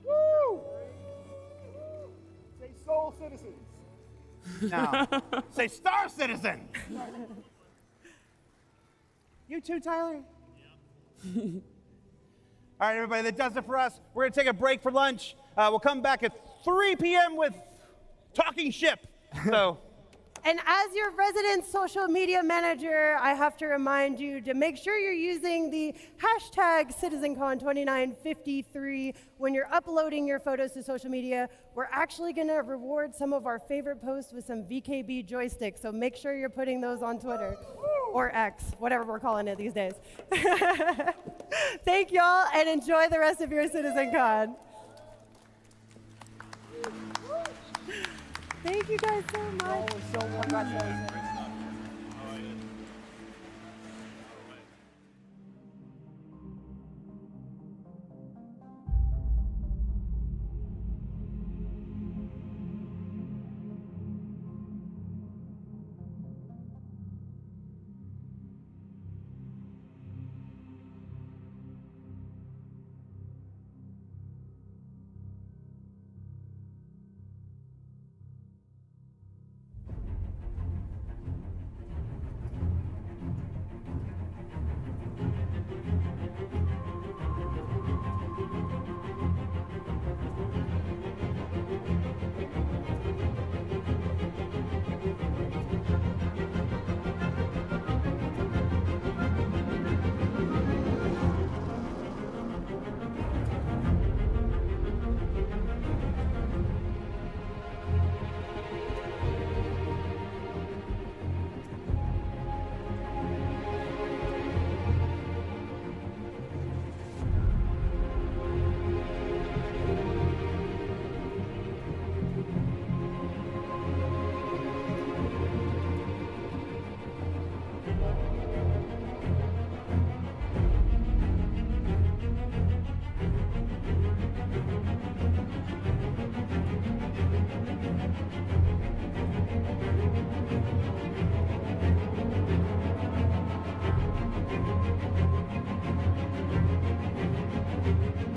Woo! Say Soul Citizens. No. Say Star Citizen. You too, Tyler? Yeah. All right, everybody, that does it for us. We're going to take a break for lunch. We'll come back at 3 p.m. with Talking Ship. So. And as your resident social media manager, I have to remind you to make sure you're using the hashtag CitizenCon2953 when you're uploading your photos to social media. We're actually going to reward some of our favorite posts with some VKB joysticks, so make sure you're putting those on Twitter or X, whatever we're calling it these days. Thank y'all, and enjoy the rest of your CitizenCon. Thank you guys so much. Congratulations.